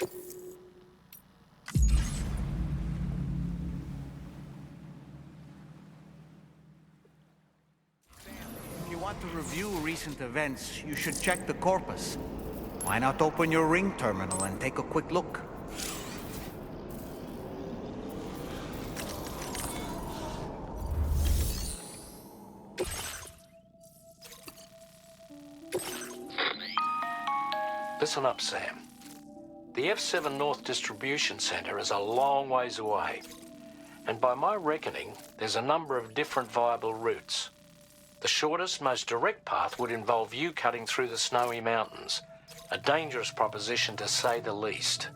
If you want to review recent events, you should check the corpus. Why not open your ring terminal and take a quick look? Listen up, Sam. The F7 North Distribution Centre is a long ways away, and by my reckoning, there's a number of different viable routes. The shortest, most direct path would involve you cutting through the snowy mountains, a dangerous proposition to say the least.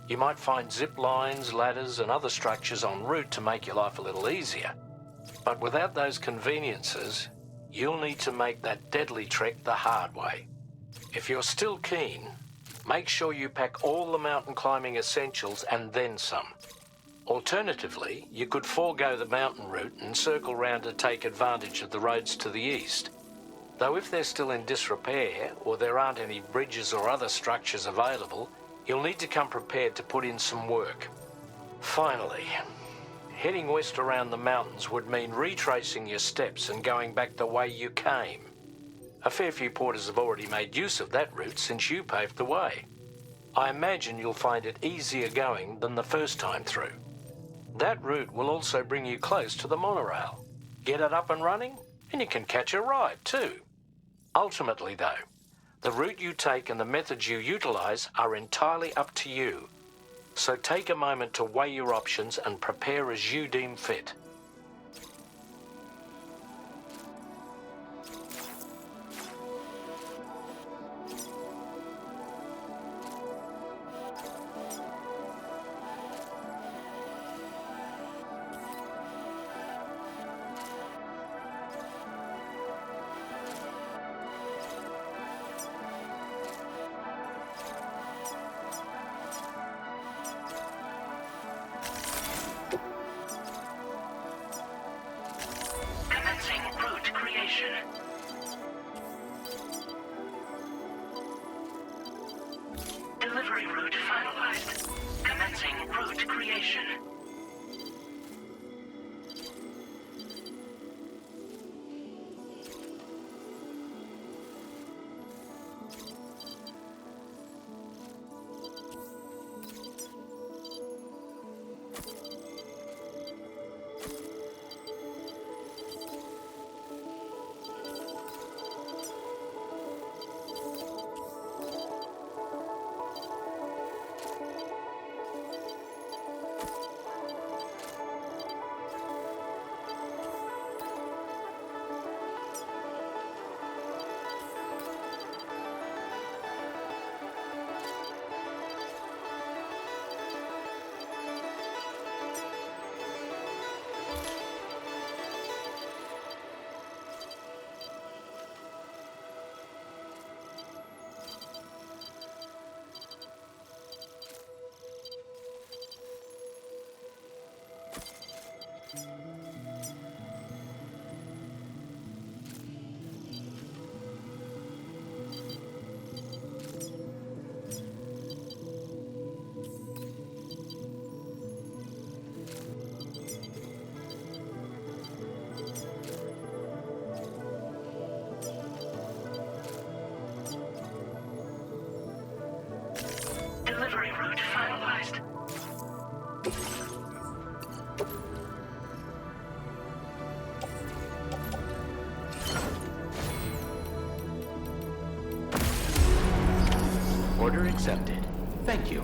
You might find zip lines, ladders and other structures en route to make your life a little easier, but without those conveniences, you'll need to make that deadly trek the hard way. If you're still keen, make sure you pack all the mountain climbing essentials and then some. Alternatively, you could forego the mountain route and circle round to take advantage of the roads to the east. Though if they're still in disrepair or there aren't any bridges or other structures available, you'll need to come prepared to put in some work. Finally, heading west around the mountains would mean retracing your steps and going back the way you came. A fair few porters have already made use of that route since you paved the way. I imagine you'll find it easier going than the first time through. That route will also bring you close to the monorail. Get it up and running, and you can catch a ride too. Ultimately though, the route you take and the methods you utilise are entirely up to you. So take a moment to weigh your options and prepare as you deem fit. Delivery route finalized. Commencing route creation. Delivery route finalized. Order accepted. Thank you.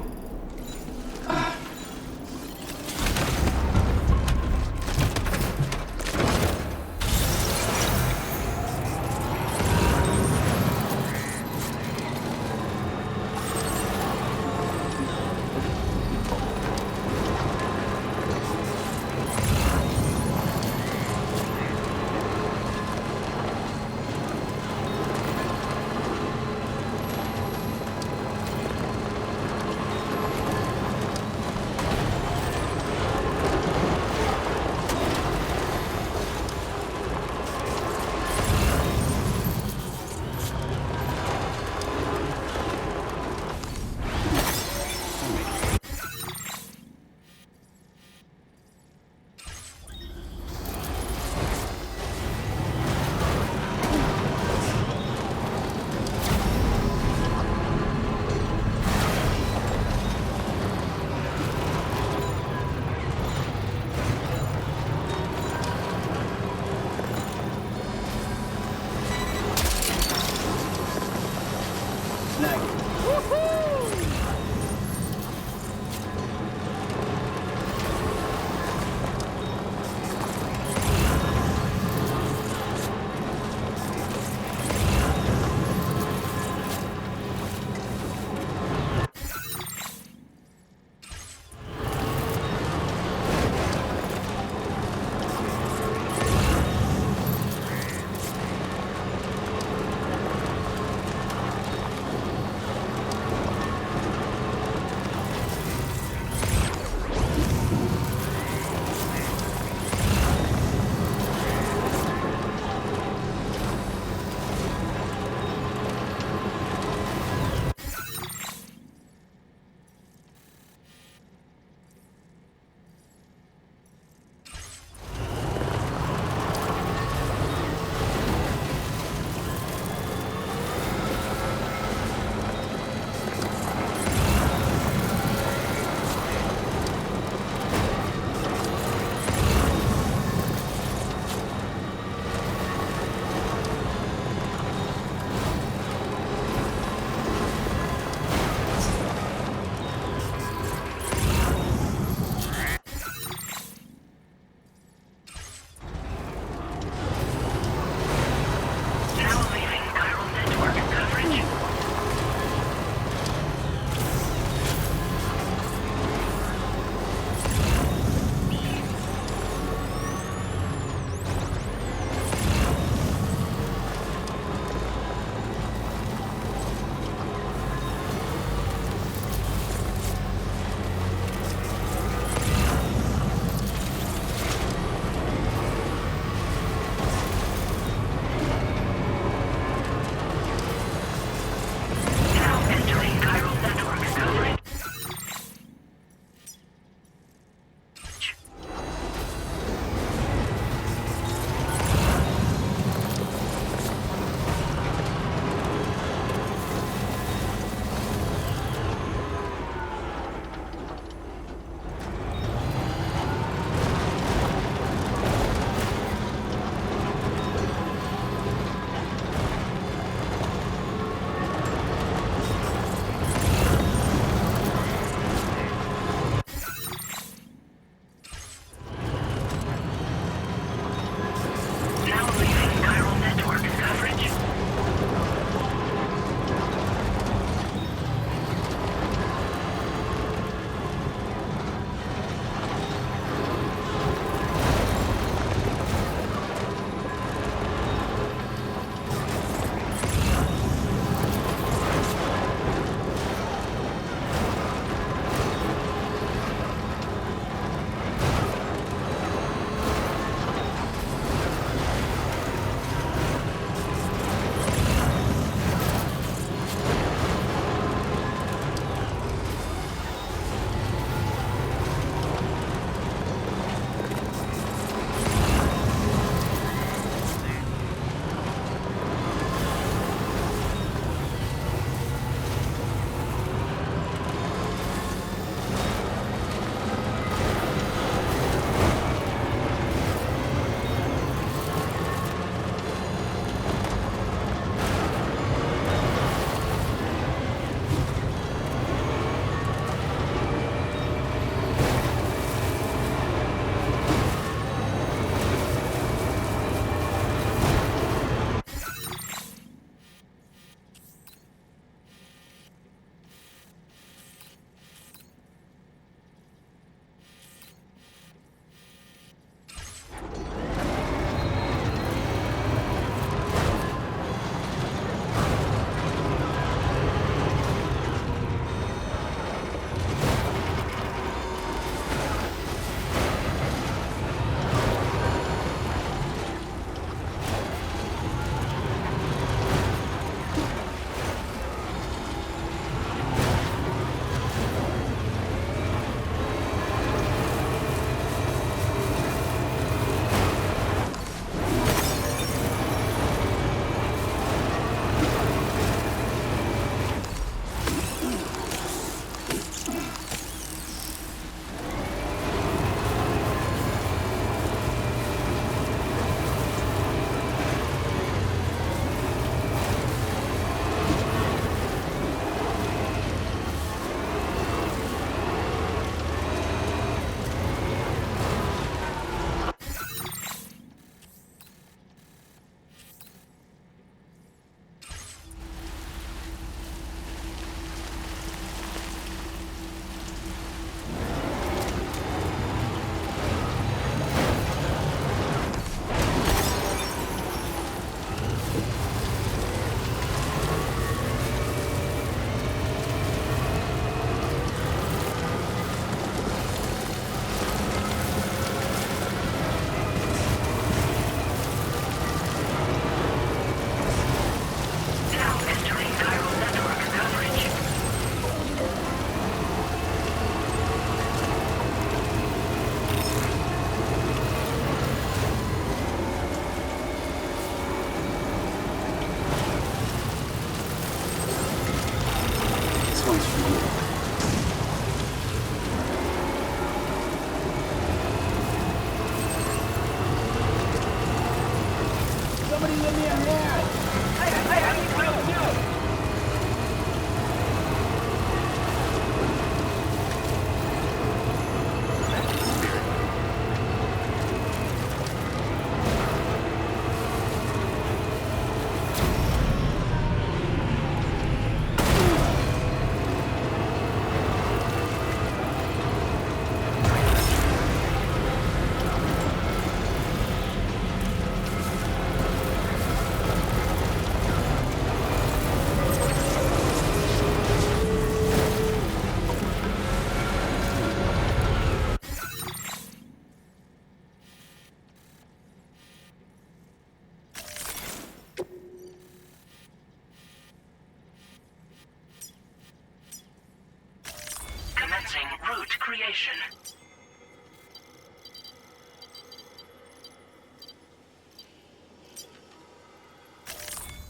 creation.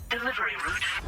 Delivery route.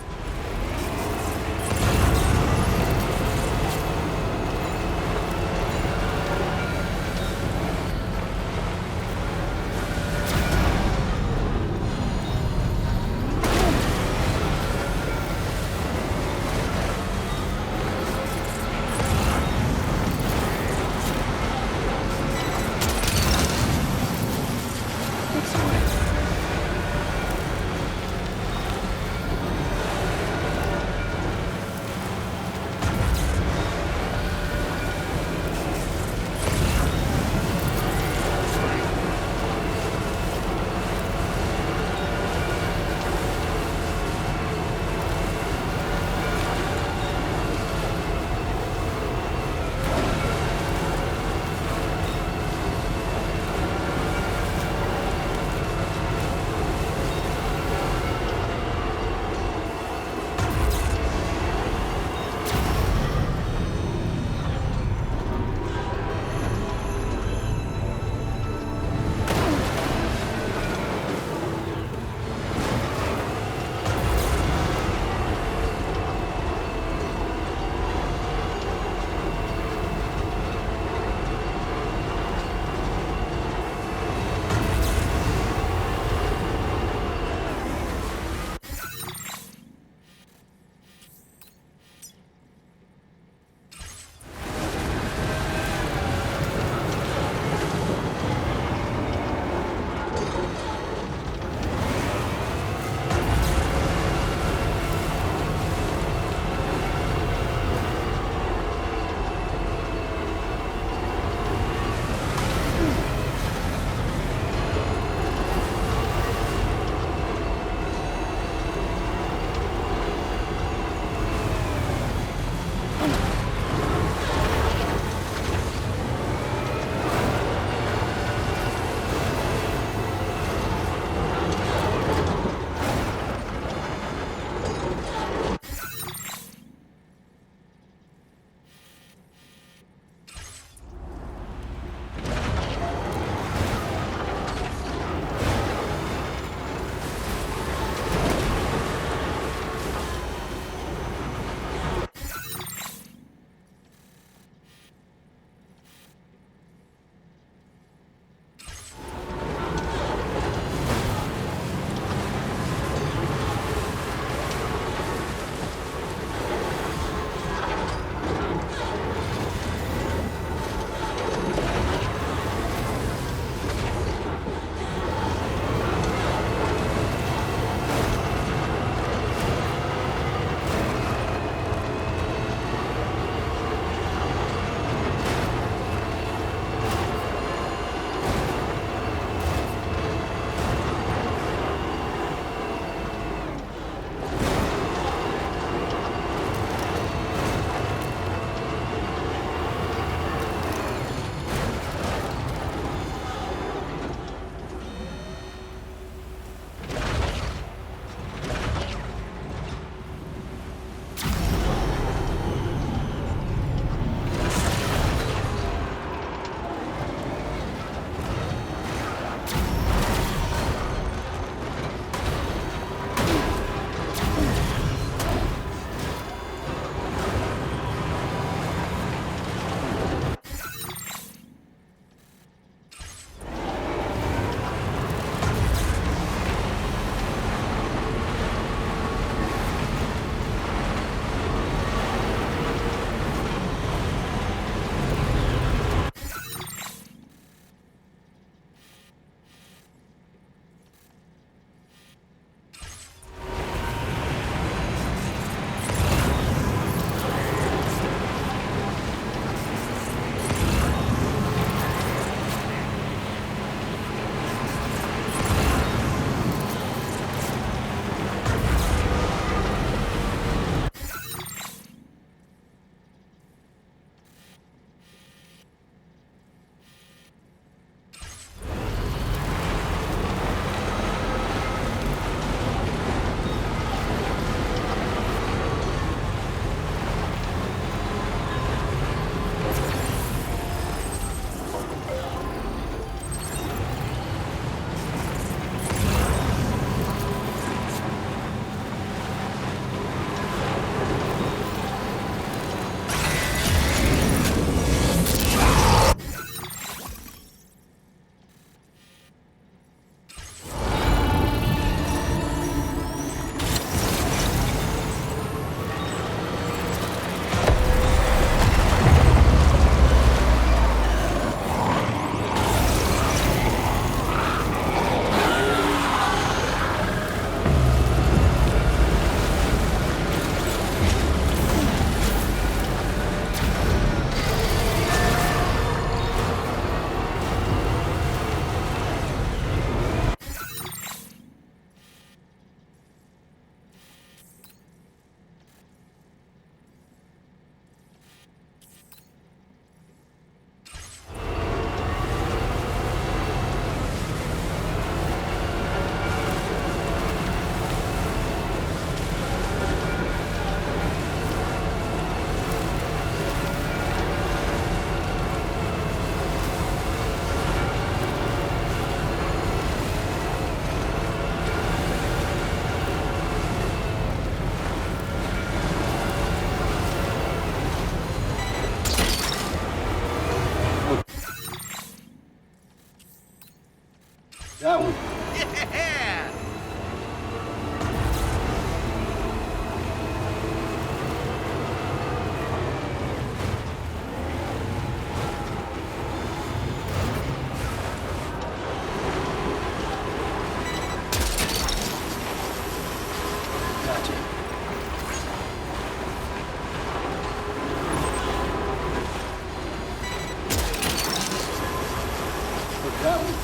That one. Yeah! Gotcha. Look at that one.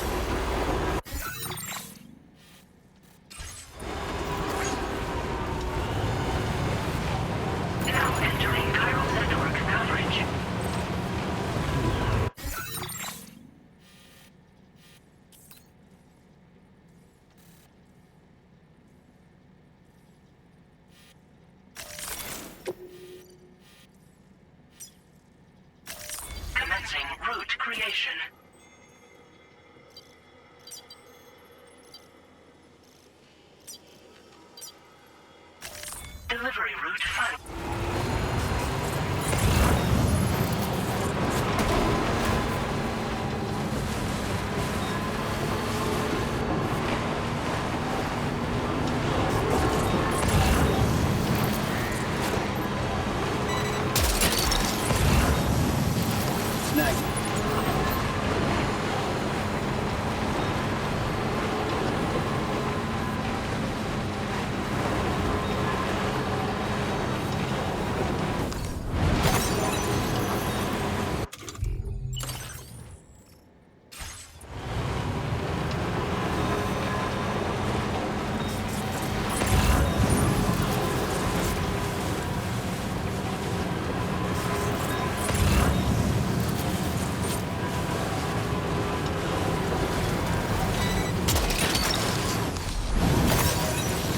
Now entering chiral network coverage. Commencing route creation. Delivery route final. Snag.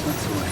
That's the way.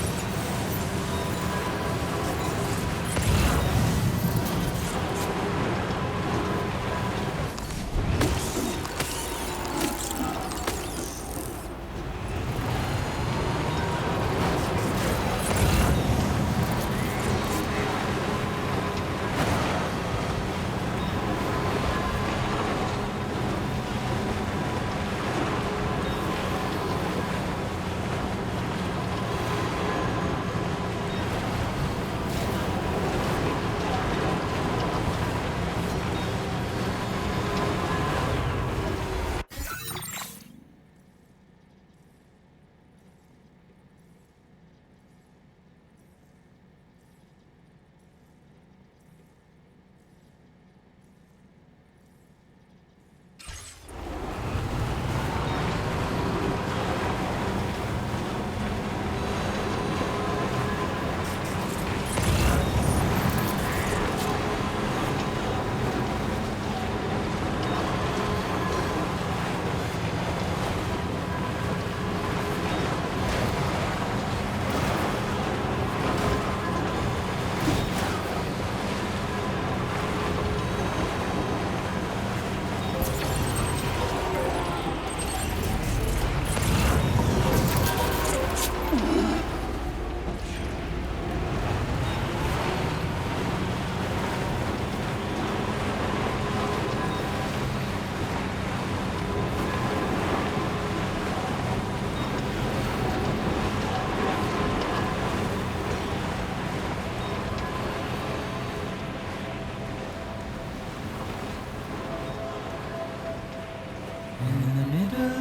In the middle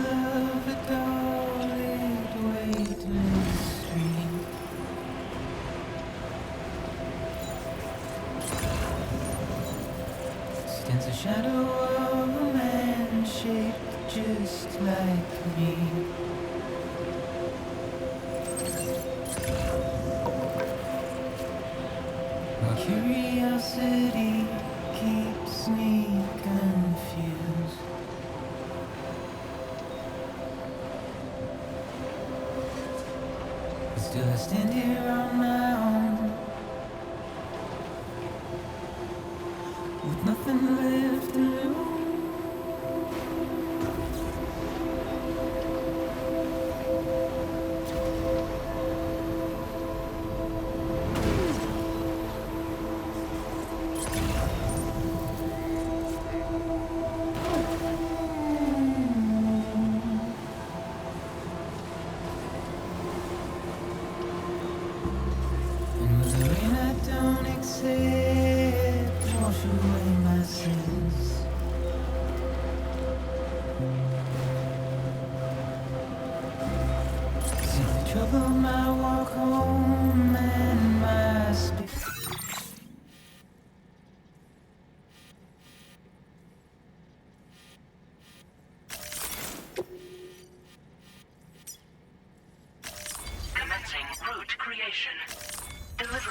of a dull-lit weightless street, stands the shadow of a man shaped just like me. My curiosity keeps me confused. But still I stand here on my own, with nothing left to lose.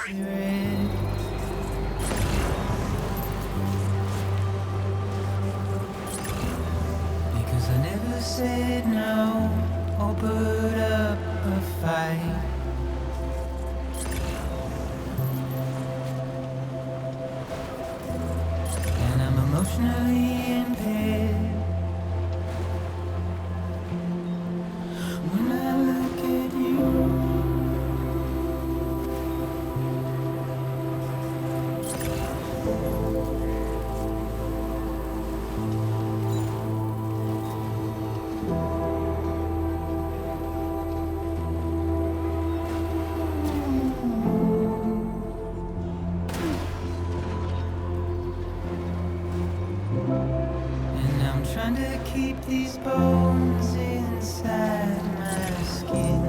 Because I never said no or put up a fight. And I'm emotionally impaired. When I look at you, and I'm trying to keep these bones inside my skin.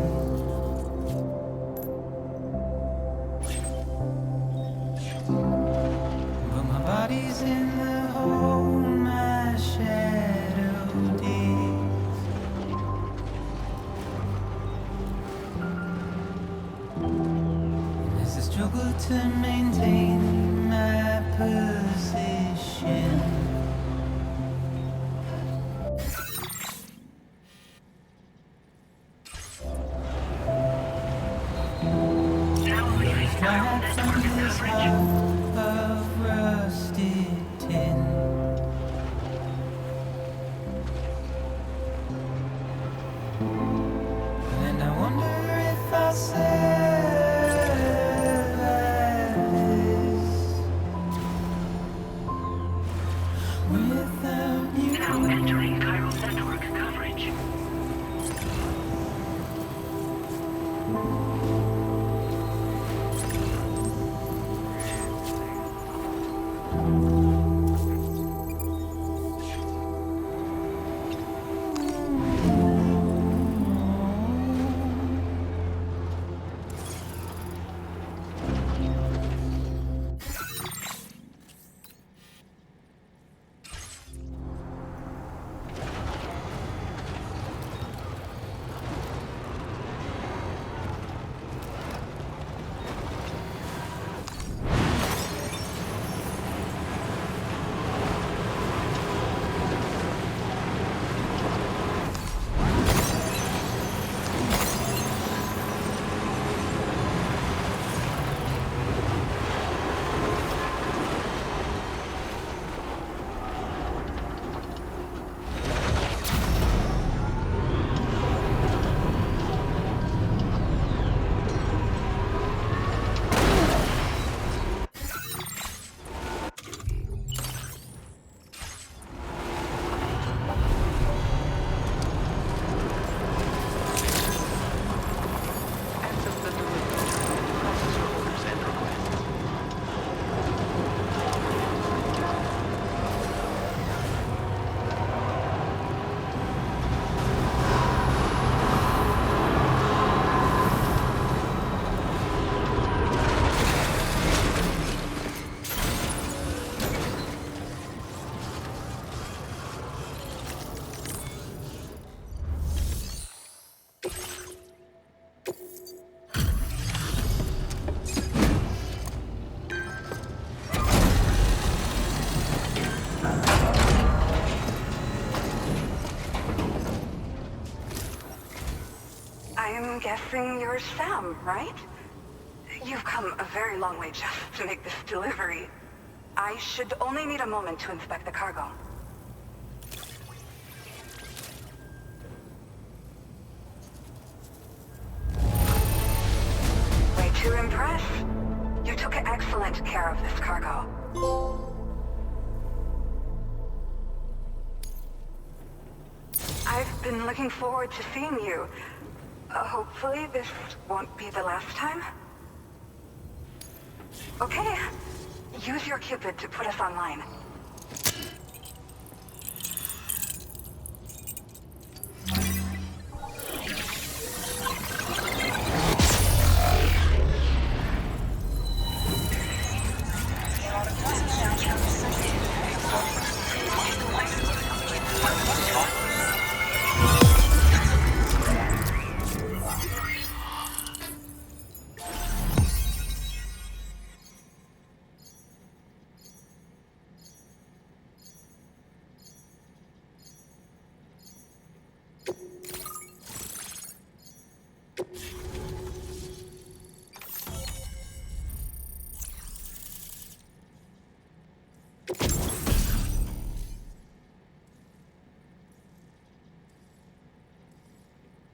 But my body's in the hole my shadow digs. And as I struggle to maintain my position, Now leaving chiral right network from this coverage. hole of rusted tin. And I wonder if I'll survive this without you. Now entering chiral network coverage. Access the delivery. Process your orders and requests. I'm guessing you're Sam, right? You've come a very long way just to make this delivery. I should only need a moment to inspect the cargo. Way to impress. You took excellent care of this cargo. I've been looking forward to seeing you. Hopefully this won't be the last time. Okay. Use your Cupid to put us online.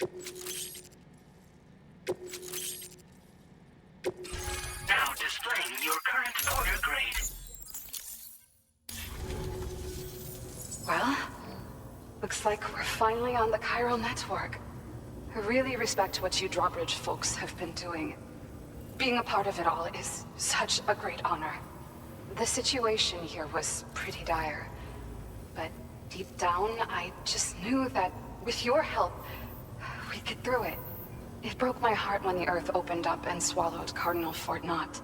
Now displaying your current order grade. Well, looks like we're finally on the chiral network. I really respect what you drawbridge folks have been doing. Being a part of it all is such a great honor. The situation here was pretty dire, but deep down, I just knew that with your help, we'd get through it. It broke my heart when the Earth opened up and swallowed Cardinal Fort Knott.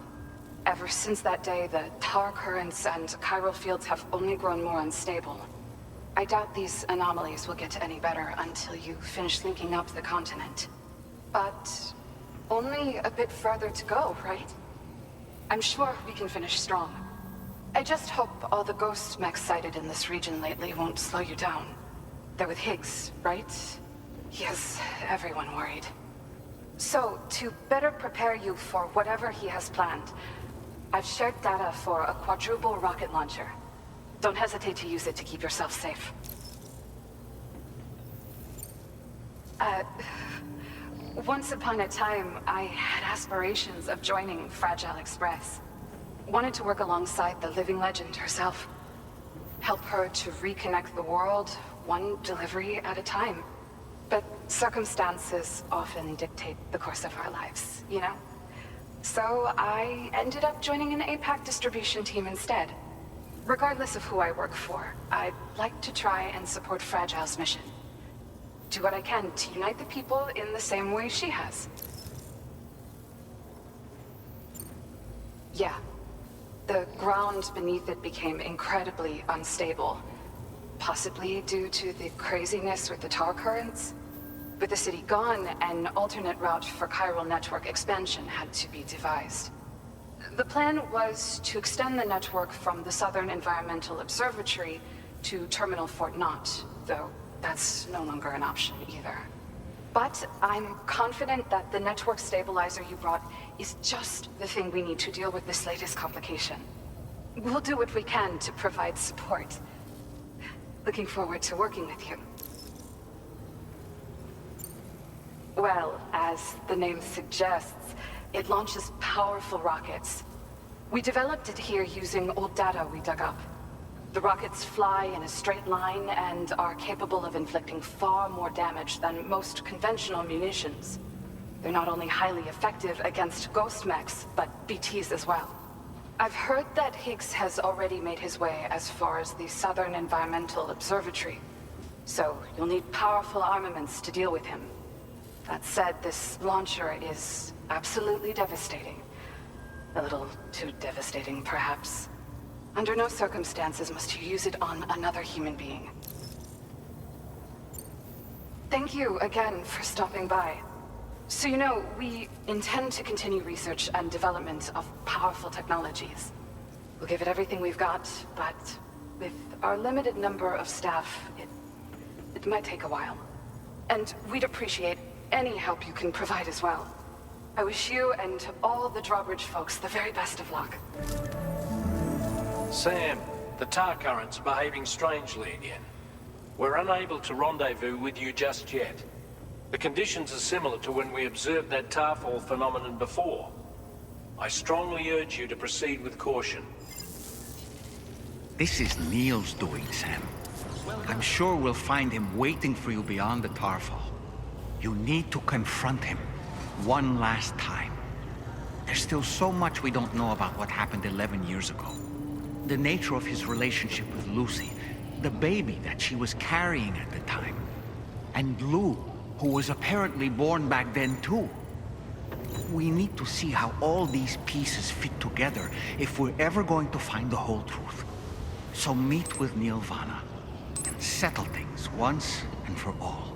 Ever since that day, the tar currents and chiral fields have only grown more unstable. I doubt these anomalies will get any better until you finish linking up the continent. But only a bit further to go, right? I'm sure we can finish strong. I just hope all the ghost mechs sighted in this region lately won't slow you down. They're with Higgs, right? He has everyone worried. So, to better prepare you for whatever he has planned, I've shared data for a quadruple rocket launcher. Don't hesitate to use it to keep yourself safe. Once upon a time, I had aspirations of joining Fragile Express. Wanted to work alongside the living legend herself. Help her to reconnect the world, one delivery at a time. But circumstances often dictate the course of our lives, you know? So I ended up joining an APAC distribution team instead. Regardless of who I work for, I'd like to try and support Fragile's mission. Do what I can to unite the people in the same way she has. Yeah. The ground beneath it became incredibly unstable. Possibly due to the craziness with the tar currents. With the city gone, an alternate route for chiral network expansion had to be devised. The plan was to extend the network from the Southern Environmental Observatory to Terminal Fort Knott, though that's no longer an option either. But I'm confident that the network stabilizer you brought is just the thing we need to deal with this latest complication. We'll do what we can to provide support. Looking forward to working with you. Well, as the name suggests, it launches powerful rockets. We developed it here using old data we dug up. The rockets fly in a straight line and are capable of inflicting far more damage than most conventional munitions. They're not only highly effective against ghost mechs, but BTs as well. I've heard that Higgs has already made his way as far as the Southern Environmental Observatory. So you'll need powerful armaments to deal with him. That said, this launcher is absolutely devastating. A little too devastating, perhaps. Under no circumstances must you use it on another human being. Thank you again for stopping by. So you know, we intend to continue research and development of powerful technologies. We'll give it everything we've got, but with our limited number of staff, it might take a while. And we'd appreciate any help you can provide as well. I wish you and all the drawbridge folks the very best of luck. Sam, the tar currents are behaving strangely again. We're unable to rendezvous with you just yet. The conditions are similar to when we observed that tarfall phenomenon before. I strongly urge you to proceed with caution. This is Neil's doing, Sam. I'm sure we'll find him waiting for you beyond the tarfall. You need to confront him one last time. There's still so much we don't know about what happened 11 years ago. The nature of his relationship with Lucy, the baby that she was carrying at the time, and Lou, who was apparently born back then too. We need to see how all these pieces fit together if we're ever going to find the whole truth. So meet with Neil Vanna and settle things once and for all.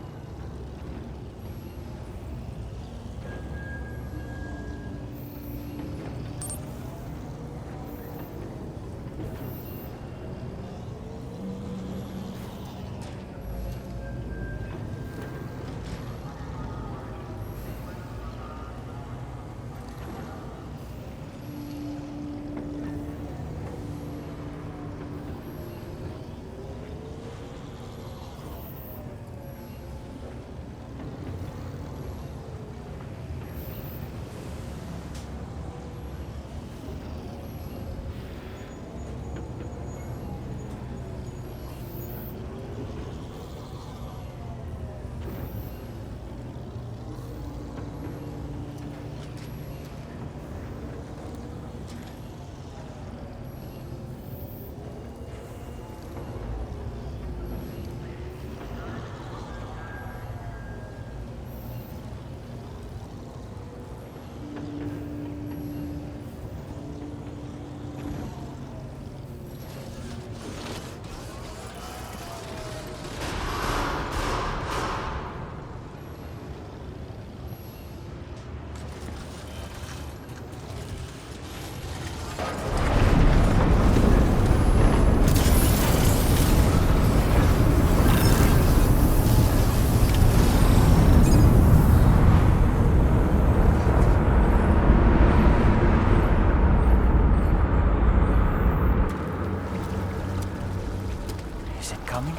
coming?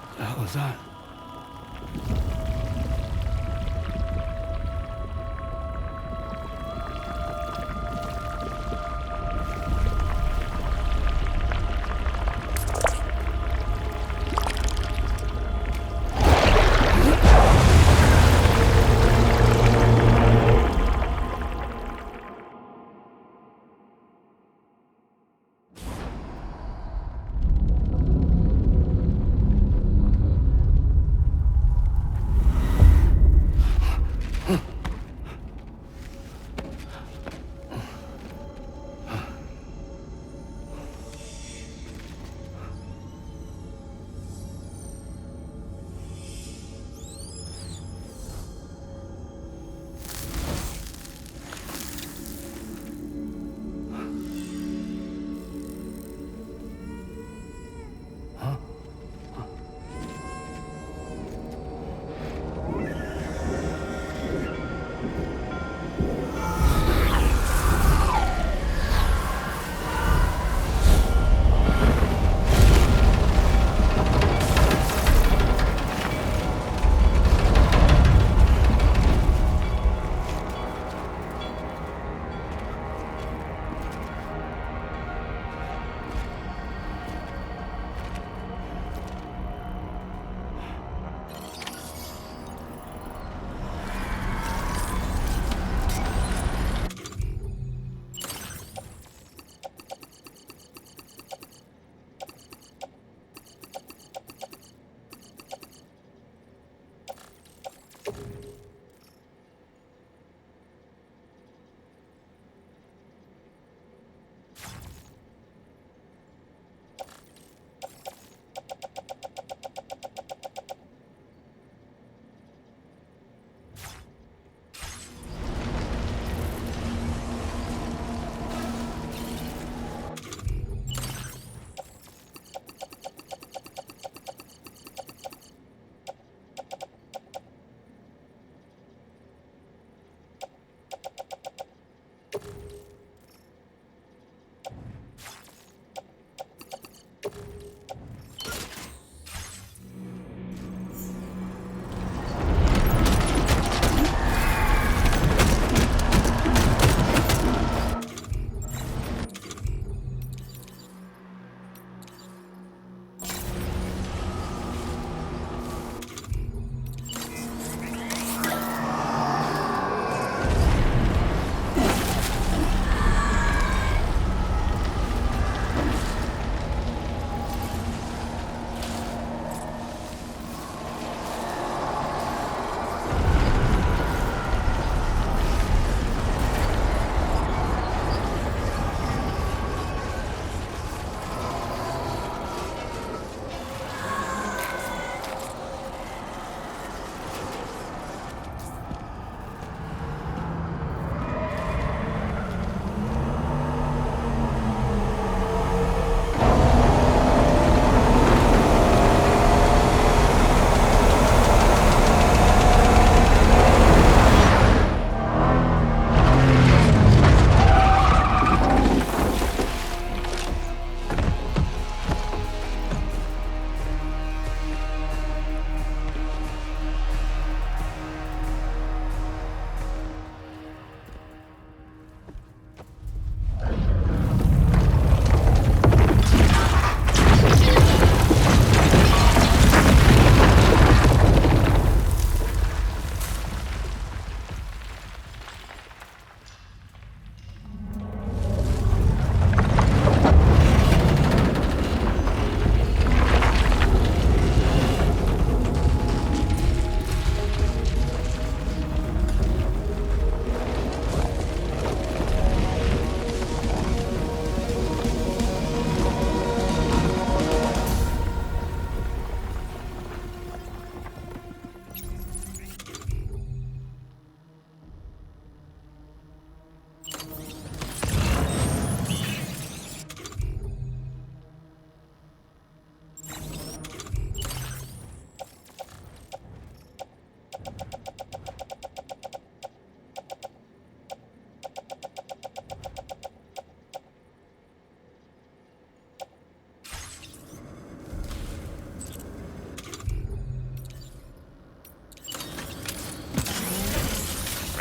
What the hell was that?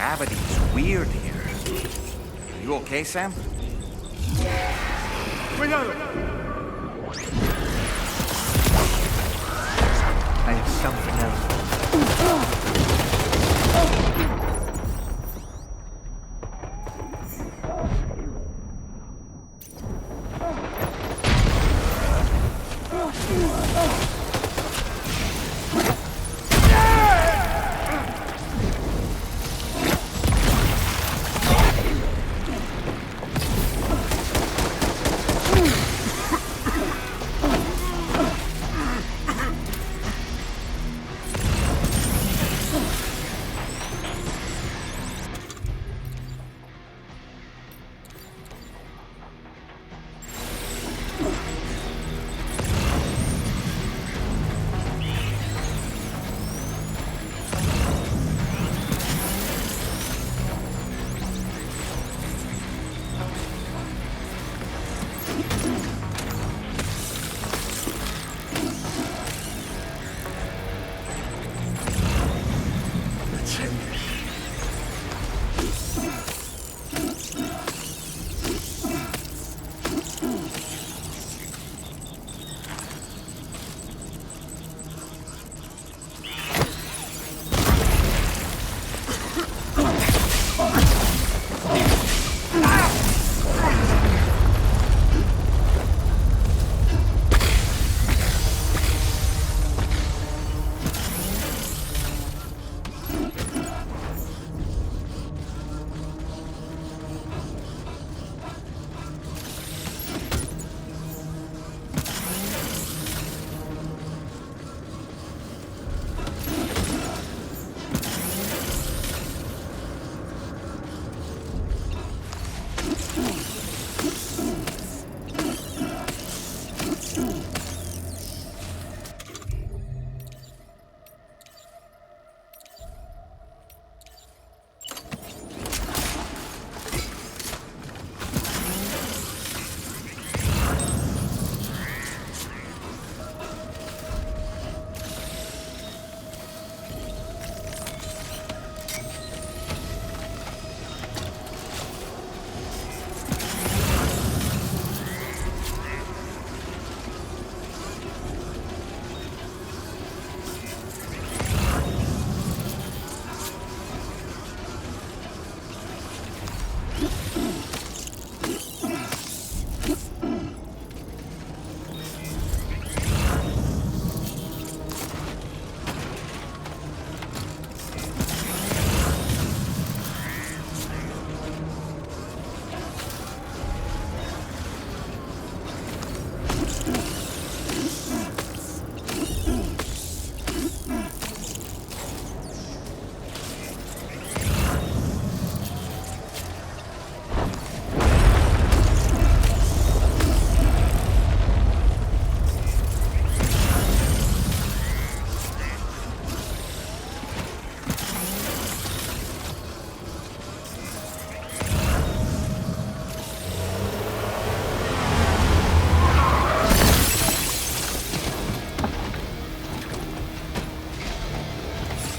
Gravity is weird here. You okay, Sam? I have something else.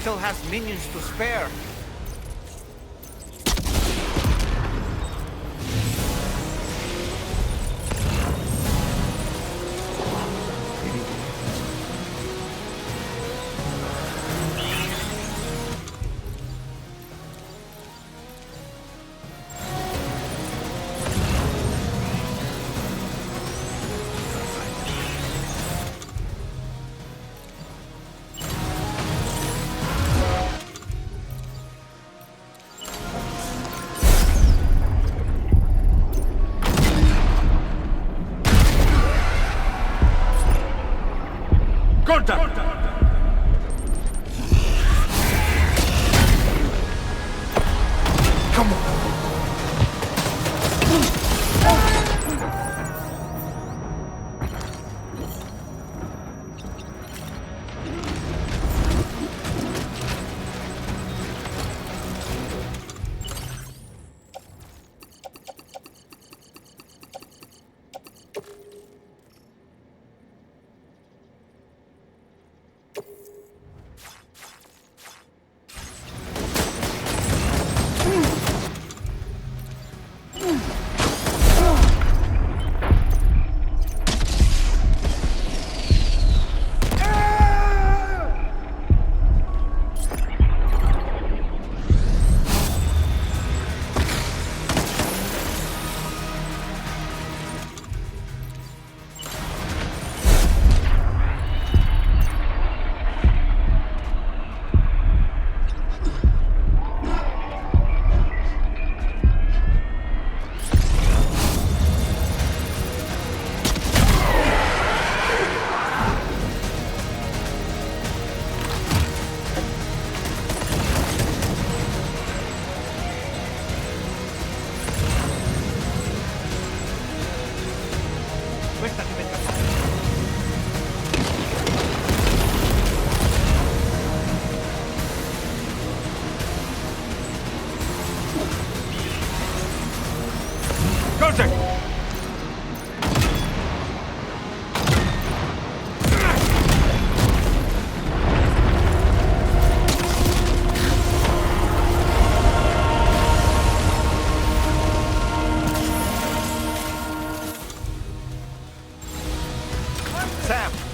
Still has minions to spare.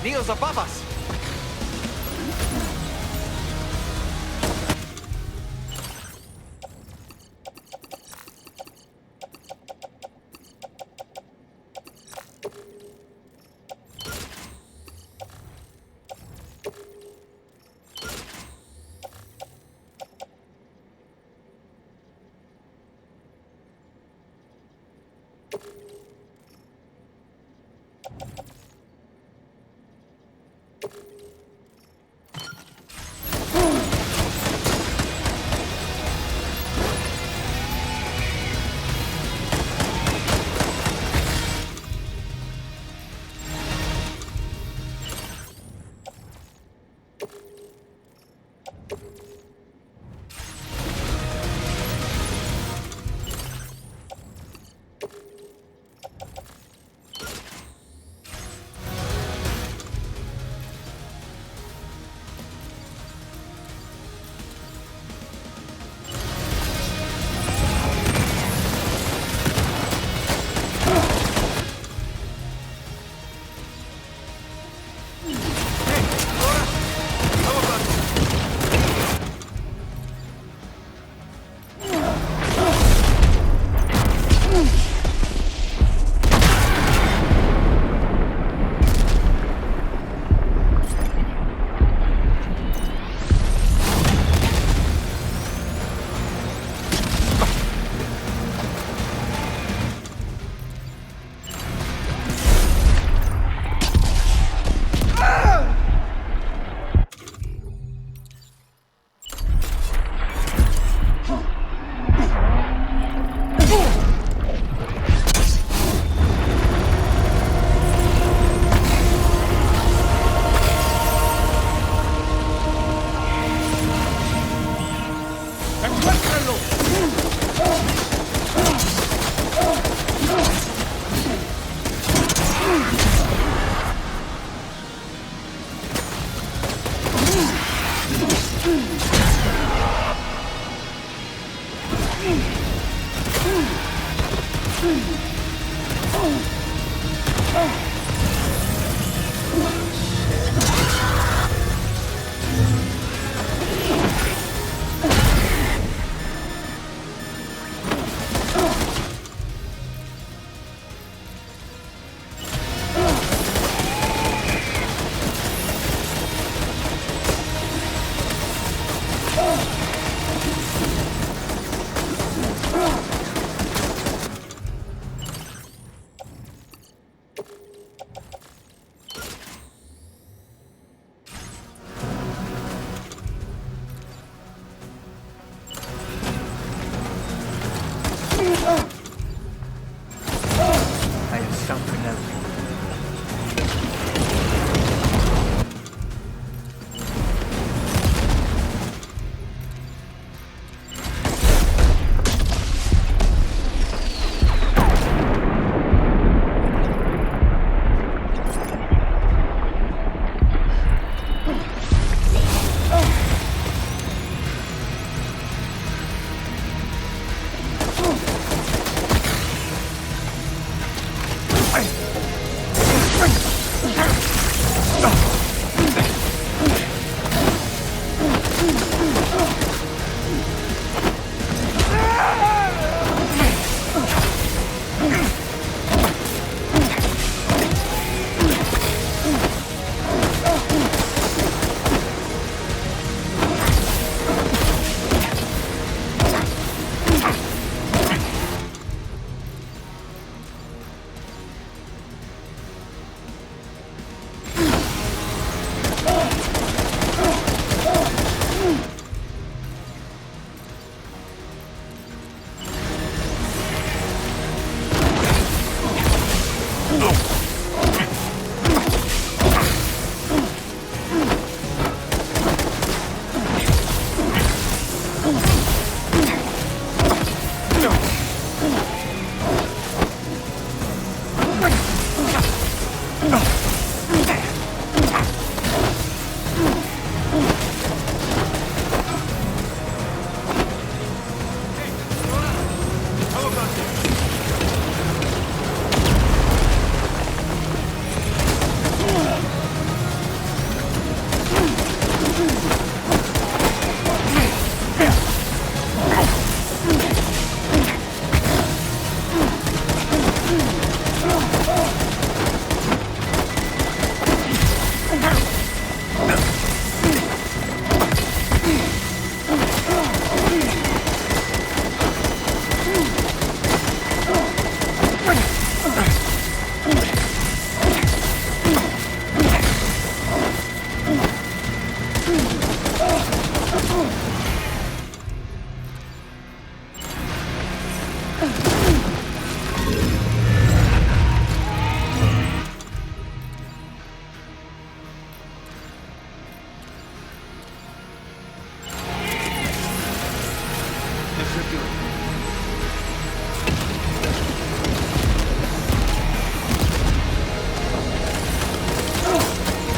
Neil's above us!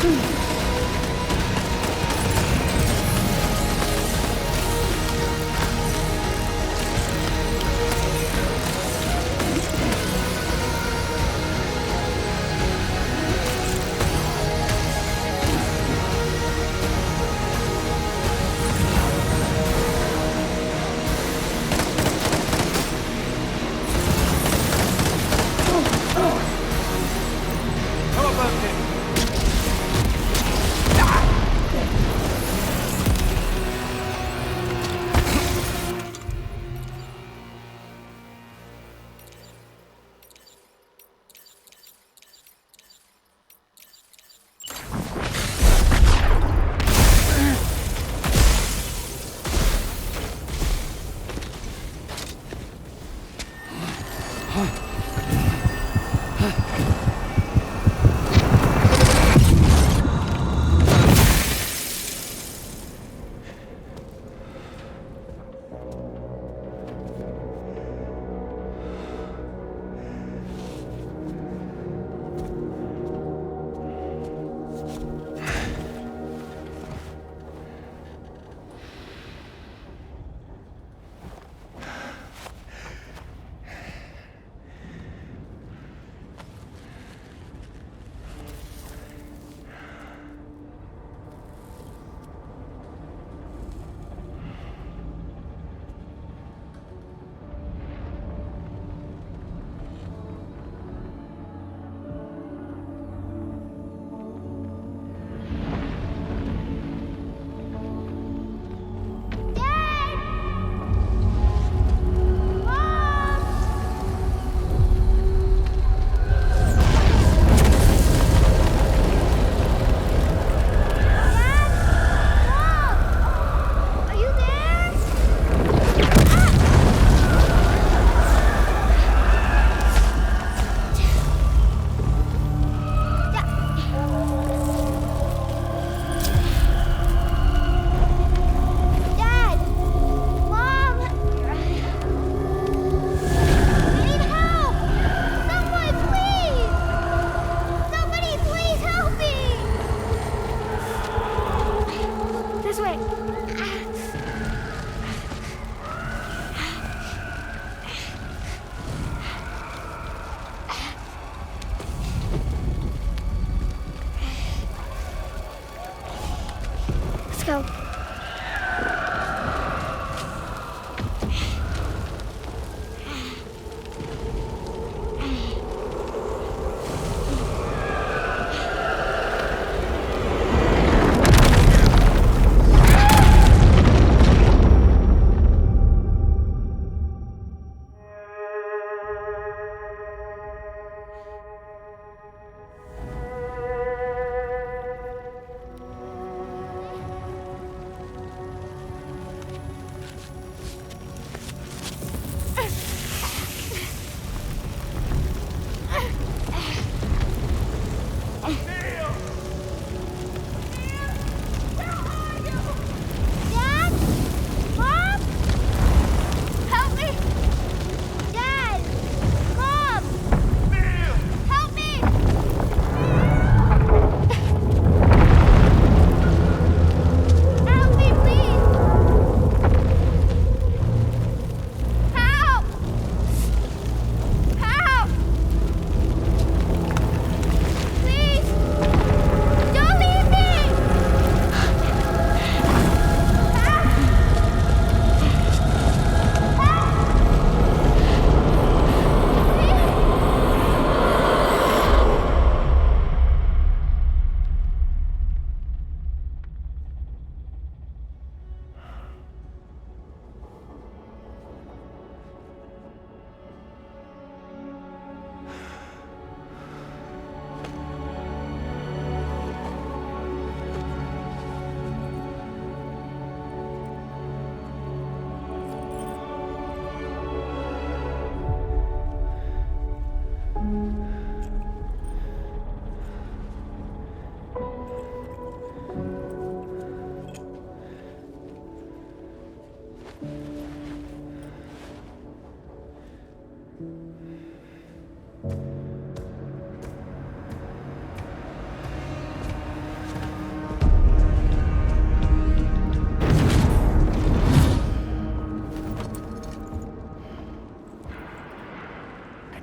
go.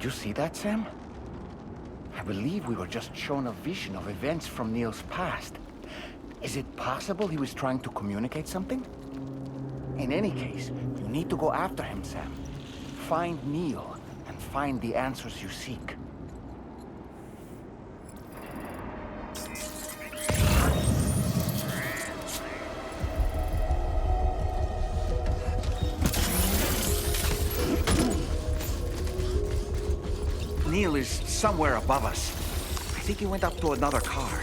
you see that, Sam? I believe we were just shown a vision of events from Neil's past. Is it possible he was trying to communicate something? In any case, you need to go after him, Sam. Find Neil, and find the answers you seek. Neil is somewhere above us. I think he went up to another car.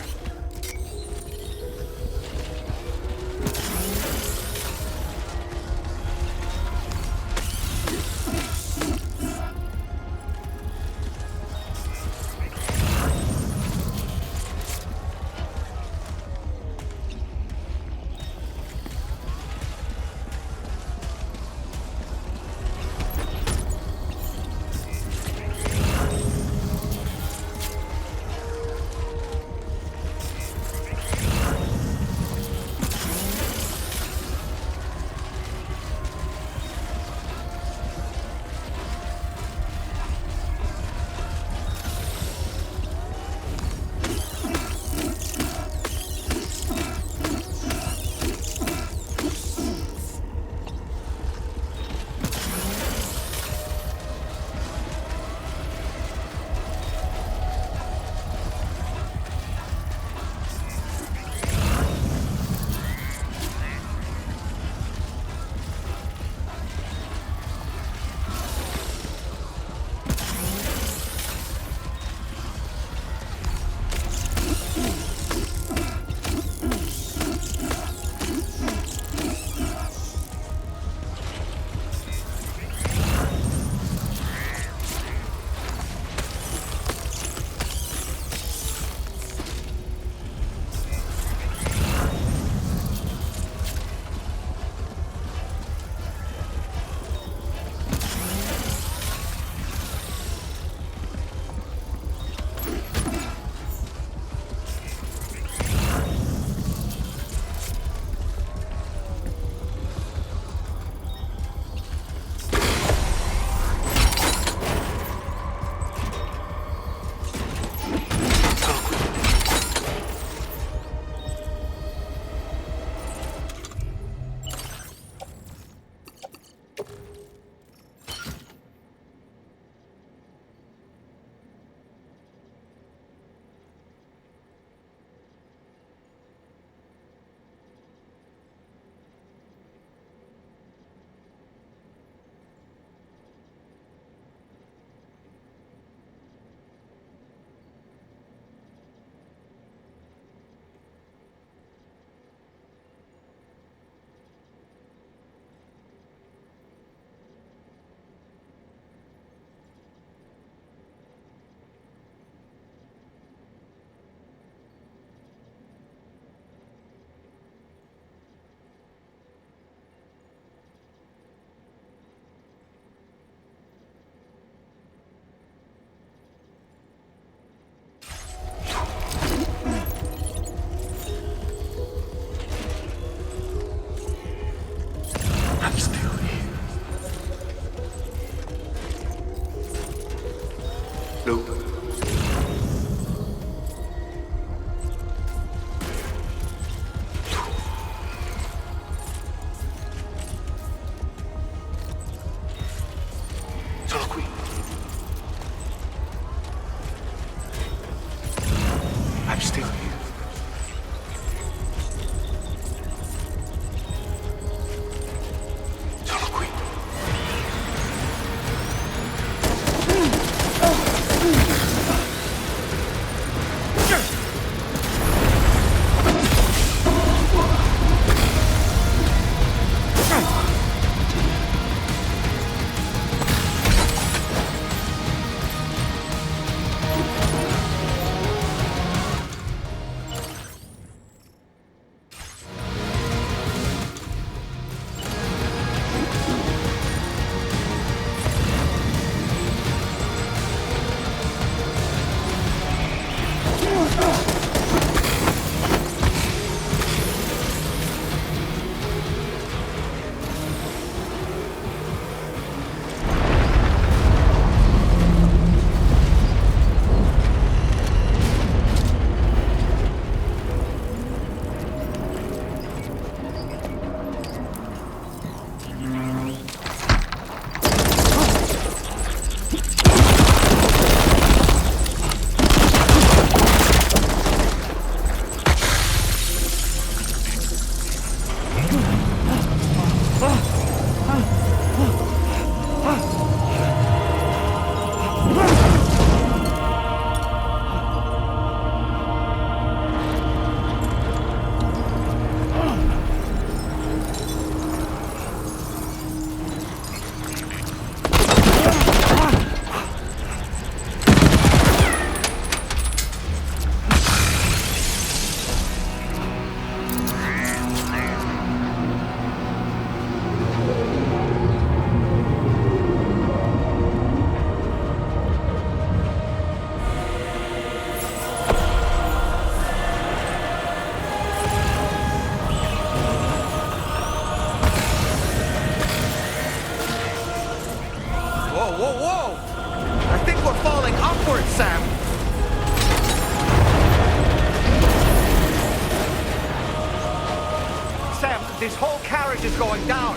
This whole carriage is going down.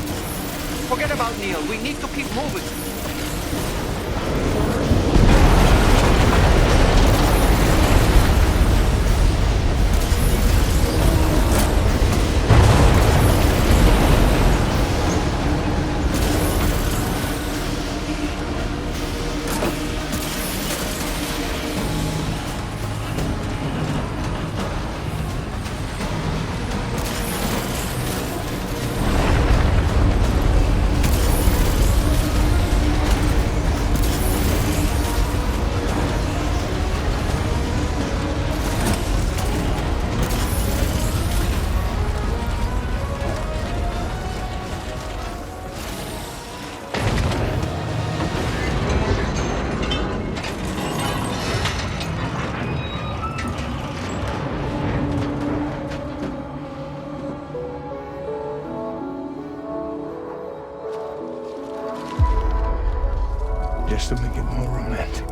Forget about Neil. We need to keep moving. Just to make it more romantic.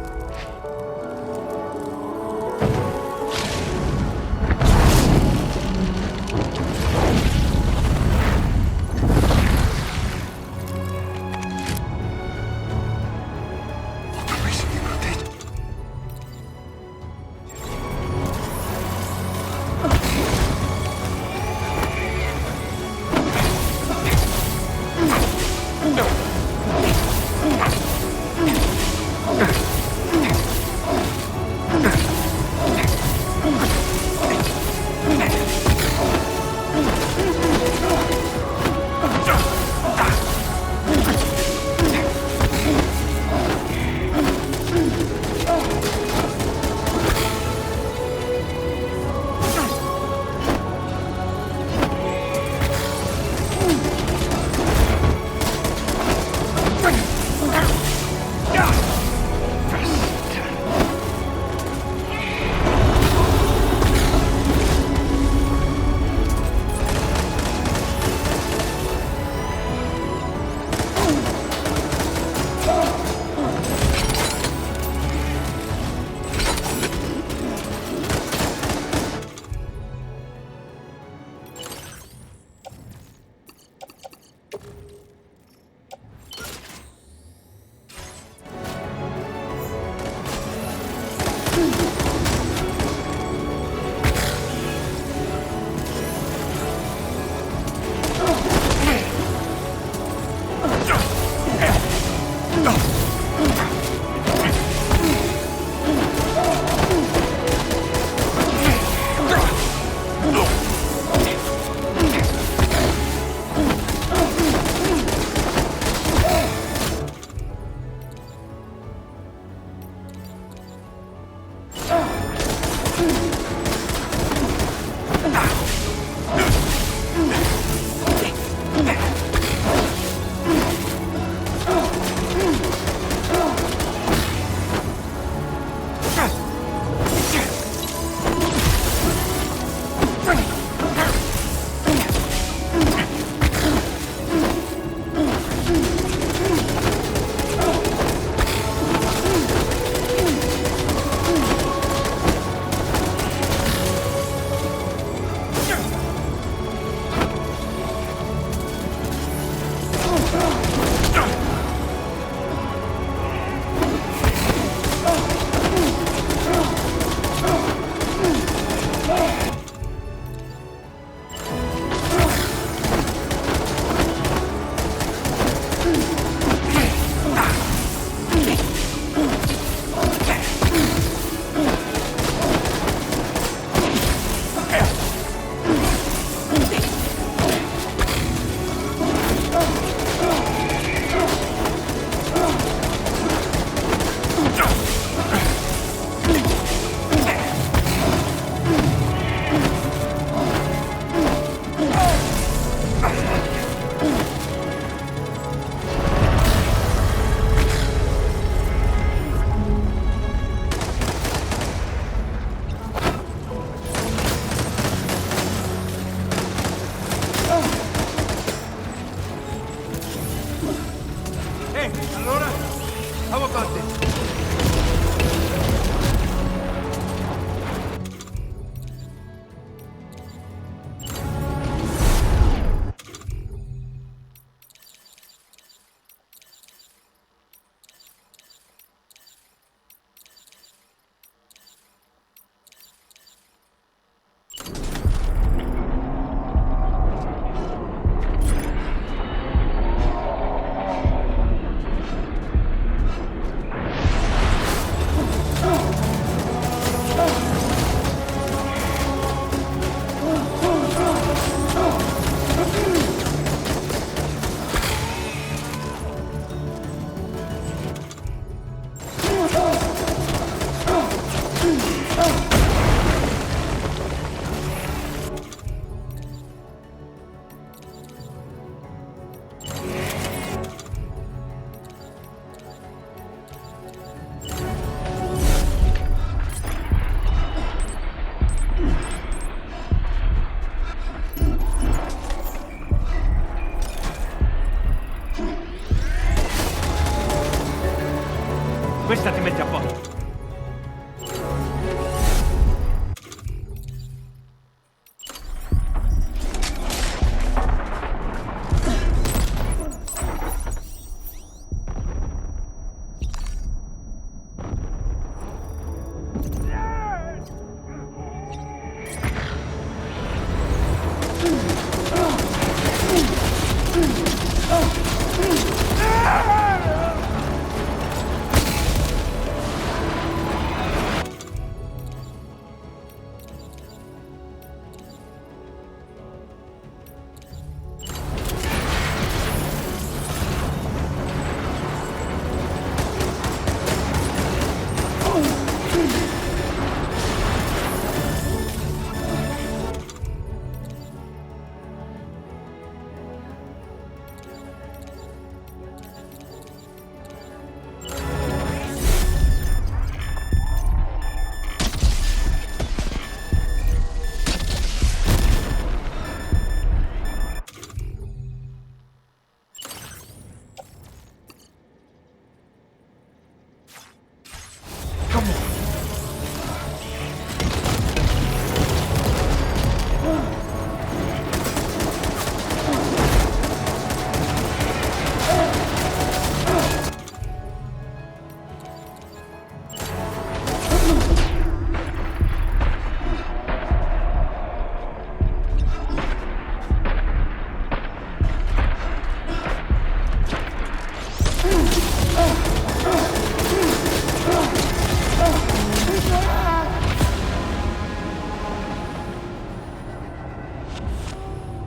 Questa ti mette a posto.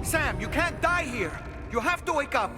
Sam, you can't die here. You have to wake up.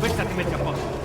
Questa ti mette a posto.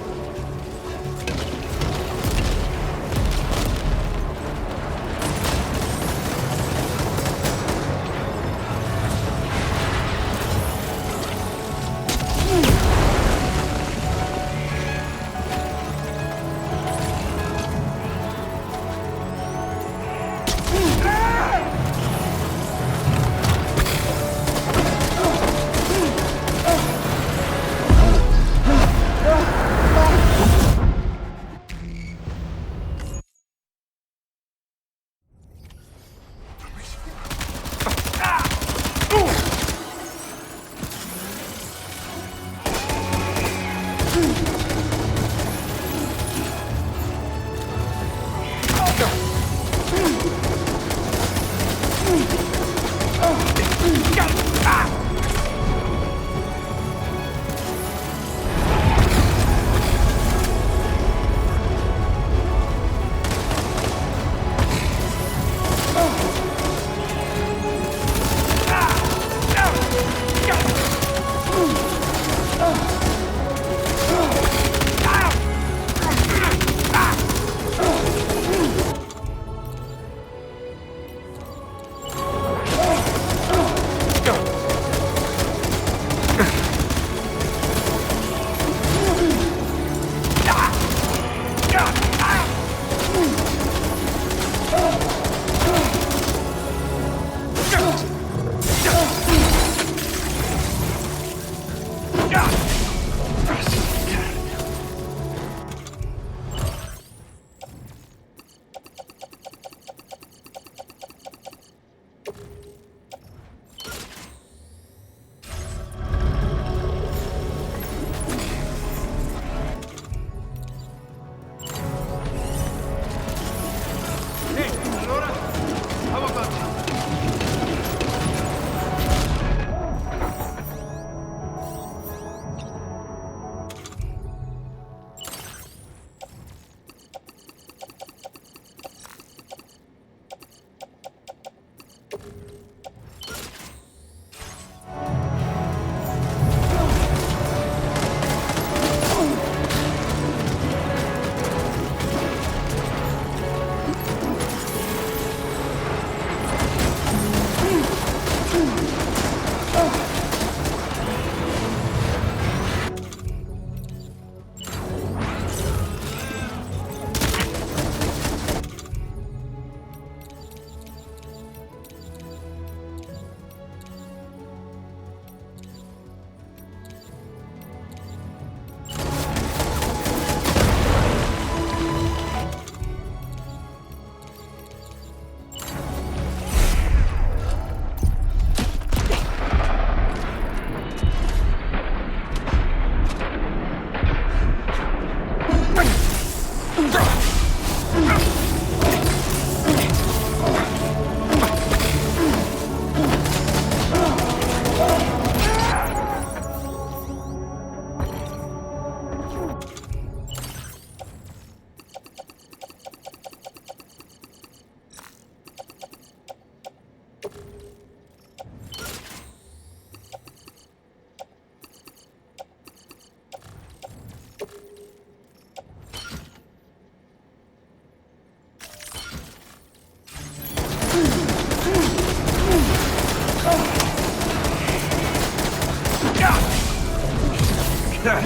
How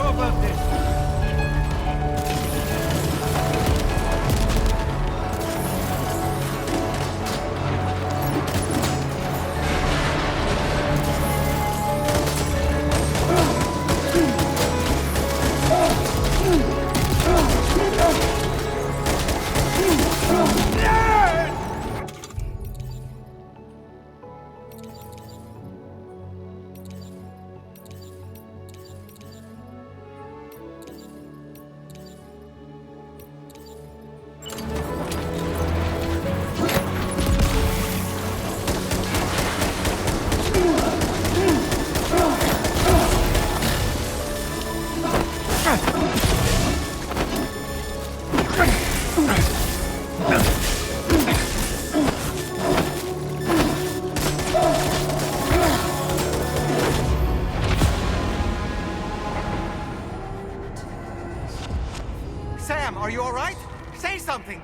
about this? Sam, are you all right? Say something.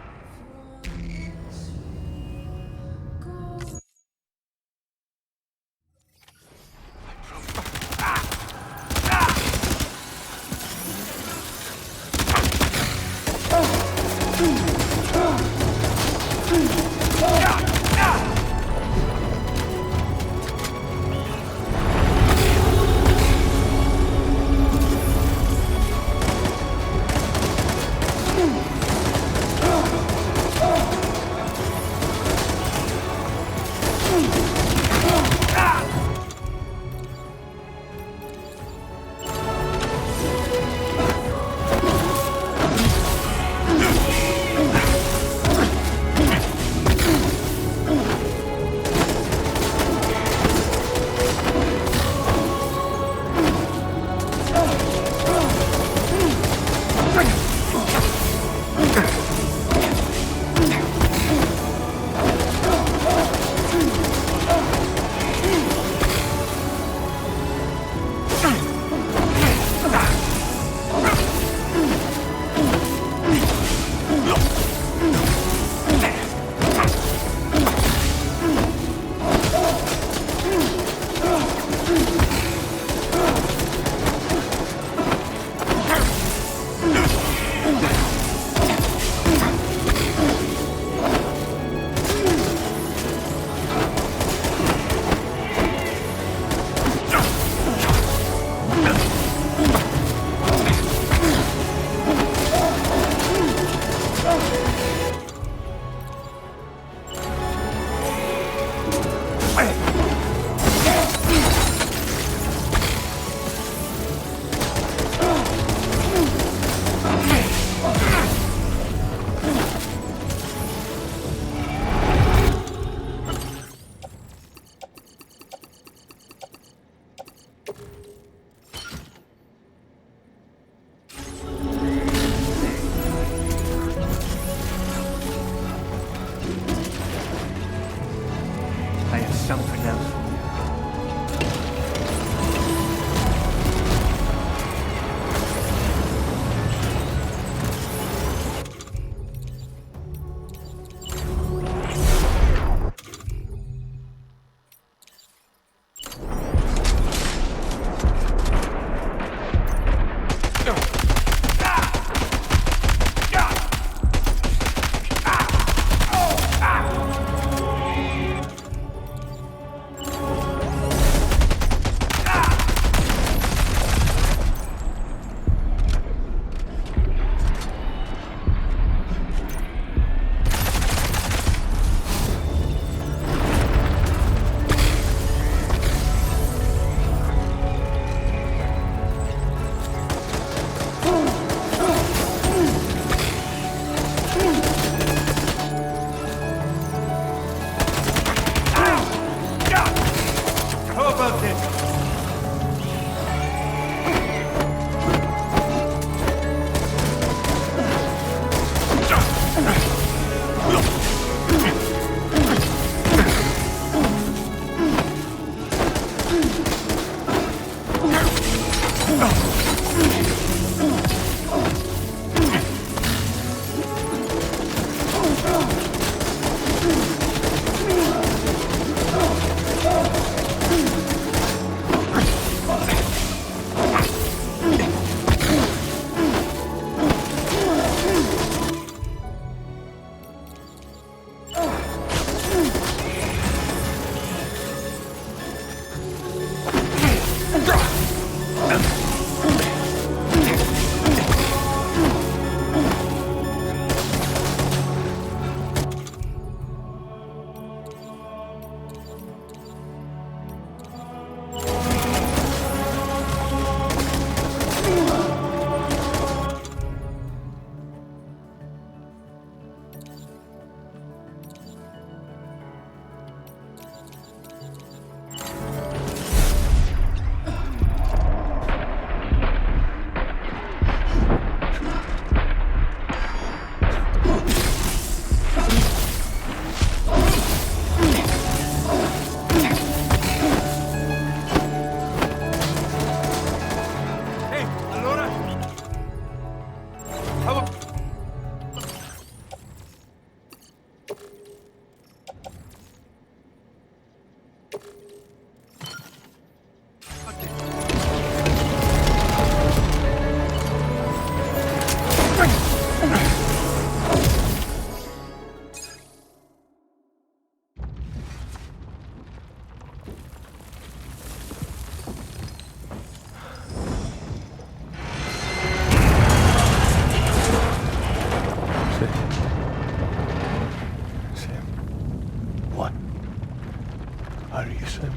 Are you Sam?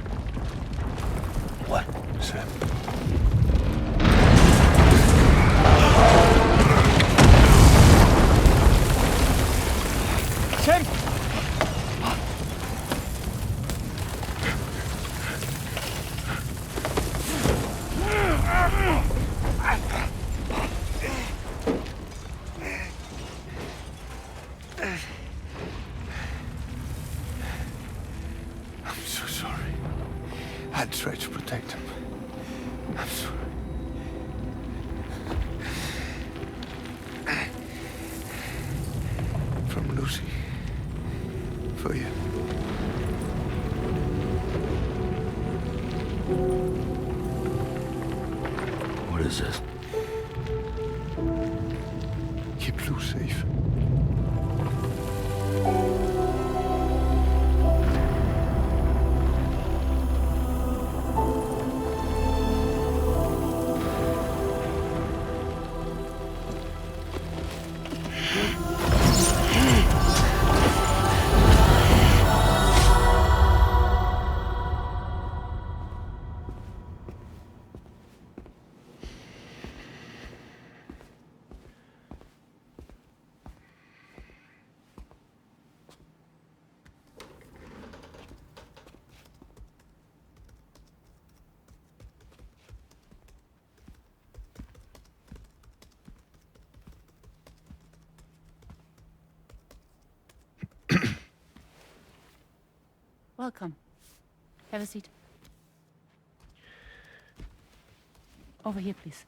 What, Sam? Sam! I'm so sorry. I tried to protect him. I'm sorry. From Lucy. For you. What is this? Keep Lou safe. Welcome. Have a seat. Over here, please.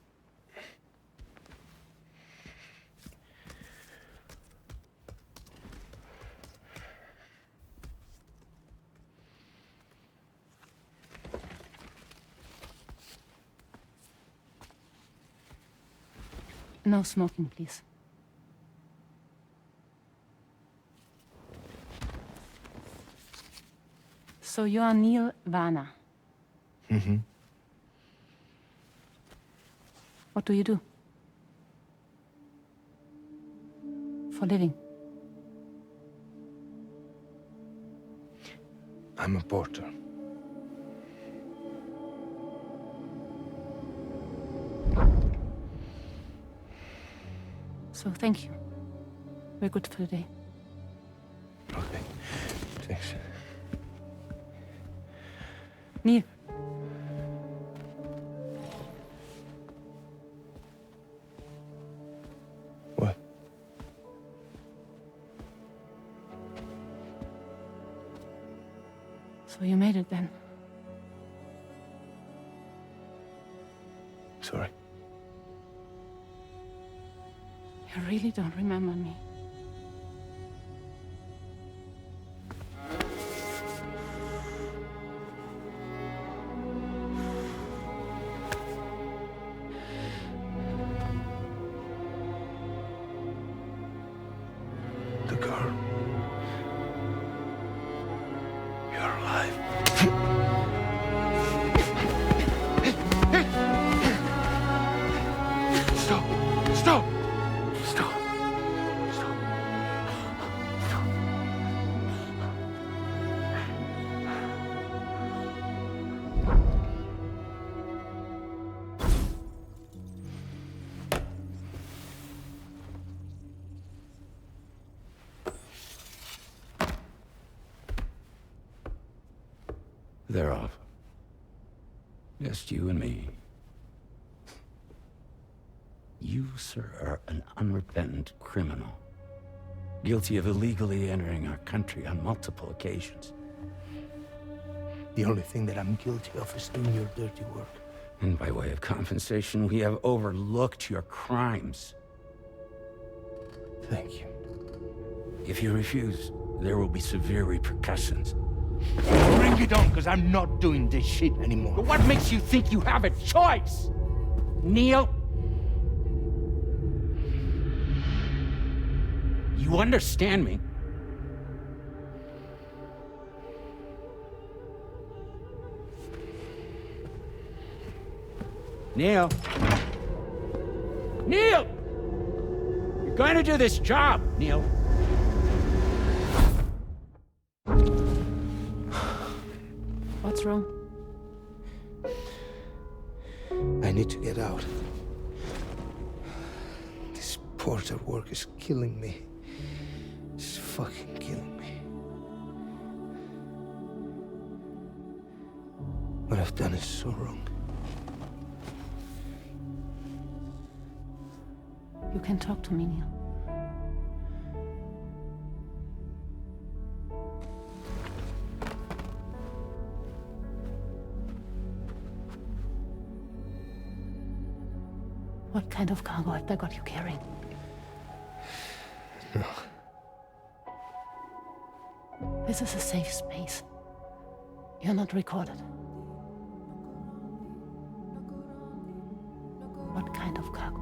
No smoking, please. So you are Neil Warner. Mm-hmm. What do you do? For living? I'm a porter. So thank you. We're good for the day. Okay. Thanks. Neil. What? So you made it then. Sorry. You really don't remember me. The girl. You're alive. They're off. Just you and me. You, sir, are an unrepentant criminal. Guilty of illegally entering our country on multiple occasions. The only thing that I'm guilty of is doing your dirty work. And by way of compensation, we have overlooked your crimes. Thank you. If you refuse, there will be severe repercussions. Bring it on, because I'm not doing this shit anymore. But what makes you think you have a choice? Neil? You understand me? Neil? Neil! You're going to do this job, Neil. What's wrong? I need to get out. This porter work is killing me. It's fucking killing me. What I've done is so wrong. You can talk to me, Neil. What kind of cargo have they got you carrying? No. This is a safe space. You're not recorded. What kind of cargo?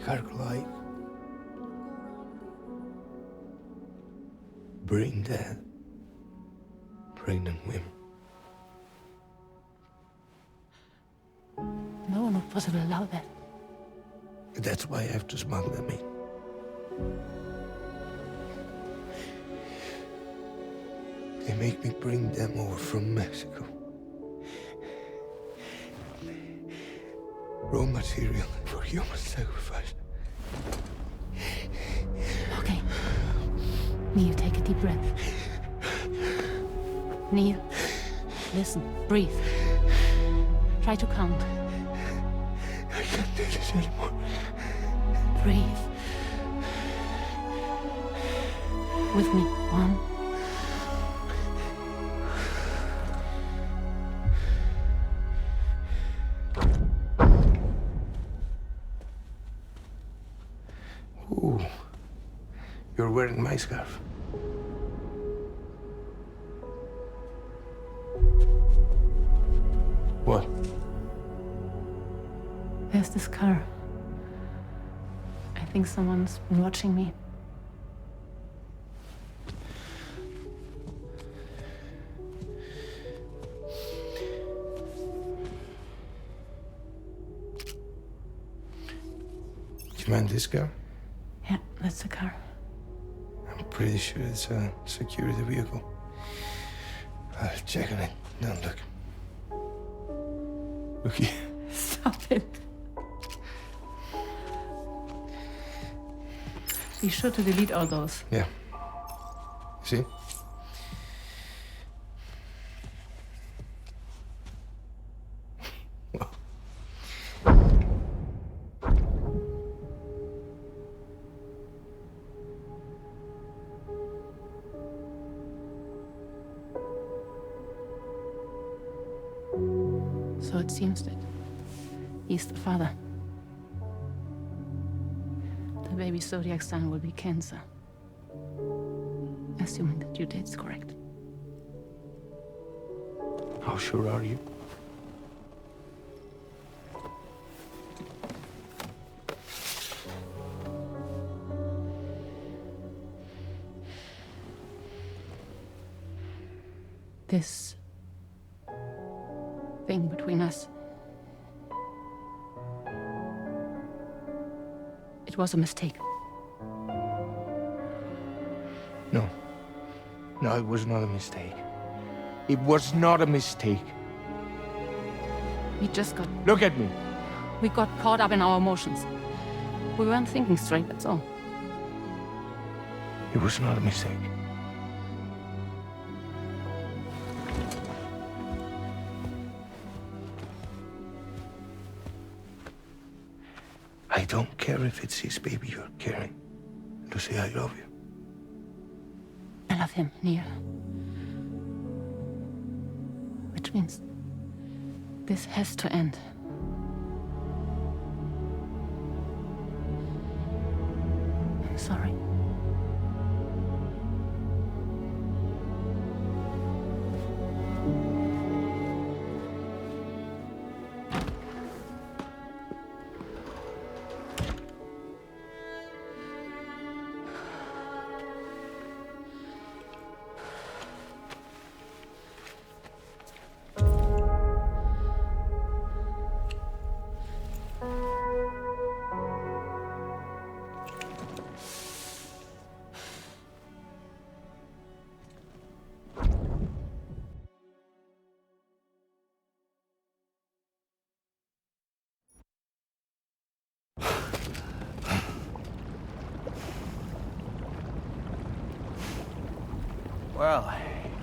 Cargo like brain dead, pregnant women. No one would possibly allow that. That's why I have to smuggle them in. They make me bring them over from Mexico. Raw material for human sacrifice. Okay. Neil, take a deep breath. Neil, listen, breathe. Try to count. I can't do this anymore. Breathe. With me. 1. Ooh, you're wearing my scarf. What? There's this car. I think someone's been watching me. Do you mind this car? Yeah, that's the car. I'm pretty sure it's a security vehicle. I'll check on it. Now look. Look here. Stop it. Be sure to delete all those. Yeah. See? So it seems that he's the father. The baby Zodiac's son will be cancer. Assuming that due date's correct. How sure are you? This thing between us. It was a mistake. No. No, it was not a mistake. It was not a mistake. We just got... Look at me. We got caught up in our emotions. We weren't thinking straight, that's all. It was not a mistake. I don't care if it's his baby you're carrying. Lucy, I love you. I love him, Neil. Which means this has to end. I'm sorry. Well,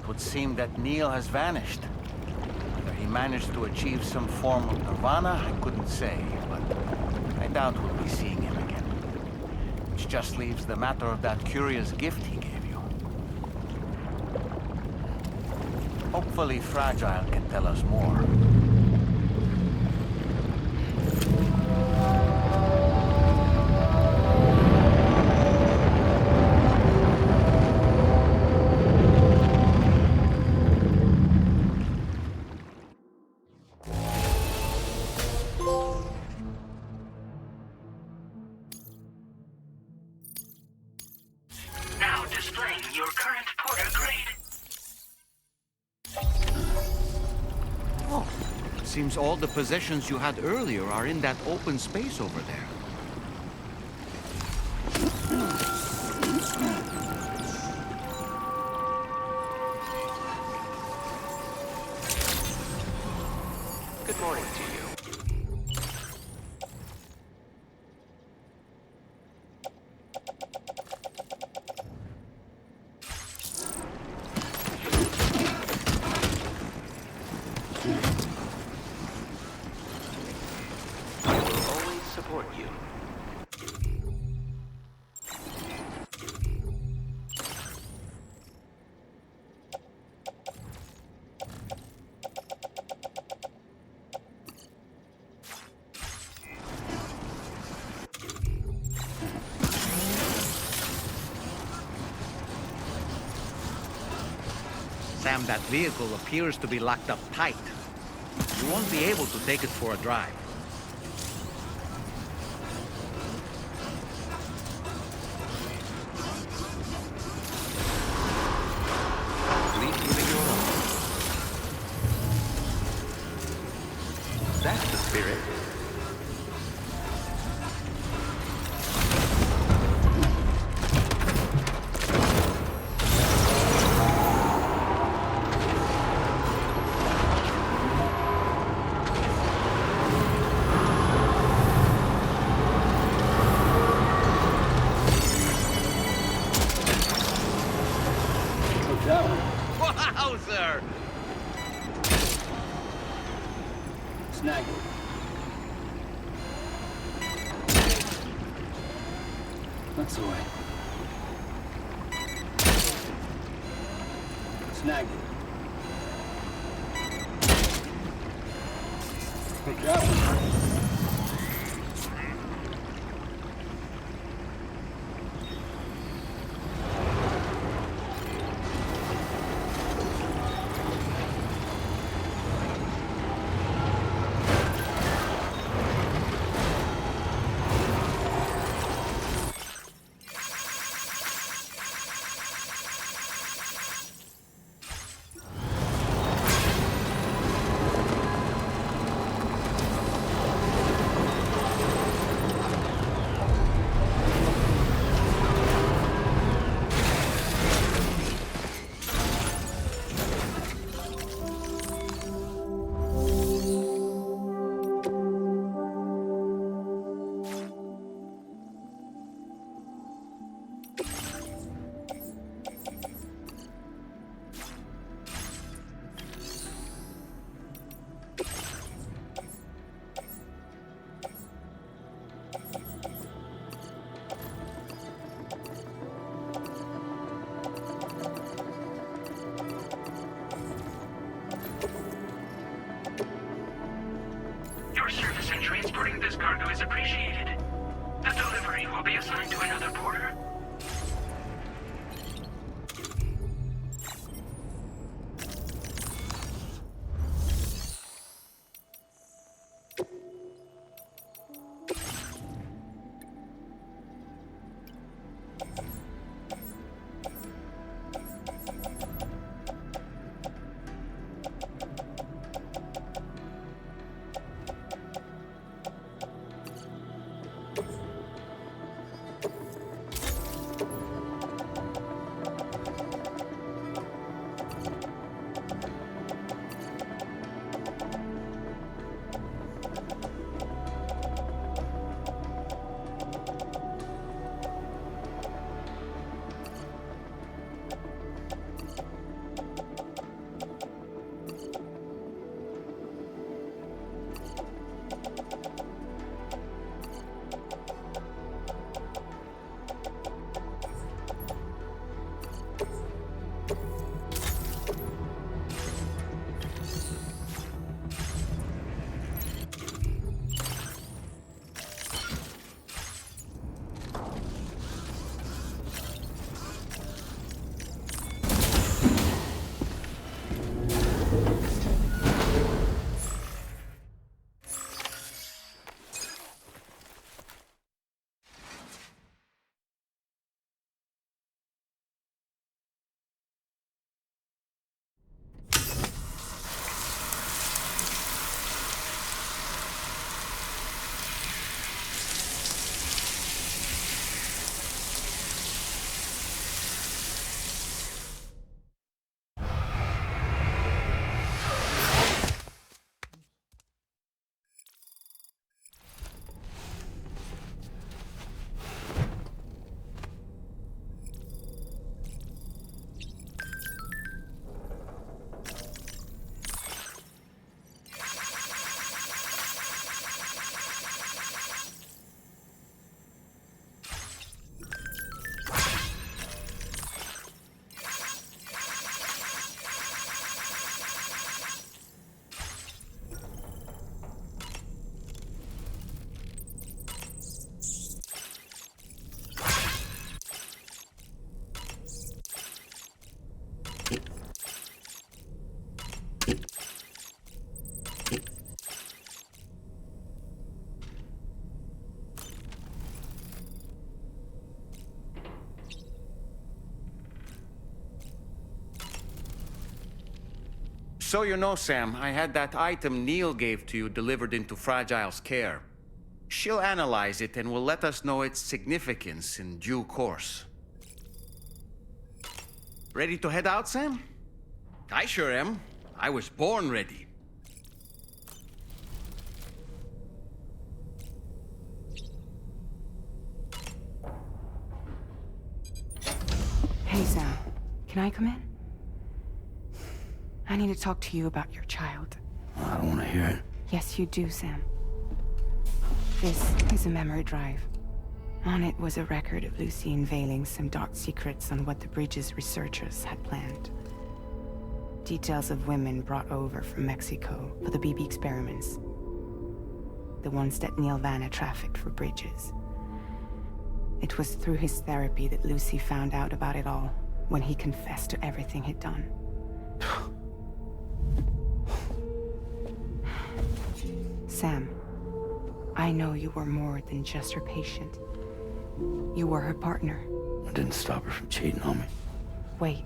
it would seem that Neil has vanished. Whether he managed to achieve some form of nirvana, I couldn't say, but I doubt we'll be seeing him again. Which just leaves the matter of that curious gift he gave you. Hopefully Fragile can tell us more. Now displaying your current porter grade. Seems all the possessions you had earlier are in that open space over there. Good morning to you. I will always support you. Sam, that vehicle appears to be locked up tight. You won't be able to take it for a drive. Leave giving your own. That's the spirit. Wowzer! Snag it. That's the way. Snag it. Good job. Transporting this cargo is appreciated. The delivery will be assigned to another porter. So you know, Sam, I had that item Neil gave to you delivered into Fragile's care. She'll analyze it and will let us know its significance in due course. Ready to head out, Sam? I sure am. I was born ready. Hey, Sam. Can I come in? I need to talk to you about your child. I don't want to hear it. Yes, you do, Sam. This is a memory drive. On it was a record of Lucy unveiling some dark secrets on what the Bridges researchers had planned. Details of women brought over from Mexico for the BB experiments. The ones that Neil Vanna trafficked for Bridges. It was through his therapy that Lucy found out about it all, when he confessed to everything he'd done. Sam, I know you were more than just her patient. You were her partner. I didn't stop her from cheating on me. Wait.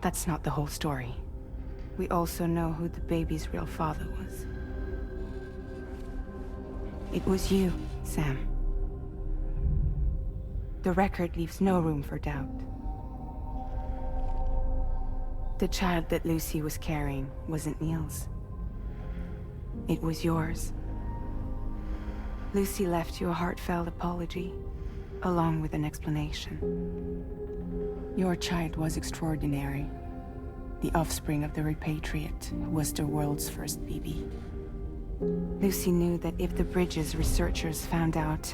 That's not the whole story. We also know who the baby's real father was. It was you, Sam. The record leaves no room for doubt. The child that Lucy was carrying wasn't Neil's. It was yours. Lucy left you a heartfelt apology, along with an explanation. Your child was extraordinary. The offspring of the repatriate who was the world's first BB. Lucy knew that if the Bridges researchers found out,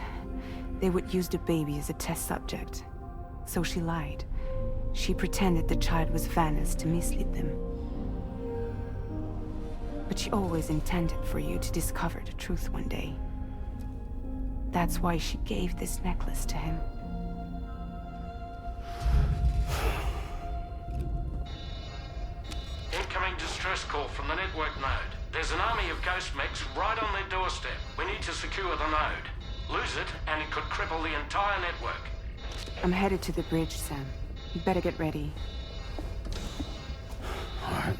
they would use the baby as a test subject. So she lied. She pretended the child was Vanna's to mislead them. But she always intended for you to discover the truth one day. That's why she gave this necklace to him. Incoming distress call from the network node. There's an army of ghost mechs right on their doorstep. We need to secure the node. Lose it, and it could cripple the entire network. I'm headed to the bridge, Sam. You better get ready. All right.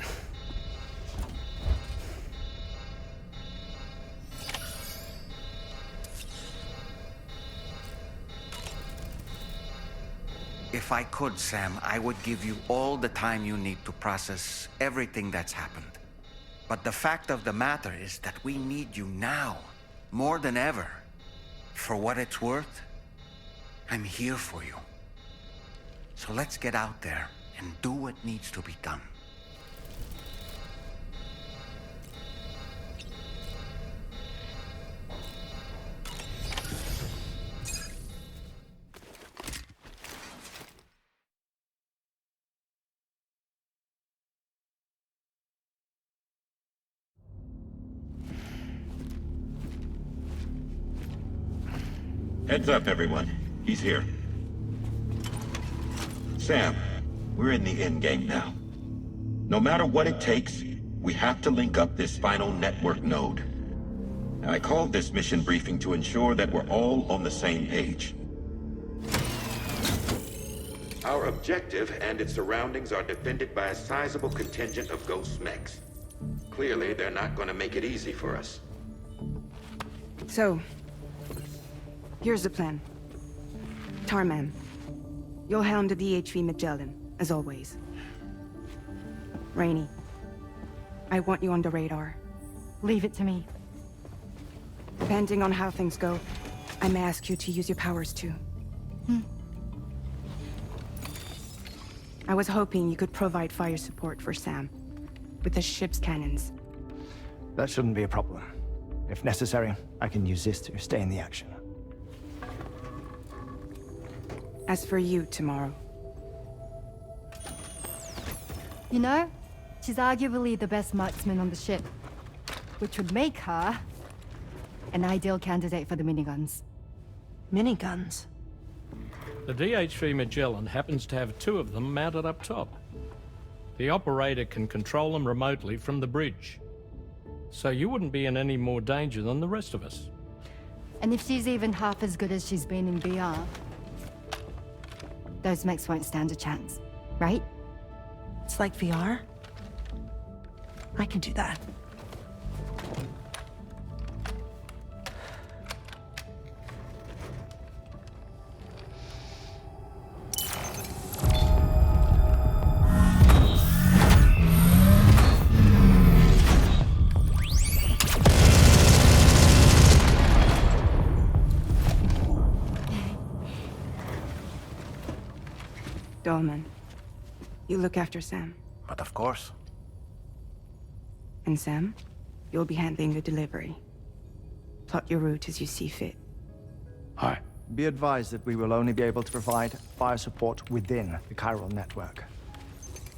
If I could, Sam, I would give you all the time you need to process everything that's happened. But the fact of the matter is that we need you now, more than ever. For what it's worth, I'm here for you. So let's get out there and do what needs to be done. Heads up, everyone. He's here. Sam, we're in the end game now. No matter what it takes, we have to link up this final network node. I called this mission briefing to ensure that we're all on the same page. Our objective and its surroundings are defended by a sizable contingent of ghost mechs. Clearly, they're not going to make it easy for us. So, here's the plan. Tarman, you'll helm the DHV Magellan, as always. Rainey, I want you on the radar. Leave it to me. Depending on how things go, I may ask you to use your powers too. I was hoping you could provide fire support for Sam, with the ship's cannons. That shouldn't be a problem. If necessary, I can use this to stay in the action. As for you, tomorrow. You know, she's arguably the best marksman on the ship, which would make her an ideal candidate for the miniguns. Miniguns? The DHV Magellan happens to have 2 of them mounted up top. The operator can control them remotely from the bridge. So you wouldn't be in any more danger than the rest of us. And if she's even half as good as she's been in VR, those mechs won't stand a chance, right? It's like VR? I can do that. Dolman, you look after Sam. But of course. And Sam, you'll be handling the delivery. Plot your route as you see fit. All right. Be advised that we will only be able to provide fire support within the chiral network.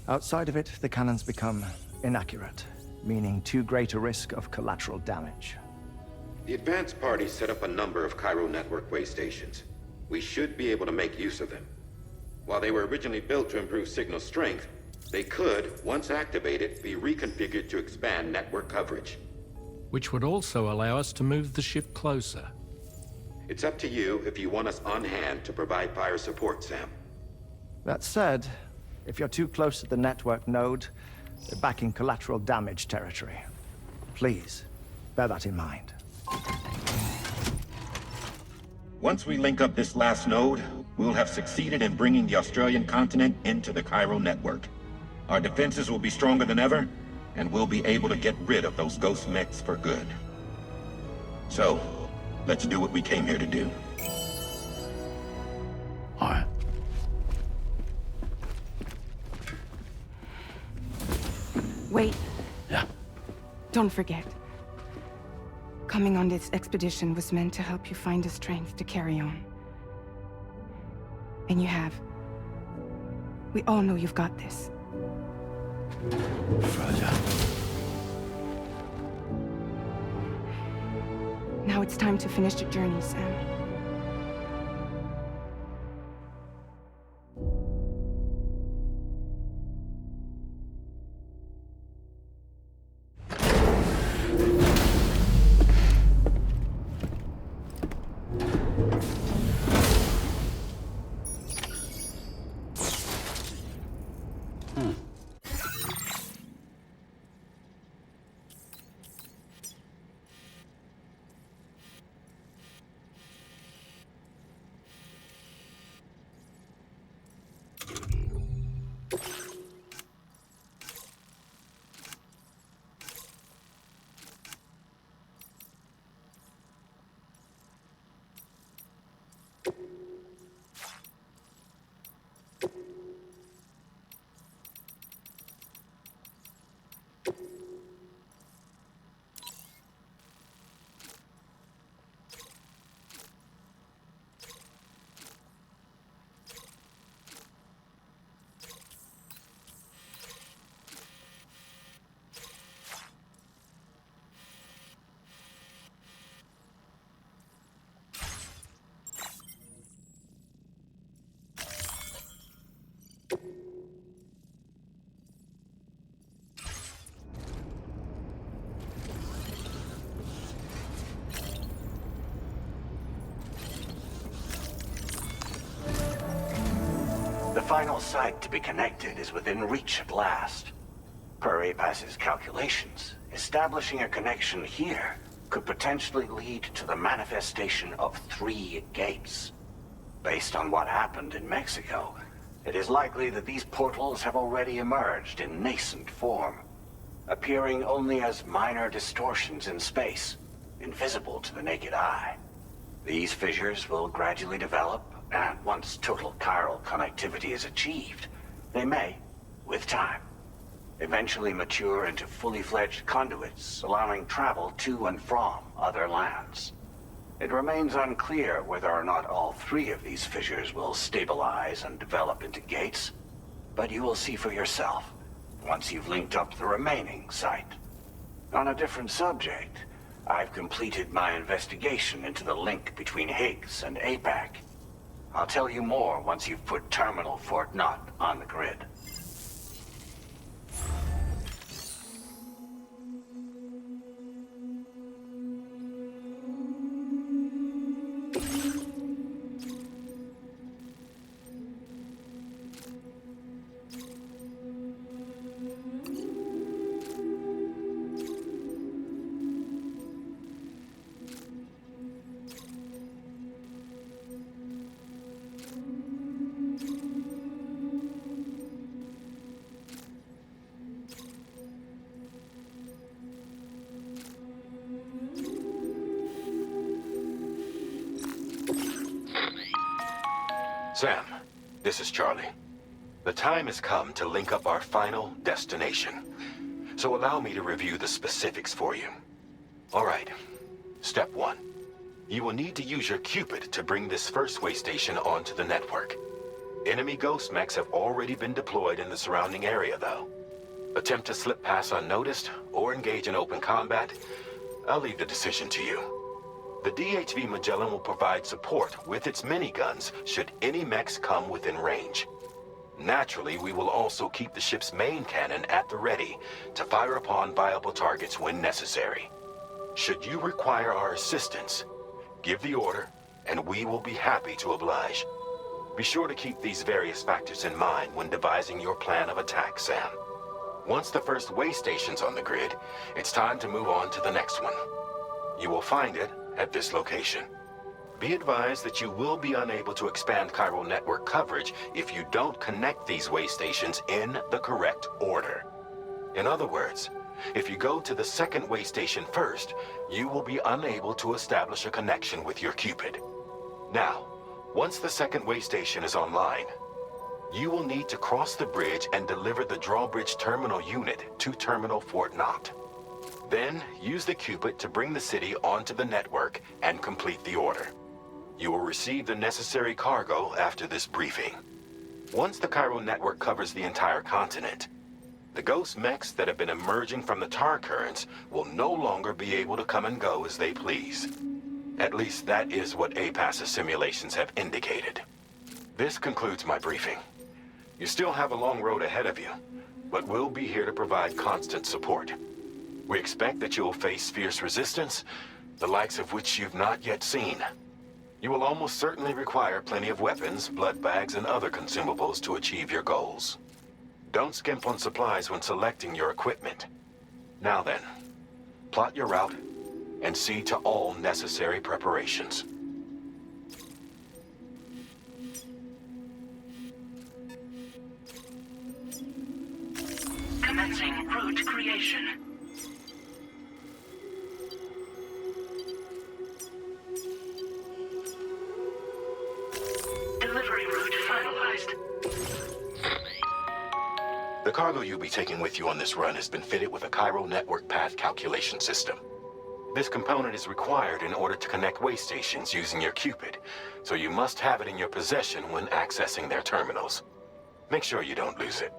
Outside of it, the cannons become inaccurate, meaning too great a risk of collateral damage. The advanced party set up a number of chiral network way stations. We should be able to make use of them. While they were originally built to improve signal strength, they could, once activated, be reconfigured to expand network coverage. Which would also allow us to move the ship closer. It's up to you if you want us on hand to provide fire support, Sam. That said, if you're too close to the network node, you're back in collateral damage territory. Please, bear that in mind. Once we link up this last node, we'll have succeeded in bringing the Australian continent into the chiral network. Our defenses will be stronger than ever, and we'll be able to get rid of those ghost mechs for good. So, let's do what we came here to do. All right. Wait. Yeah. Don't forget. Coming on this expedition was meant to help you find the strength to carry on. And you have. We all know you've got this. Fragile. Now it's time to finish the journey, Sam. The final site to be connected is within reach at last. Per APAS's calculations, establishing a connection here could potentially lead to the manifestation of 3 gates. Based on what happened in Mexico, it is likely that these portals have already emerged in nascent form, appearing only as minor distortions in space, invisible to the naked eye. These fissures will gradually develop, and once total chiral connectivity is achieved, they may, with time, eventually mature into fully fledged conduits, allowing travel to and from other lands. It remains unclear whether or not all 3 of these fissures will stabilize and develop into gates, but you will see for yourself once you've linked up the remaining site. On a different subject, I've completed my investigation into the link between Higgs and APAC. I'll tell you more once you've put Terminal Fort Knott on the grid. Sam, this is Charlie. The time has come to link up our final destination. So allow me to review the specifics for you. All right. Step 1. You will need to use your Cupid to bring this first way station onto the network. Enemy ghost mechs have already been deployed in the surrounding area, though. Attempt to slip past unnoticed or engage in open combat, I'll leave the decision to you. The DHV Magellan will provide support with its miniguns should any mechs come within range. Naturally, we will also keep the ship's main cannon at the ready to fire upon viable targets when necessary. Should you require our assistance, give the order, and we will be happy to oblige. Be sure to keep these various factors in mind when devising your plan of attack, Sam. Once the first way station's on the grid, it's time to move on to the next one. You will find it at this location. Be advised that you will be unable to expand chiral network coverage if you don't connect these way stations in the correct order. In other words, if you go to the second way station first, you will be unable to establish a connection with your Cupid. Now, once the second way station is online, you will need to cross the bridge and deliver the drawbridge terminal unit to Terminal Fort Knott. Then, use the Cupid to bring the city onto the network and complete the order. You will receive the necessary cargo after this briefing. Once the chiral network covers the entire continent, the ghost mechs that have been emerging from the tar currents will no longer be able to come and go as they please. At least that is what APAS's simulations have indicated. This concludes my briefing. You still have a long road ahead of you, but we'll be here to provide constant support. We expect that you will face fierce resistance, the likes of which you've not yet seen. You will almost certainly require plenty of weapons, blood bags, and other consumables to achieve your goals. Don't skimp on supplies when selecting your equipment. Now then, plot your route and see to all necessary preparations. Commencing route creation. Delivery route finalized. The cargo you'll be taking with you on this run has been fitted with a chiral network path calculation system. This component is required in order to connect way stations using your Cupid, so you must have it in your possession when accessing their terminals. Make sure you don't lose it.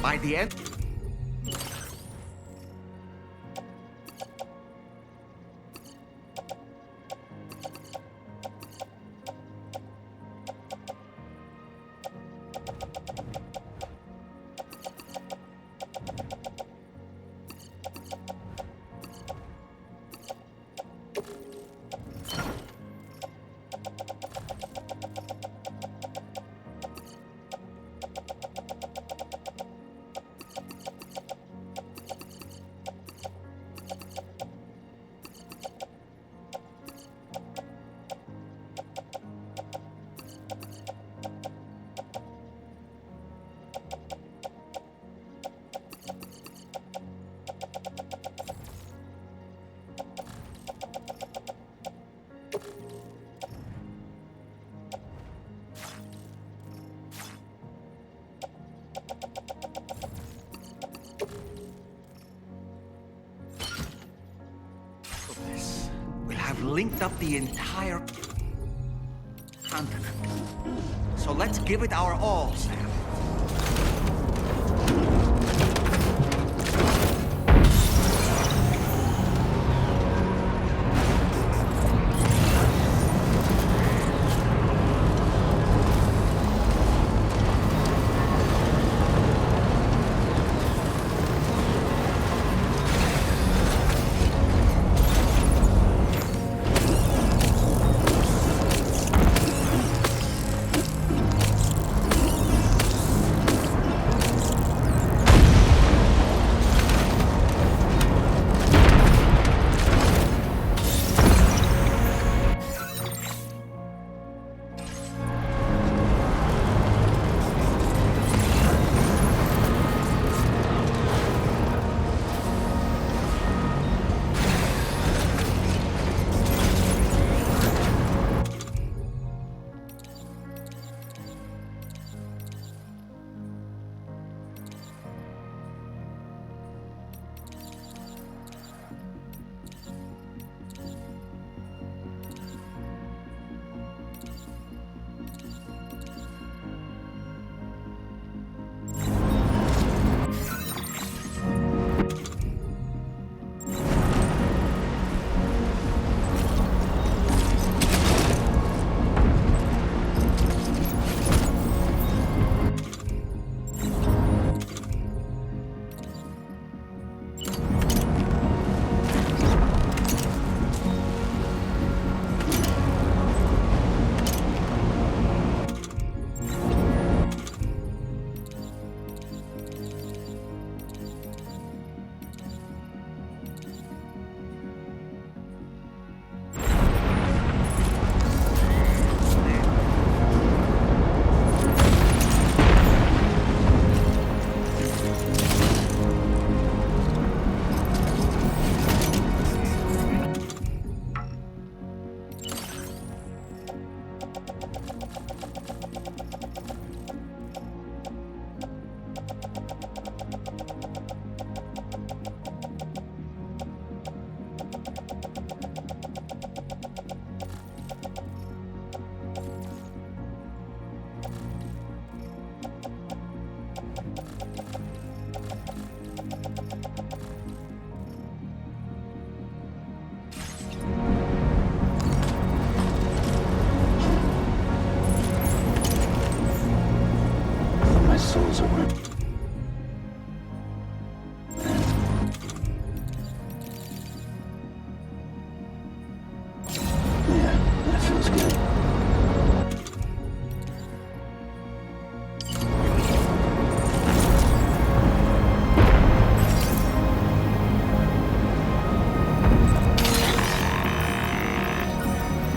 By the end... have linked up the entire continent. So let's give it our all, Sam.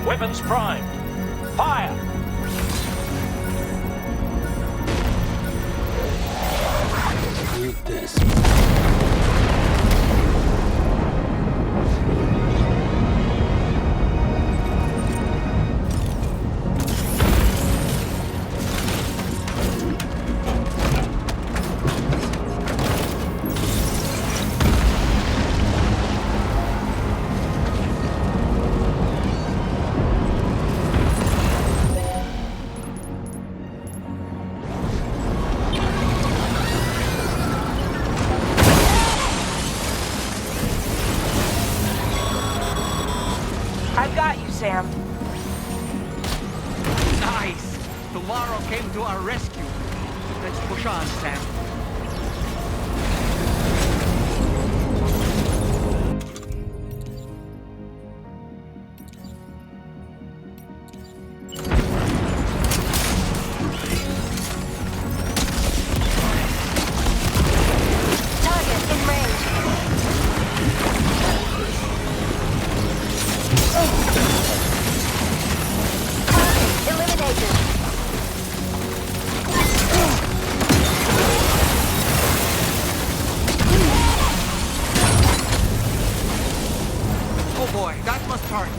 Weapons primed. Fire! Eat this. I've got you, Sam. Nice! Tomorrow came to our rescue. Let's push on, Sam. Target in range. Target eliminated. Oh boy, that must hurt.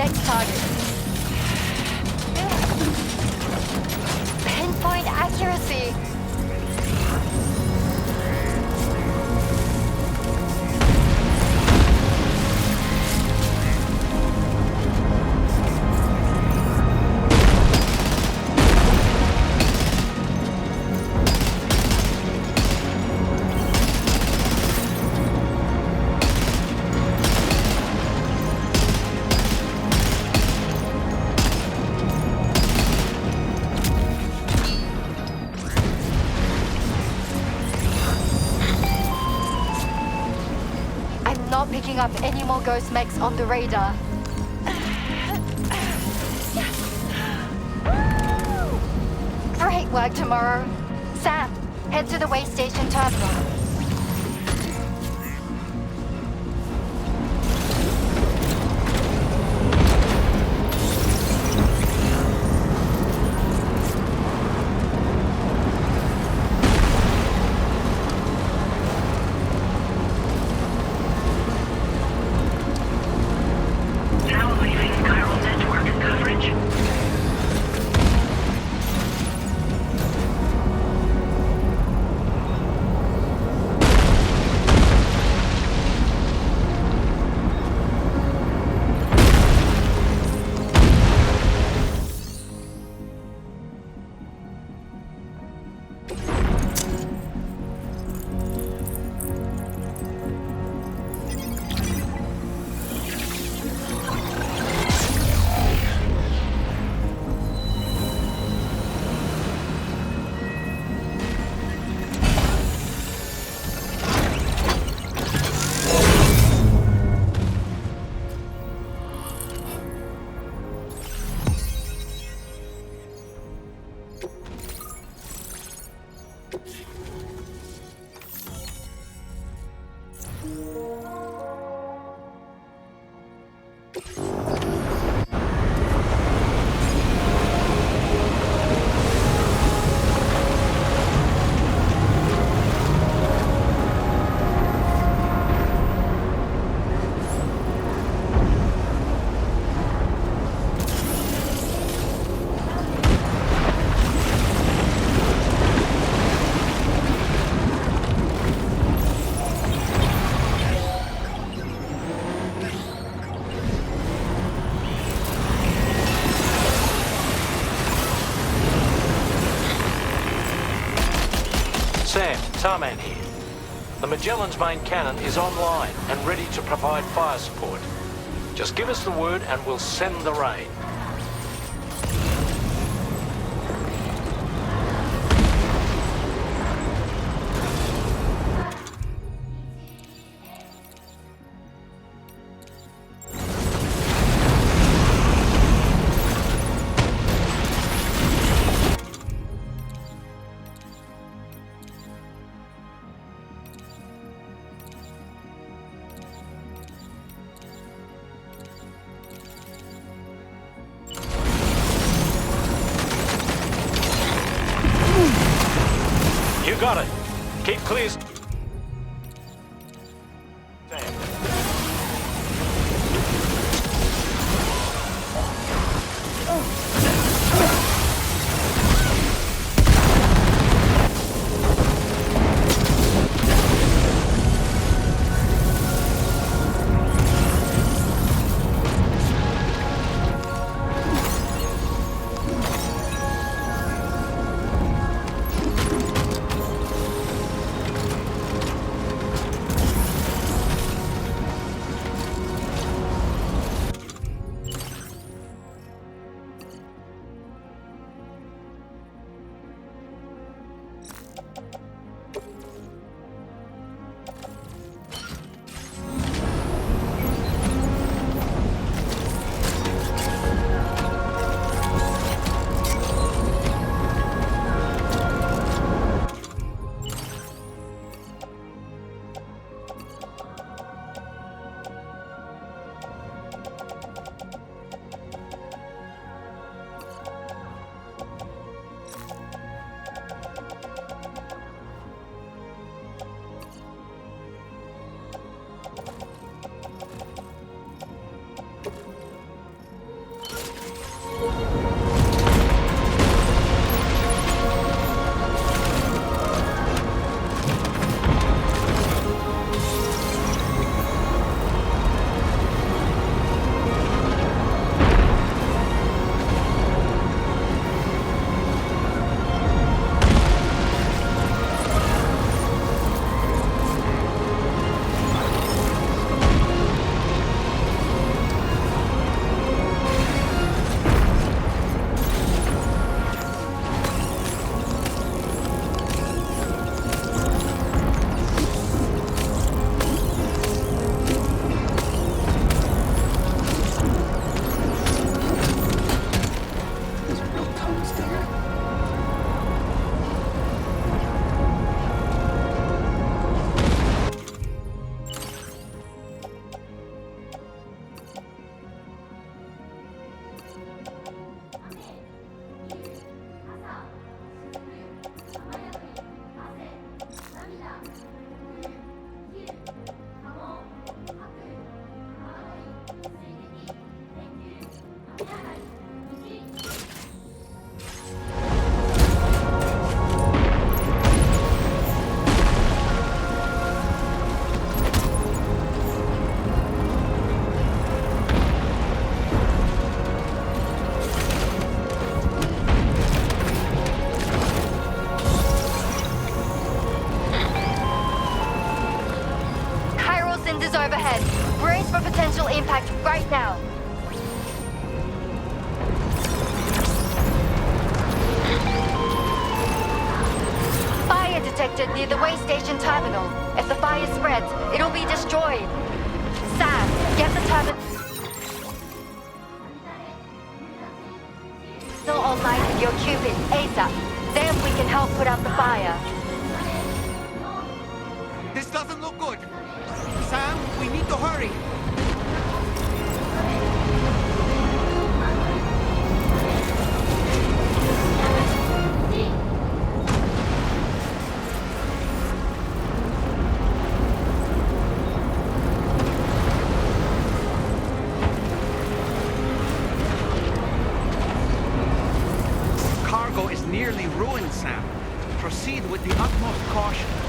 next target. Pinpoint accuracy. Not picking up any more ghost mechs on the radar. Great work tomorrow. Sam, head to the way station terminal. Sam, Tarman here. The Magellan's main cannon is online and ready to provide fire support. Just give us the word and we'll send the rain. You got it. Keep clear. Potential impact right now. Fire detected near the way station terminal. If the fire spreads, it'll be destroyed. Sam, get the terminal online with your Cupid, ASAP. Then we can help put out the fire. This doesn't look good. Sam, we need to hurry. Cargo is nearly ruined, Sam. Proceed with the utmost caution.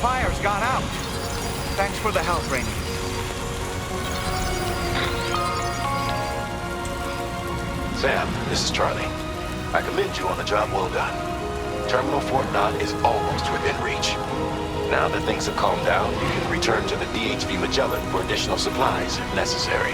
Fire's gone out. Thanks for the help, Rainey. Sam, this is Charlie. I commend you on the job well done. Terminal Fort Knott is almost within reach. Now that things have calmed down, you can return to the DHV Magellan for additional supplies if necessary.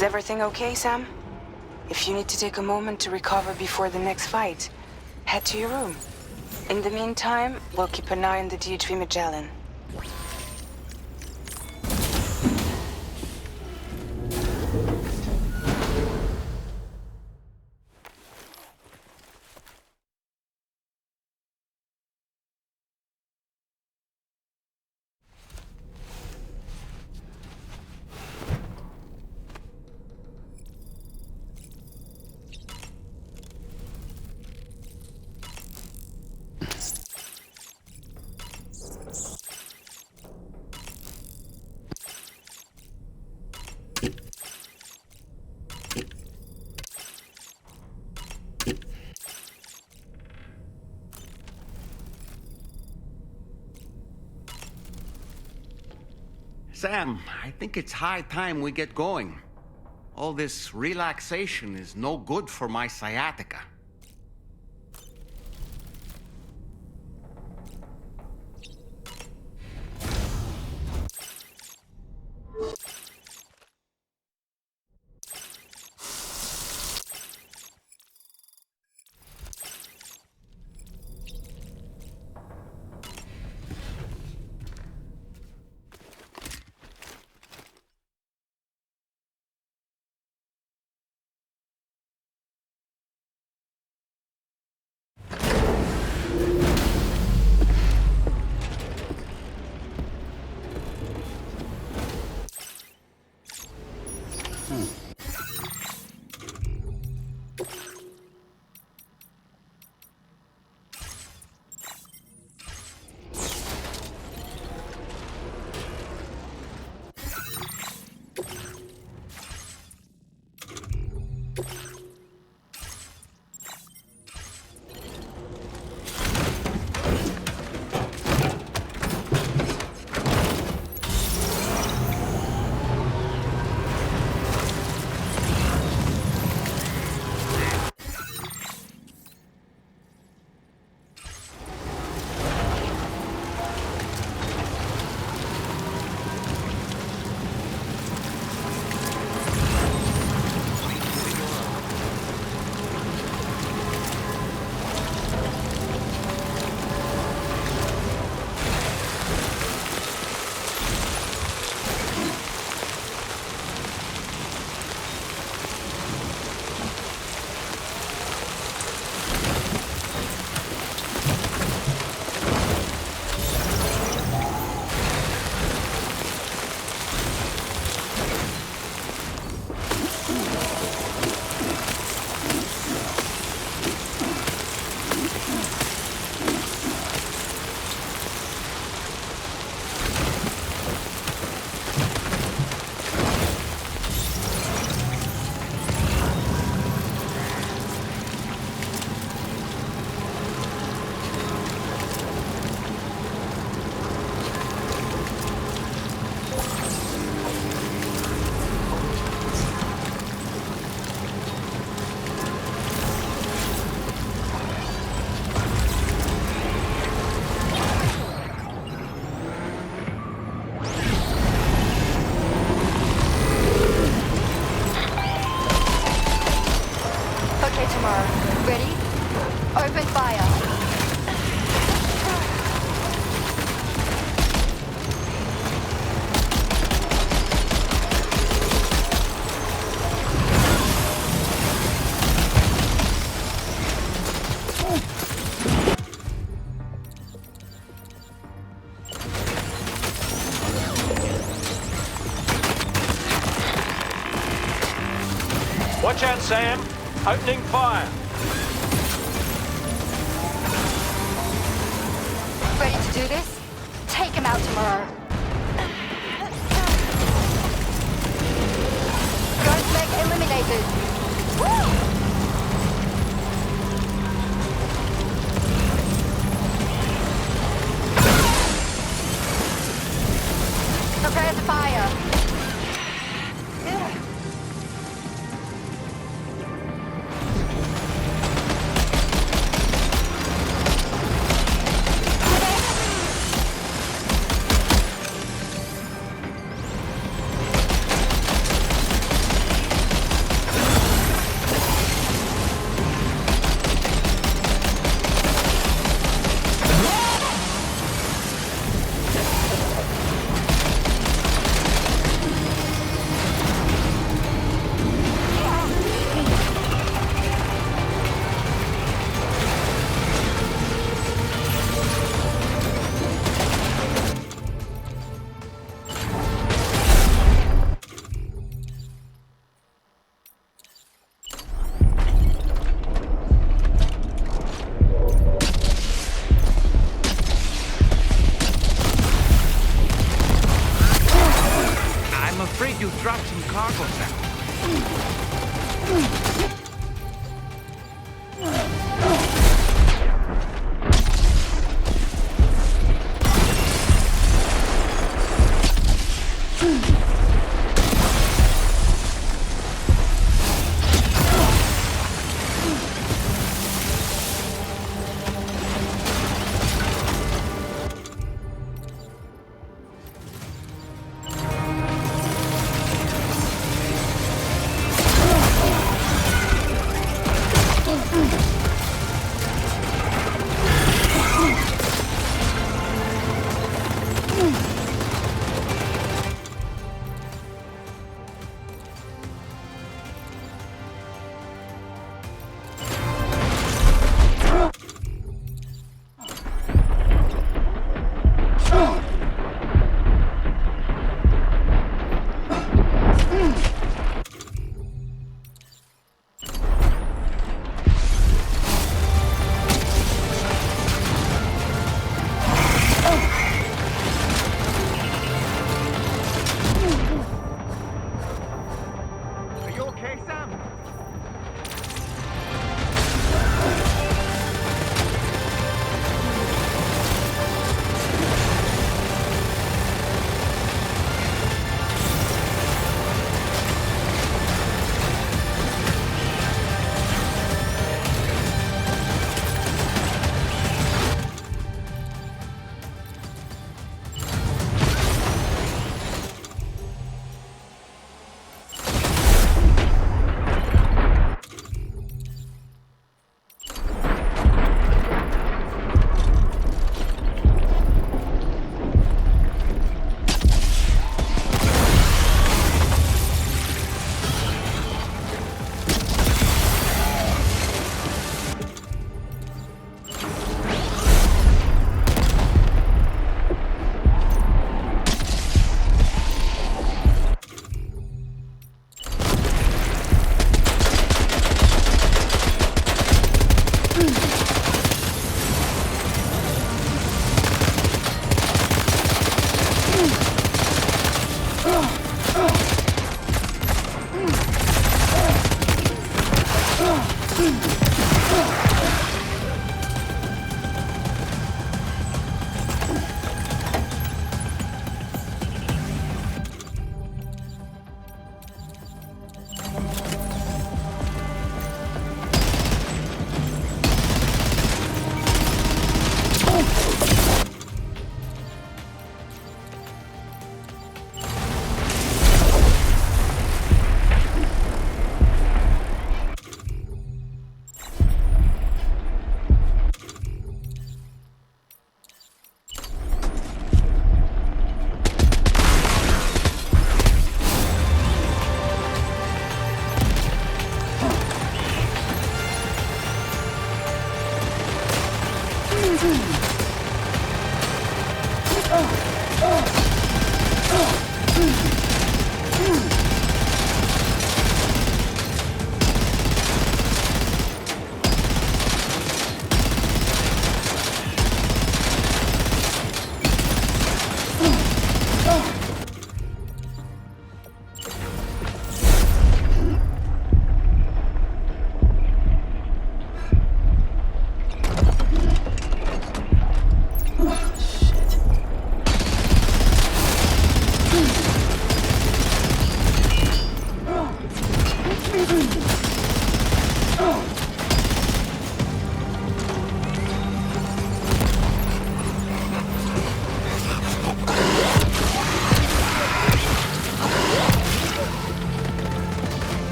Is everything okay, Sam? If you need to take a moment to recover before the next fight, head to your room. In the meantime, we'll keep an eye on the DHV Magellan. Sam, I think it's high time we get going. All this relaxation is no good for my sciatica. Watch out, Sam. Opening fire. Ready to do this? Take him out tomorrow. Ghost leg eliminated. Woo! Prepare to fire. some cargo, Sam.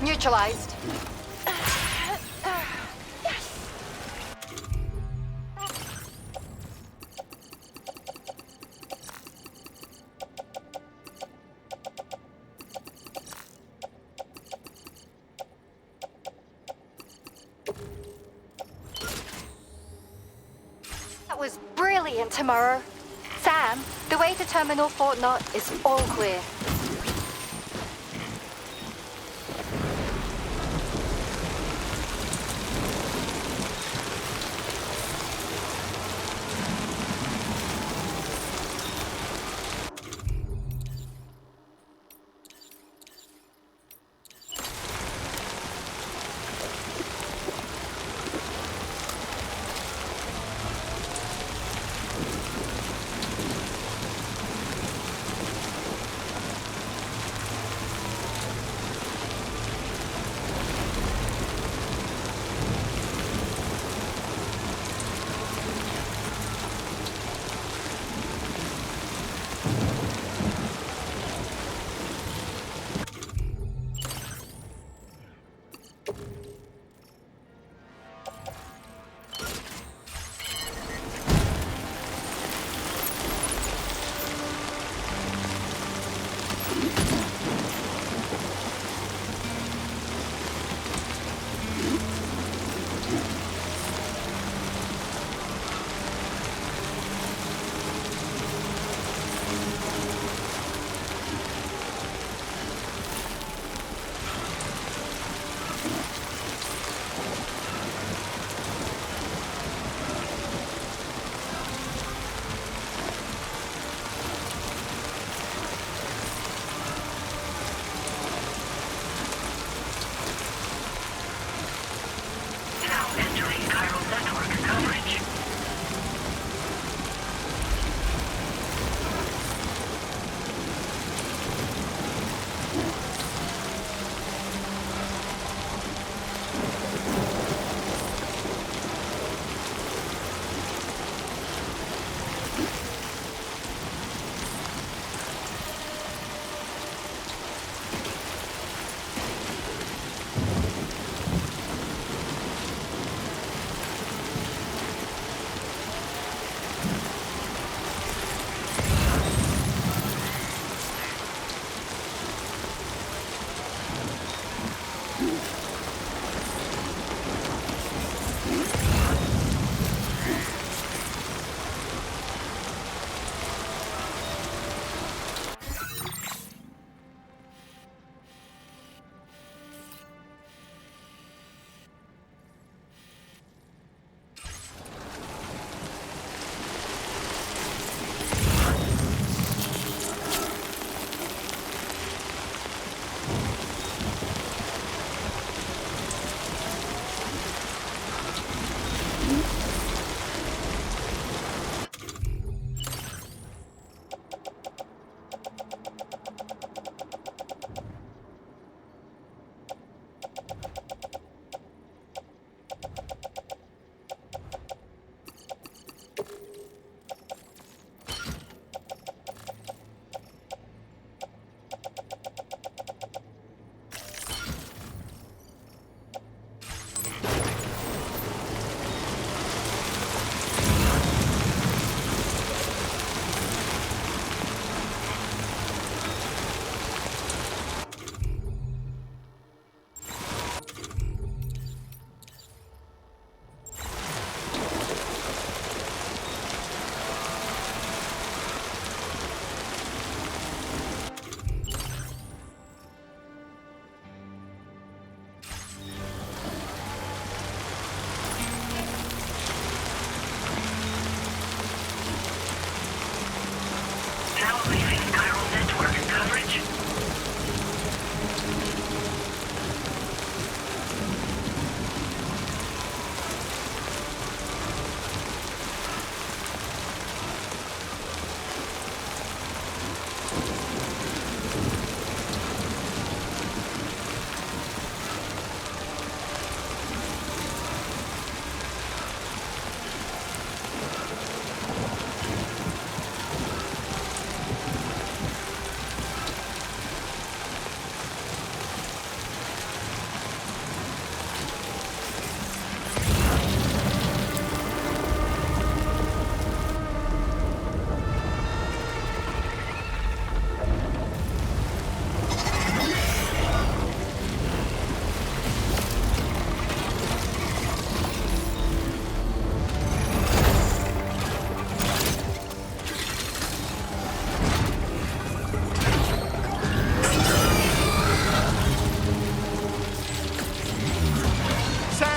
Neutralized. That was brilliant, Tomorrow. Sam, the way to Terminal Fort Knot is all clear.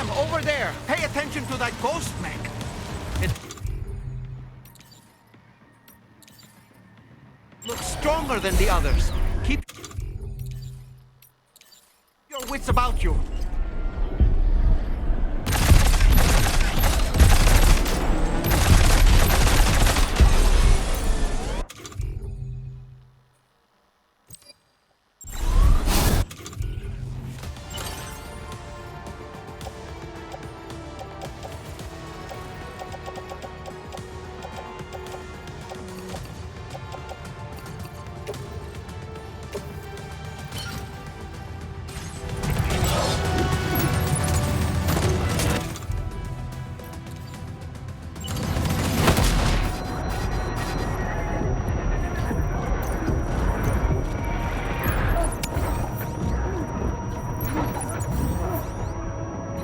Sam, over there! Pay attention to that ghost mech! It looks stronger than the others. Keep your wits about you.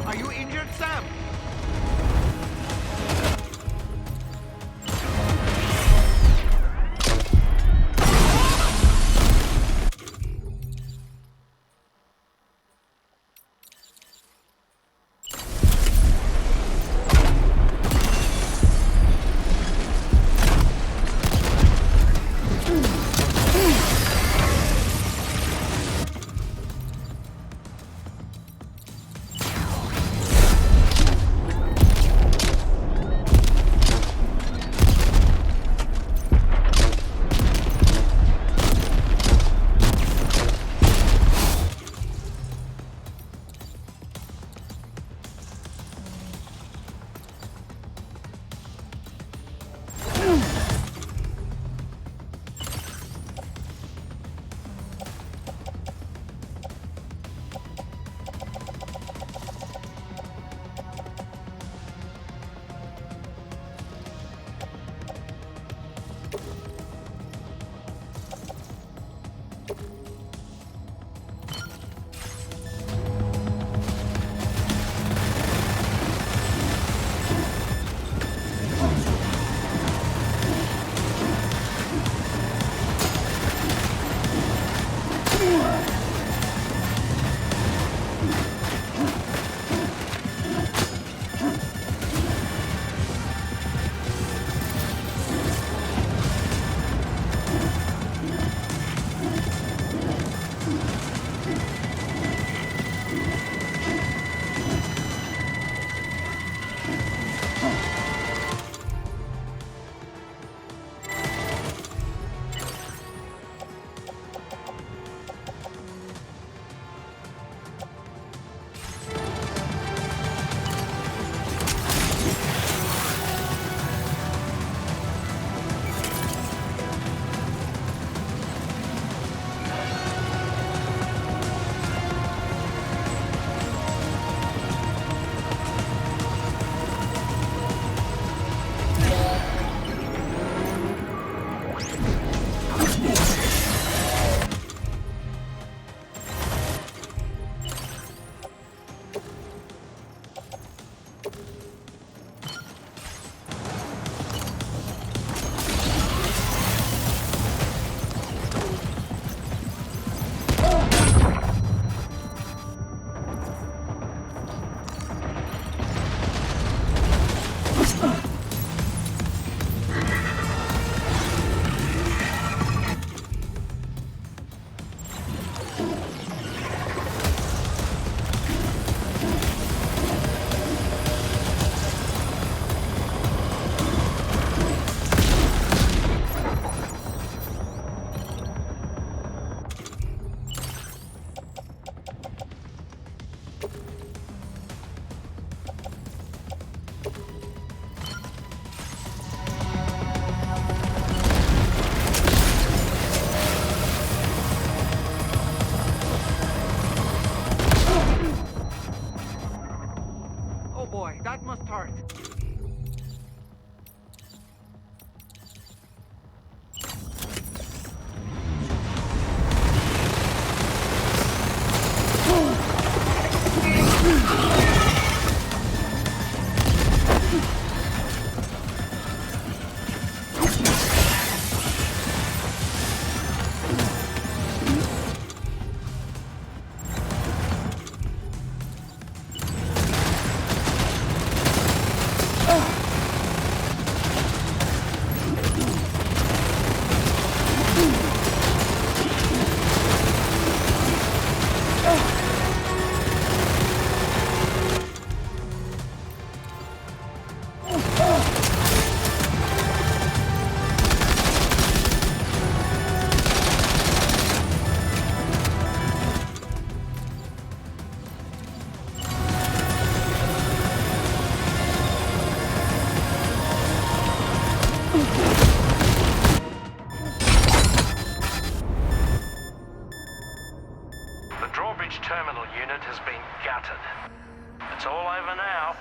Are you injured, Sam? That must hurt. It's all over now.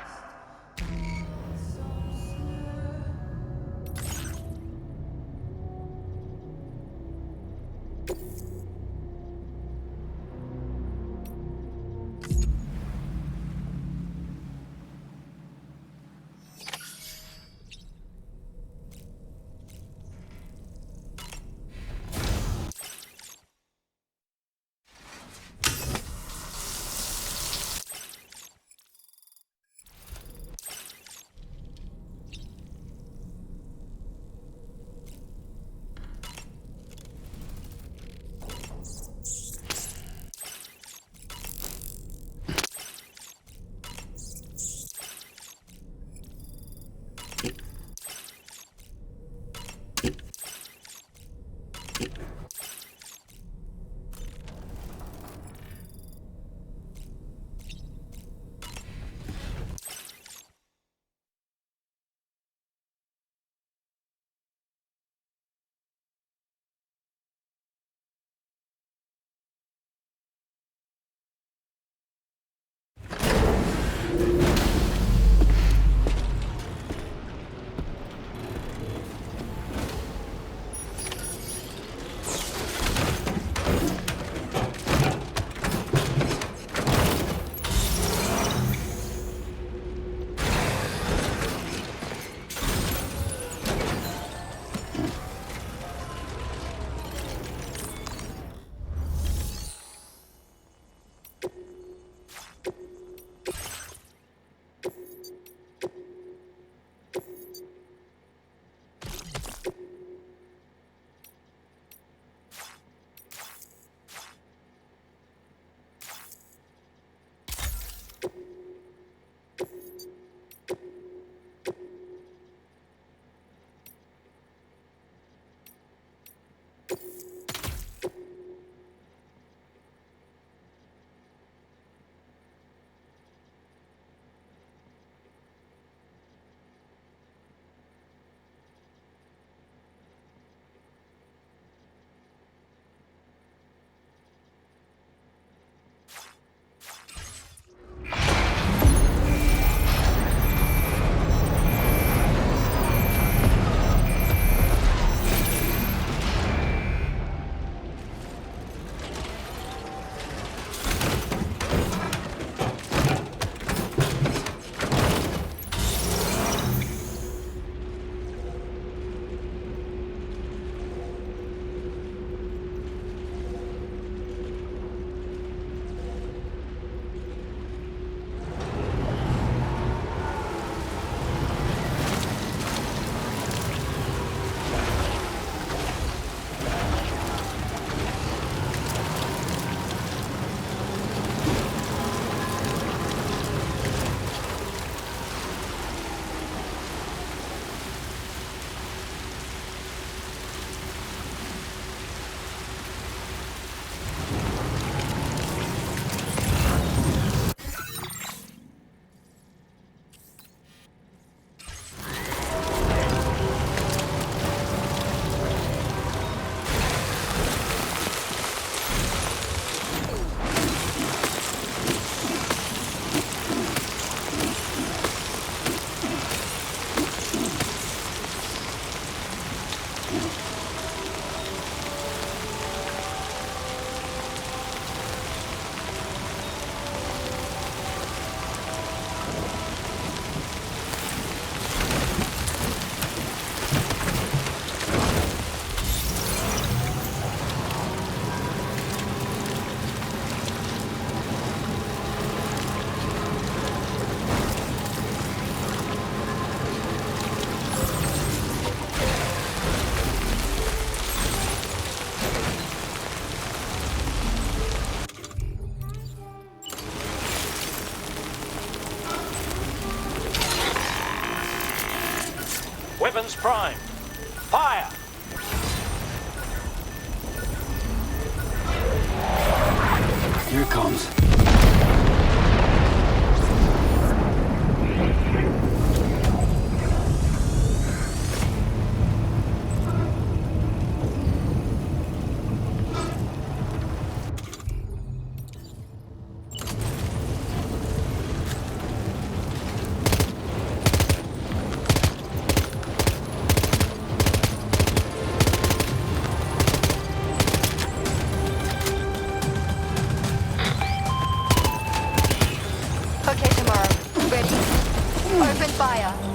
Weapons prime. Fire! Here it comes. Open fire.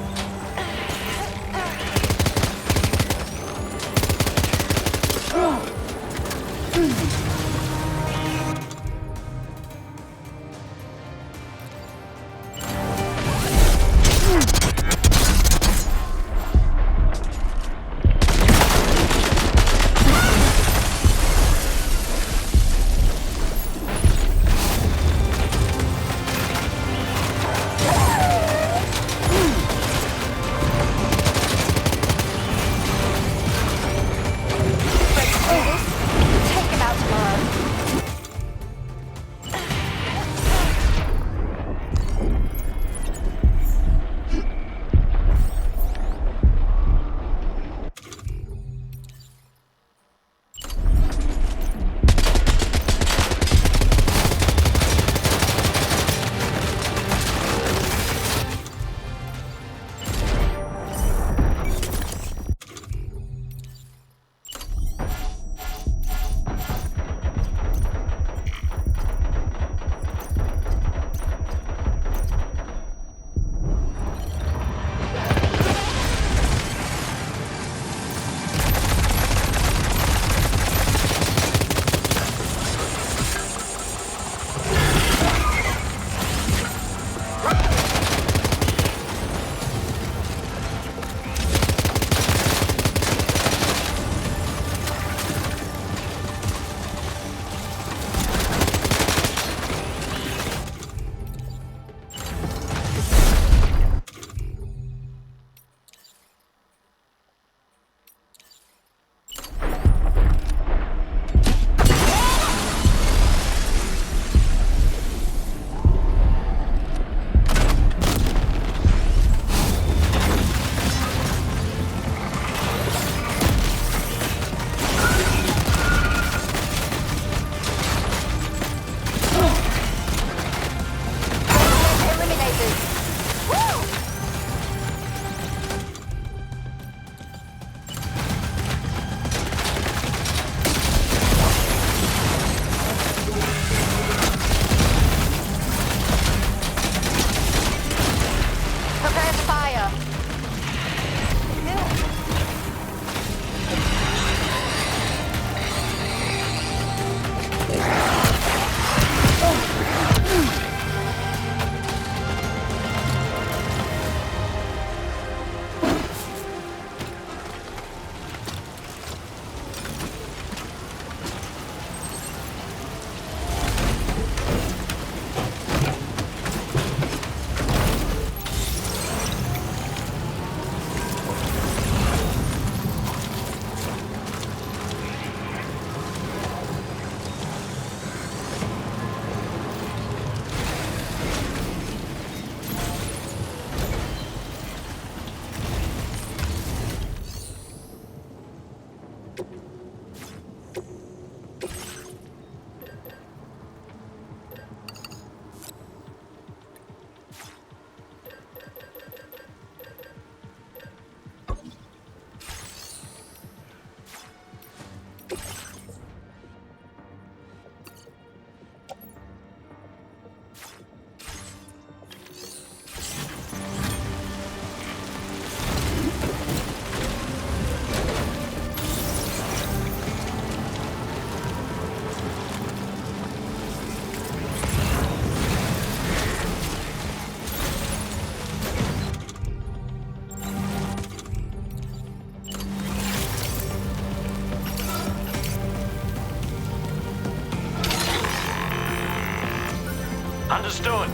Understood.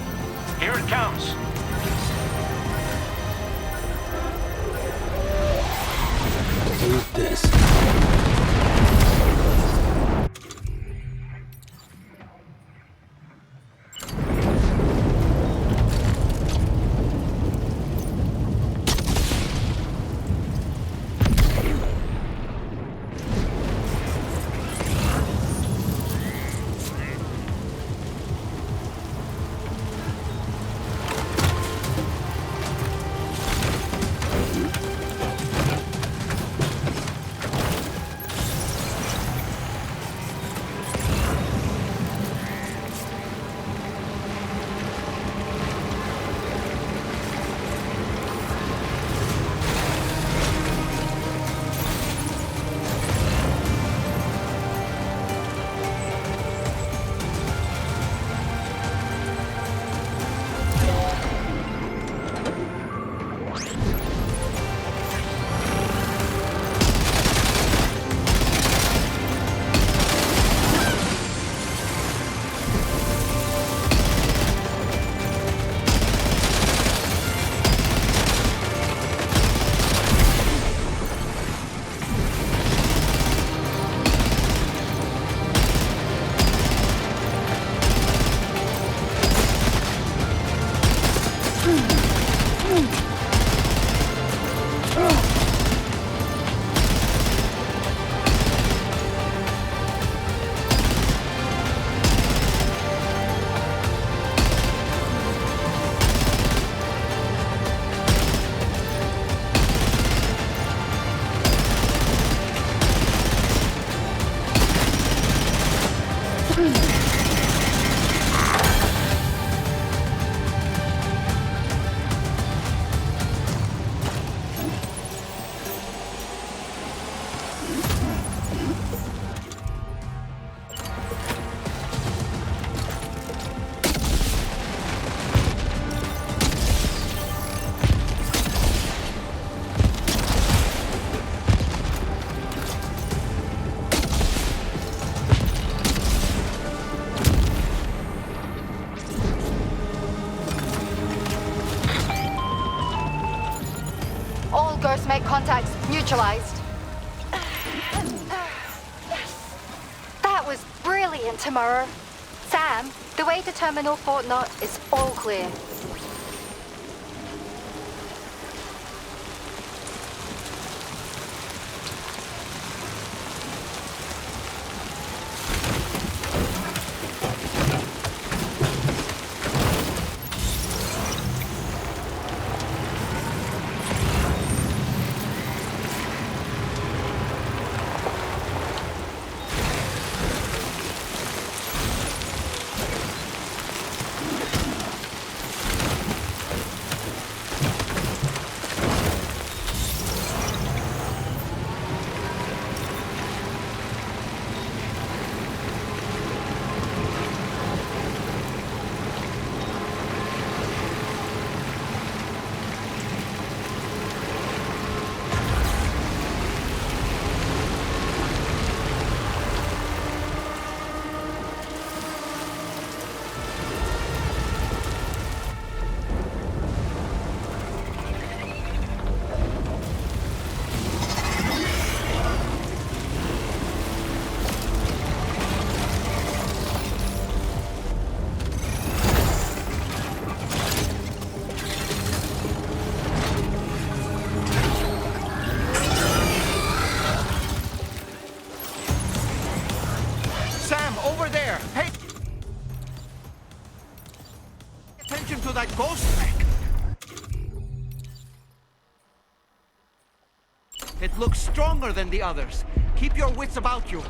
Here it comes. Look at this. All ghost mate contacts neutralized. That was brilliant, Tomorrow. Sam, the way to Terminal Fort Knot is all clear. To that ghost wreck. It looks stronger than the others. Keep your wits about you.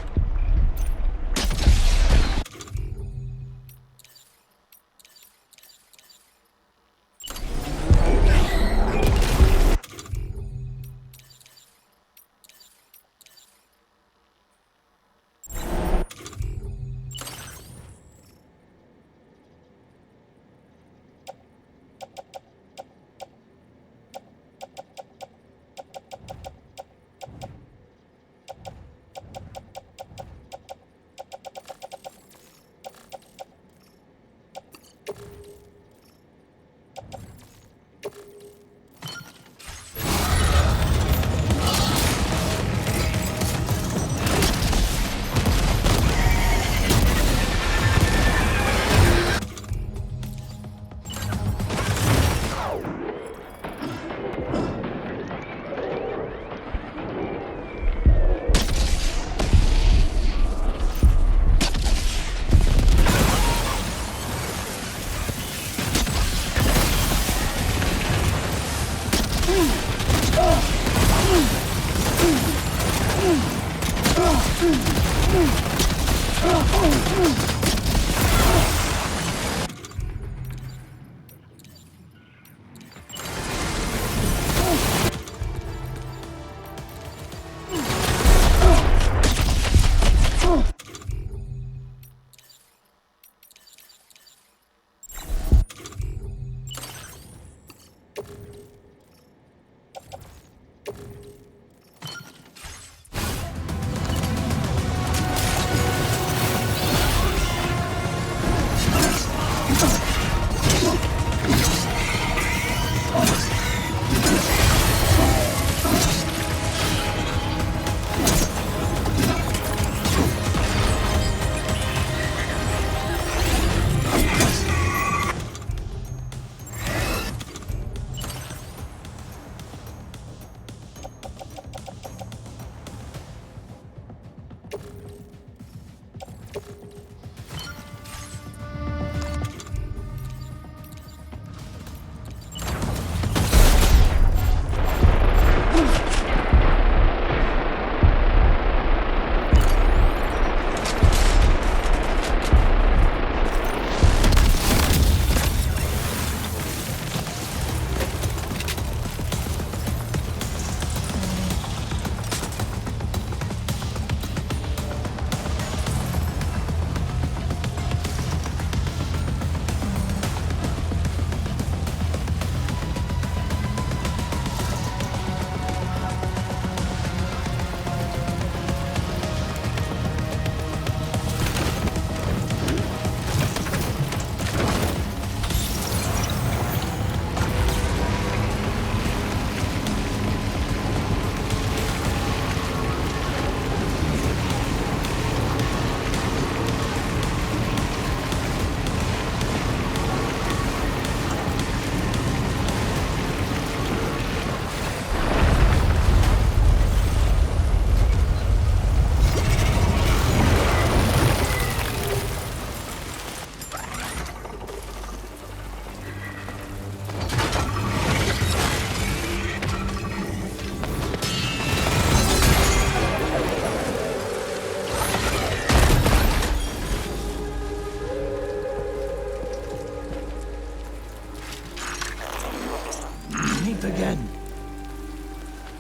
Meet again.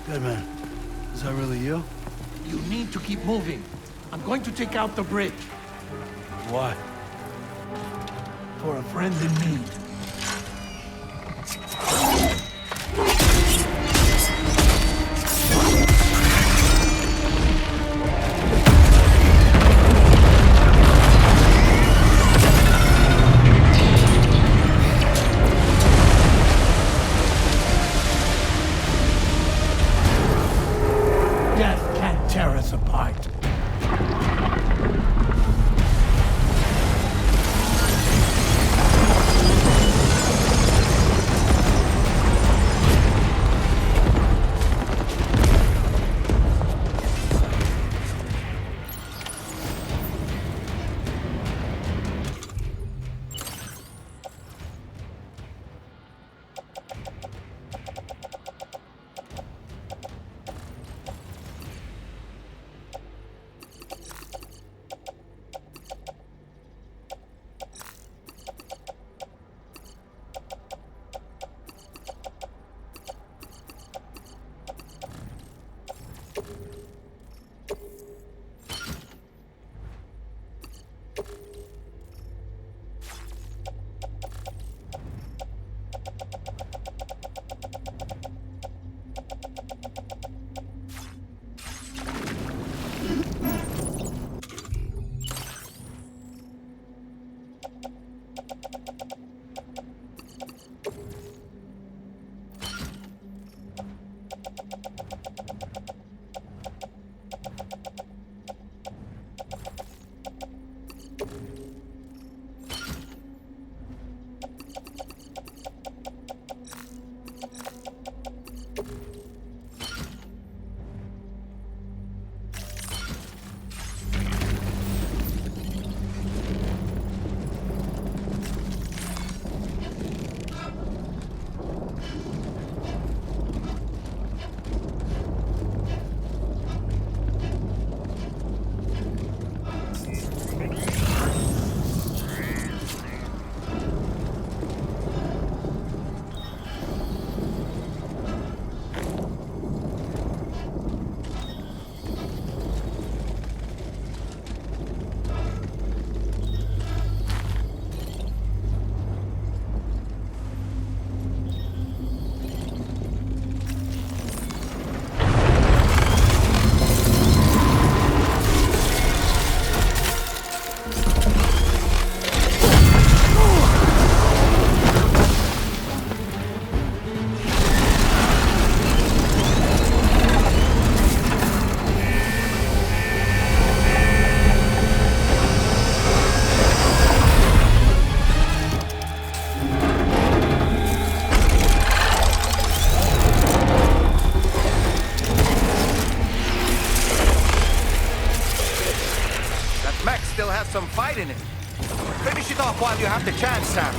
Good man. Is that really you? You need to keep moving. I'm going to take out the bridge. Why? For a friend in need. Death can't tear us apart. Some fight in it. Finish it off while you have the chance, Sam.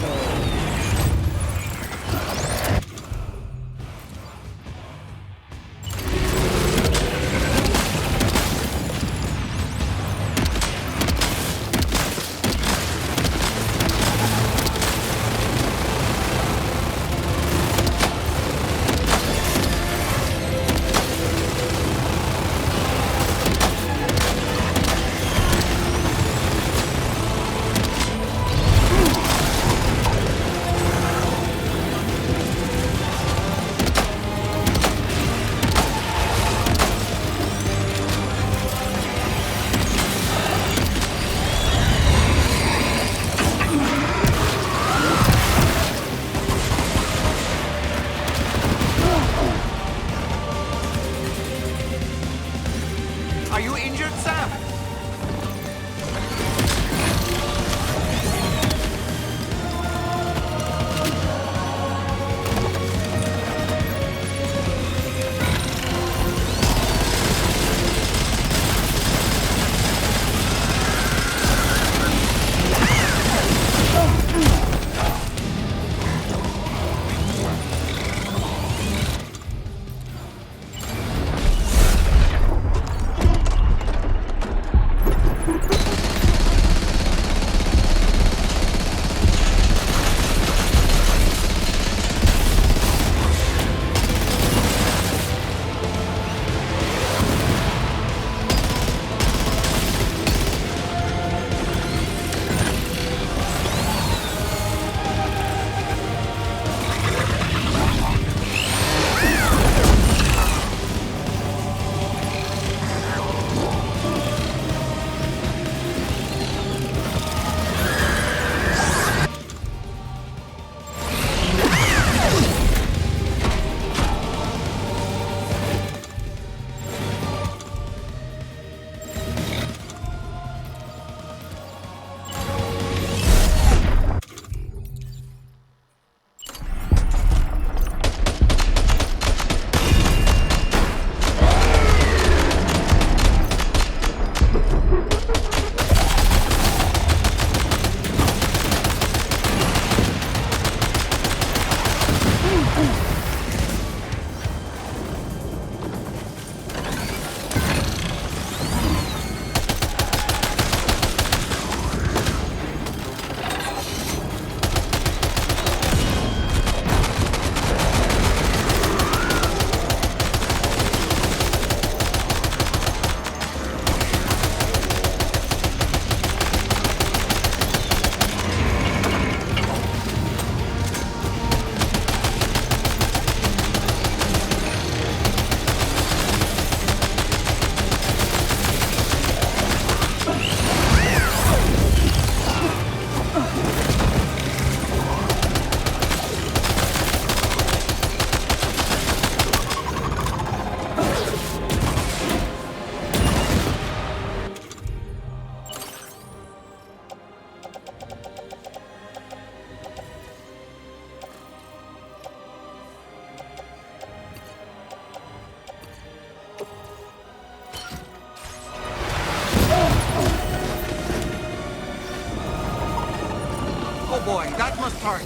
Sorry.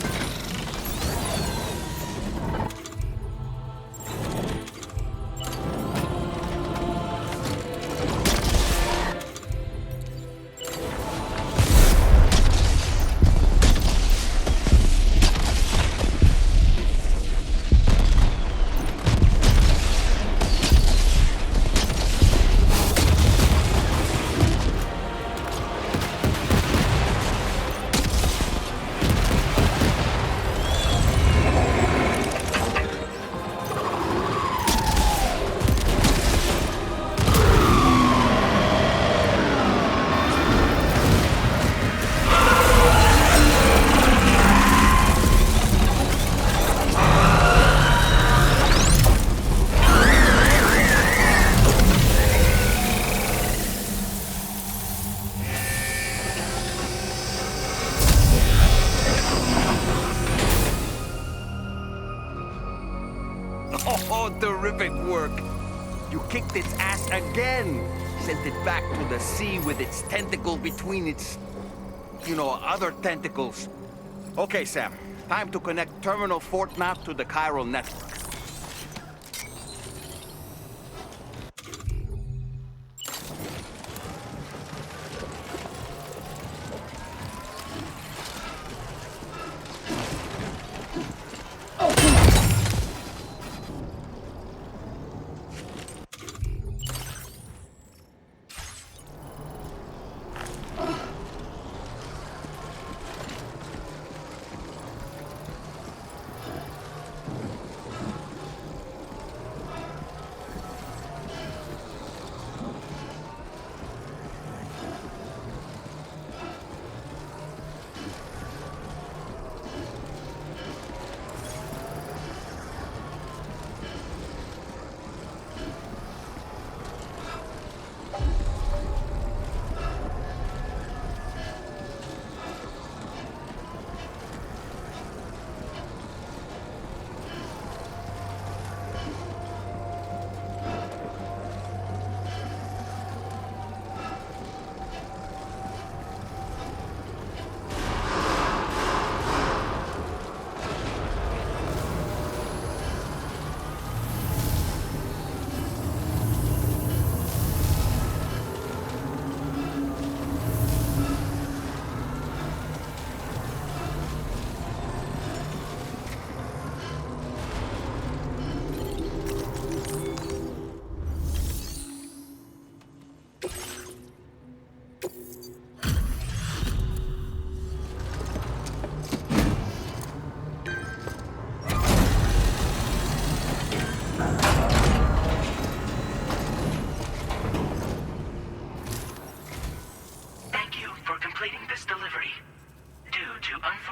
Oh, terrific work. You kicked its ass again. Sent it back to the sea with its tentacle between its, other tentacles. Okay, Sam. Time to connect Terminal Fort Map to the chiral network.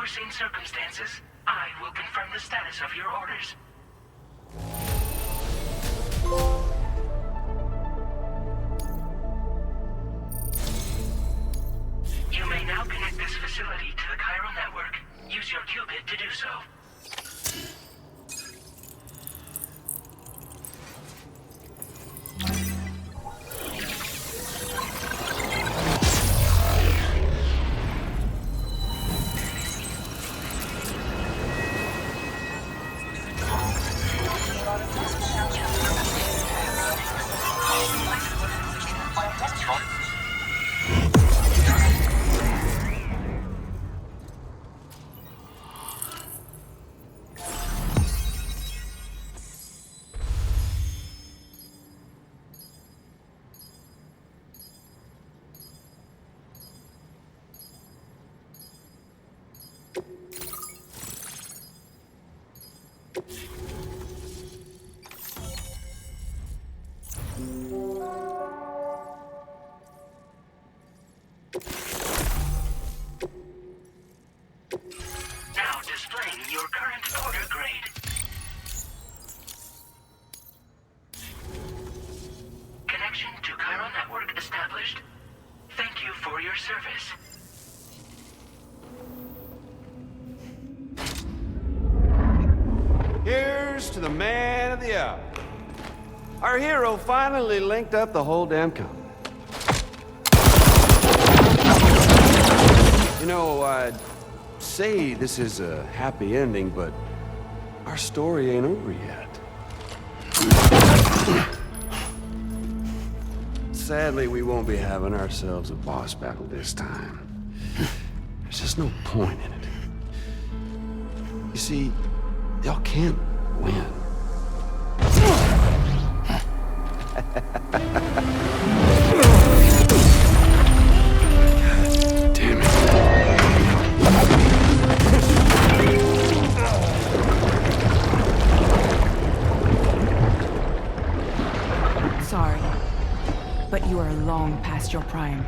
unforeseen circumstances, I will confirm the status of your orders. You may now connect this facility to the chiral network. Use your qubit to do so. Now displaying your current order grade. Connection to chiral network established. Thank you for your service. Here's to the man of the hour. Our hero finally linked up the whole damn company. You know, say this is a happy ending, but our story ain't over yet. Sadly, we won't be having ourselves a boss battle this time. There's just no point in it. You see, y'all can't win. Damn it. Sorry, but you are long past your prime.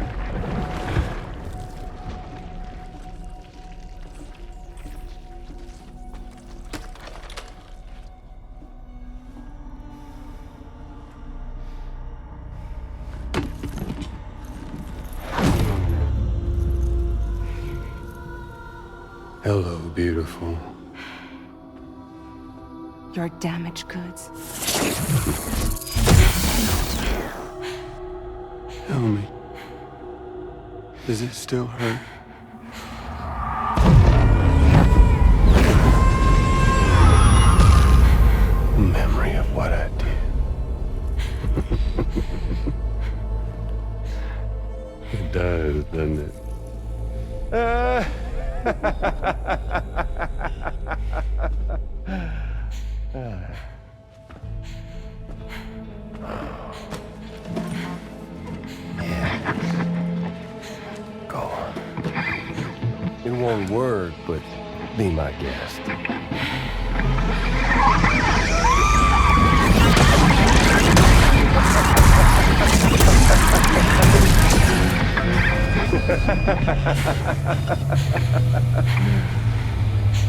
Hello, beautiful. Your damaged goods. Tell me, does it still hurt? Memory of what I did. It does, doesn't it? Go on. In one word, but be my guest.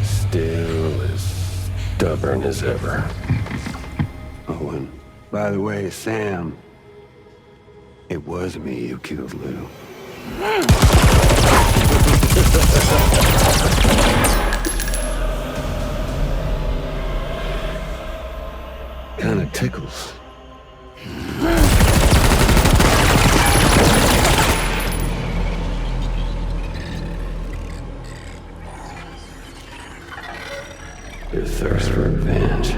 Still as stubborn as ever. Oh, and by the way, Sam, it was me who killed Lou. Kinda tickles. Your thirst for revenge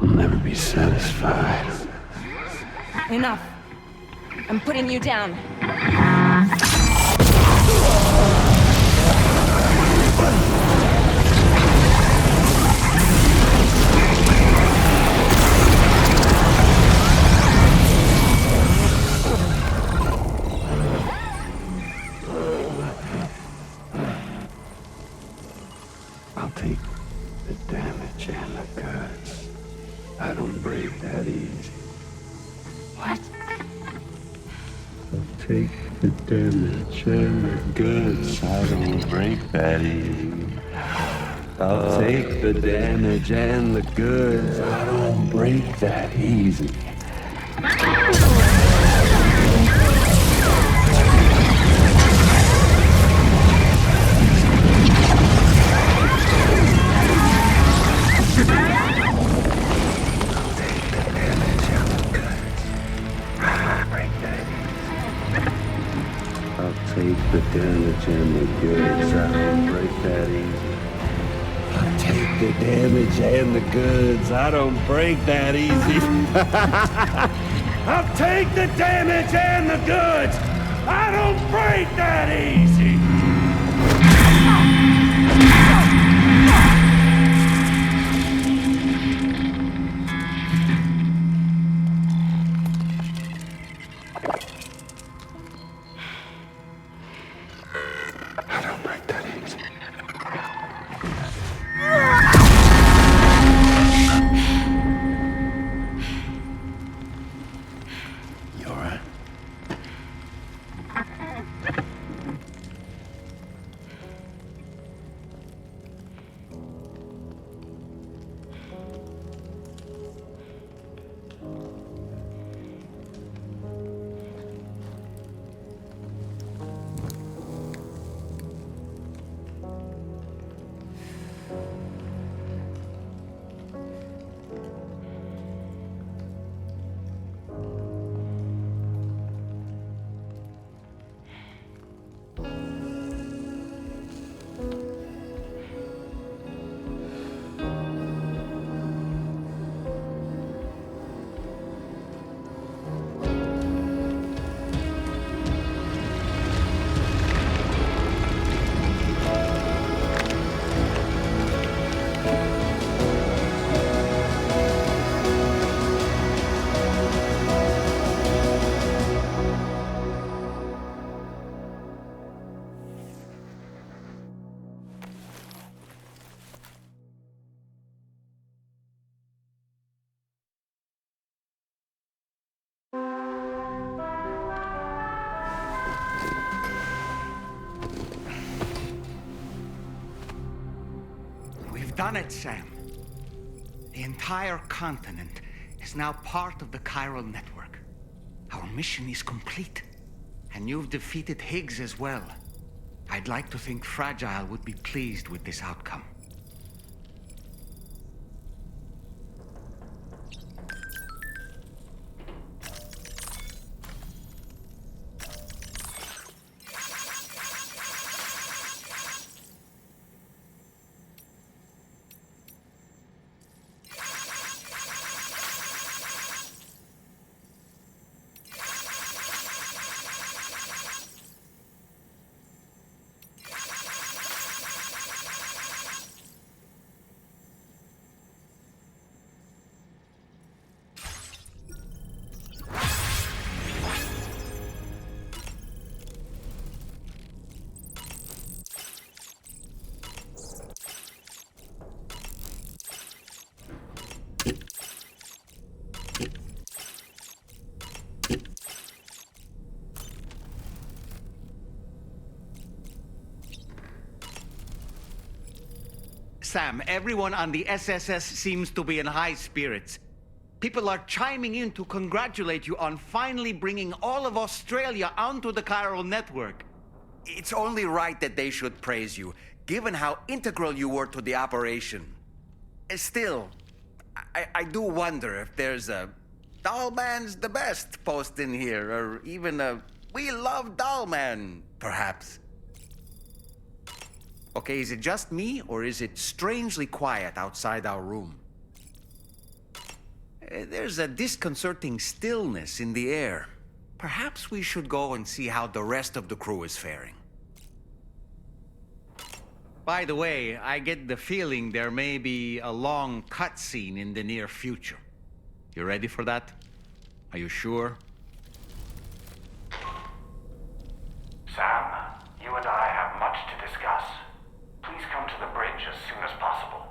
will never be satisfied. Enough. I'm putting you down. I'll take the damage and the goods. I don't break that easy. What? I'll take the damage and the goods. I don't break that easy. I'll take the damage and the goods. I don't break that easy. I'll take the damage and the goods. I don't break that easy. I'll take the damage and the goods. I don't break that easy. I'll take the damage and the goods. I don't break that easy. I don't break that easy. You all right? done it, Sam. The entire continent is now part of the chiral network. Our mission is complete. And you've defeated Higgs as well. I'd like to think Fragile would be pleased with this outcome. Sam, everyone on the SSS seems to be in high spirits. People are chiming in to congratulate you on finally bringing all of Australia onto the chiral network. It's only right that they should praise you, given how integral you were to the operation. Still, I do wonder if there's a Dollman's the best post in here, or even a We Love Dollman, perhaps. Okay, is it just me, or is it strangely quiet outside our room? There's a disconcerting stillness in the air. Perhaps we should go and see how the rest of the crew is faring. By the way, I get the feeling there may be a long cutscene in the near future. You ready for that? Are you sure? Sam, you and I have much to discuss. Please come to the bridge as soon as possible.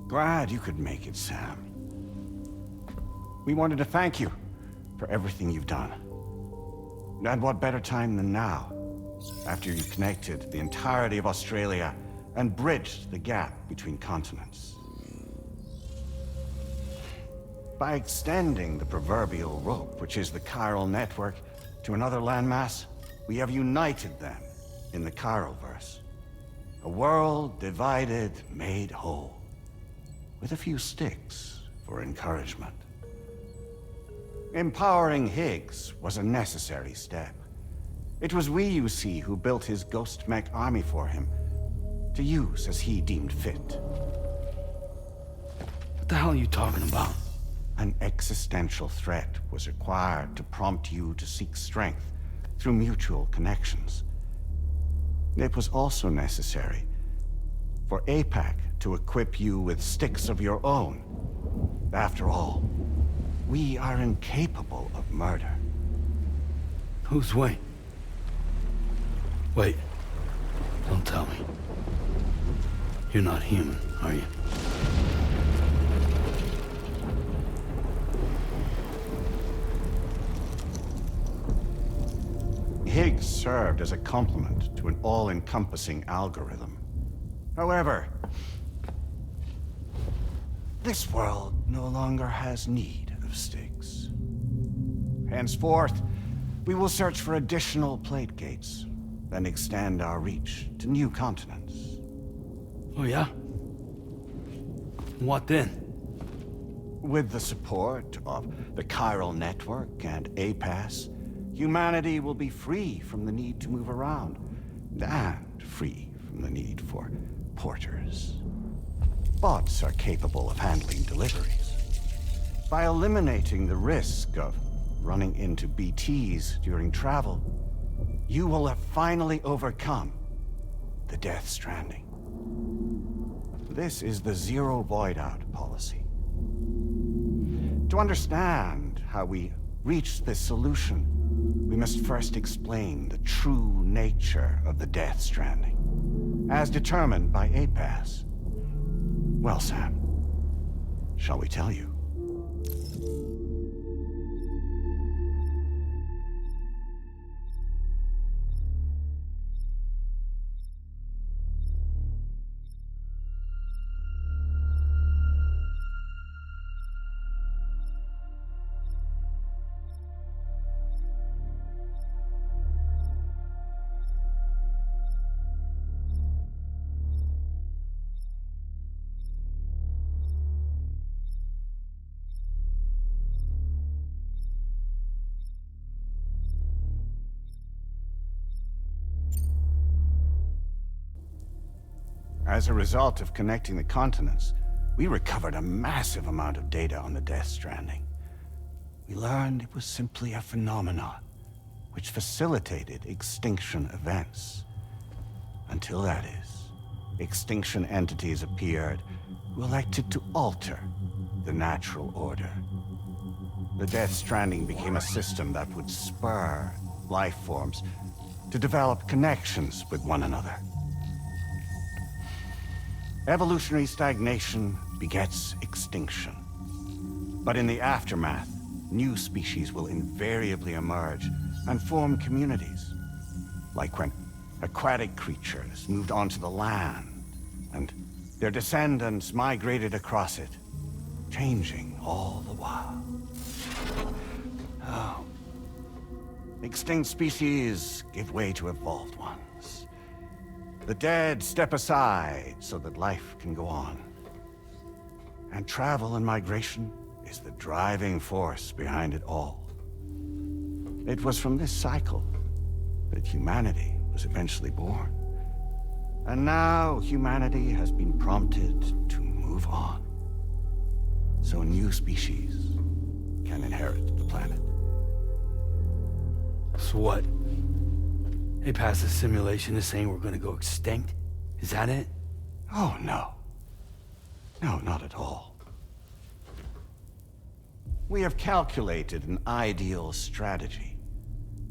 Glad you could make it, Sam. We wanted to thank you for everything you've done. And what better time than now, after you connected the entirety of Australia and bridged the gap between continents. By extending the proverbial rope, which is the chiral network, to another landmass, we have united them in the Chiralverse. A world divided, made whole. With a few sticks for encouragement. Empowering Higgs was a necessary step. It was we, you see, who built his ghost mech army for him, to use as he deemed fit. What the hell are you talking about? An existential threat was required to prompt you to seek strength through mutual connections. It was also necessary for APAC to equip you with sticks of your own. After all, we are incapable of murder. Who's Wayne? Wait. Don't tell me. You're not human, are you? Higgs served as a complement to an all-encompassing algorithm. However, this world no longer has need of sticks. Henceforth, we will search for additional plate gates, then extend our reach to new continents. Oh, yeah? What then? With the support of the chiral network and APAS, humanity will be free from the need to move around, and free from the need for porters. Bots are capable of handling deliveries. By eliminating the risk of running into BTs during travel, you will have finally overcome the Death Stranding. This is the Zero Void-Out policy. To understand how we reached this solution, we must first explain the true nature of the Death Stranding, as determined by APAS. Well, Sam, shall we tell you? As a result of connecting the continents, we recovered a massive amount of data on the Death Stranding. We learned it was simply a phenomenon which facilitated extinction events. Until that is, extinction entities appeared who elected to alter the natural order. The Death Stranding became a system that would spur life forms to develop connections with one another. Evolutionary stagnation begets extinction. But in the aftermath, new species will invariably emerge and form communities. Like when aquatic creatures moved onto the land, and their descendants migrated across it, changing all the while. Oh. Extinct species give way to evolved ones. The dead step aside so that life can go on. And travel and migration is the driving force behind it all. It was from this cycle that humanity was eventually born. And now humanity has been prompted to move on. So new species can inherit the planet. So what? APAS' simulation is saying we're gonna go extinct? Is that it? Oh, no. No, not at all. We have calculated an ideal strategy.